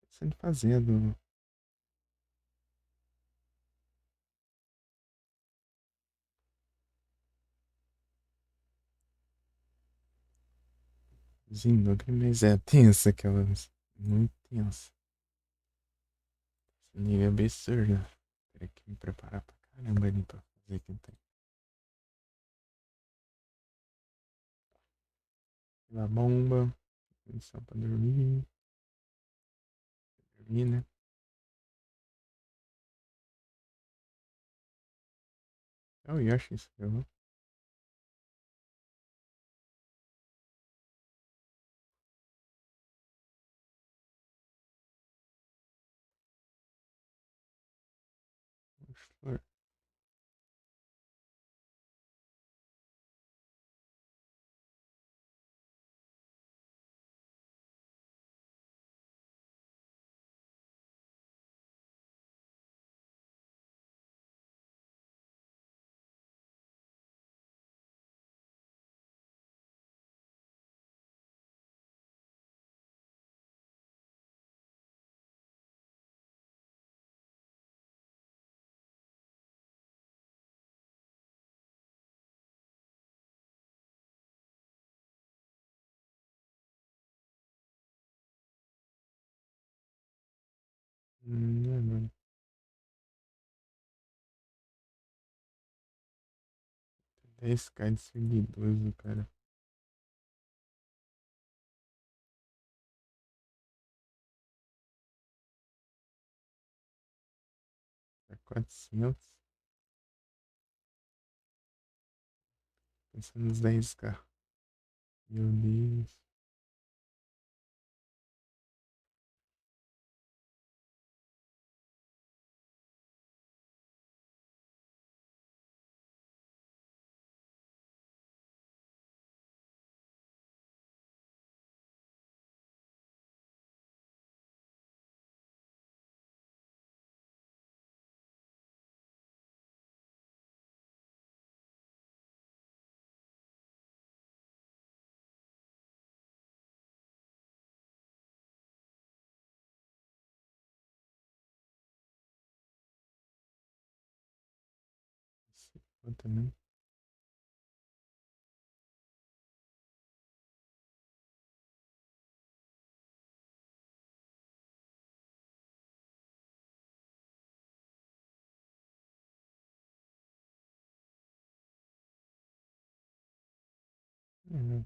Sendo fazendo. Zinogre, mas é tensa aquela. Muito tensa. Esse nível é absurdo. Teria que me preparar pra caramba ali pra fazer aqui. A bomba. Só pra dormir. Dormir, né? É o Yoshi, isso, viu? Flor. Não, não. 10k de seguidores, cara. Tá 400. Pensando nos 10k. Meu Deus. Eu também. Uhum.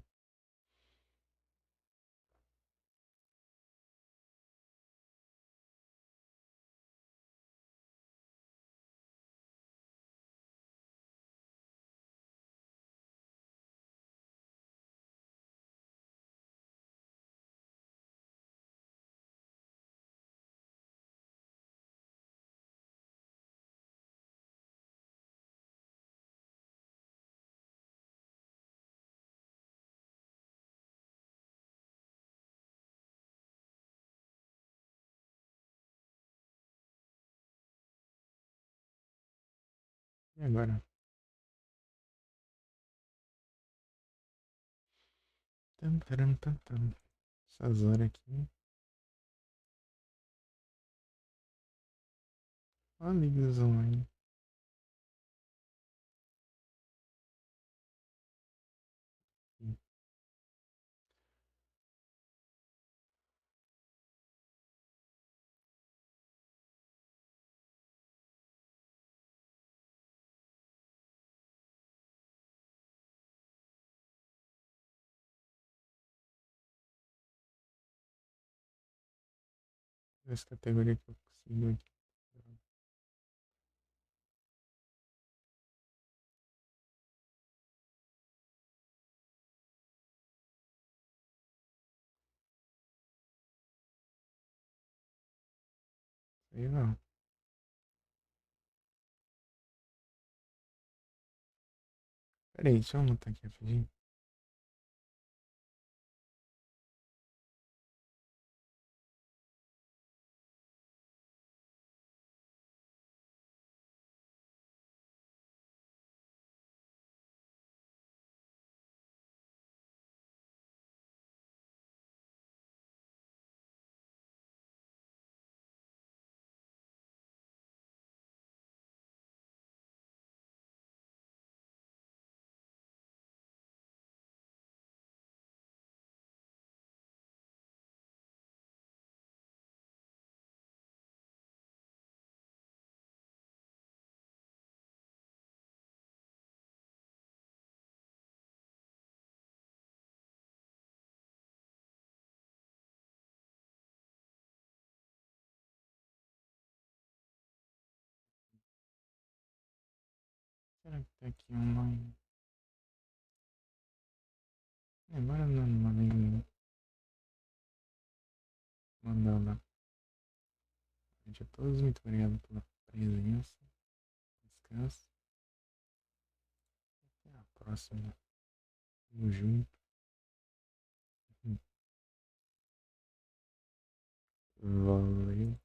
E agora? Tam, taram, tam, tam. Essas horas aqui. Ó, amigos online. Essa categoria que eu consigo aqui. Sei não. Pera aí, deixa eu anotar aqui rapidinho. Será que tá aqui online? Agora não mandei mandar lá. Gente, a todos, muito obrigado pela presença. Descanso. Até a próxima. Tamo junto. Valeu.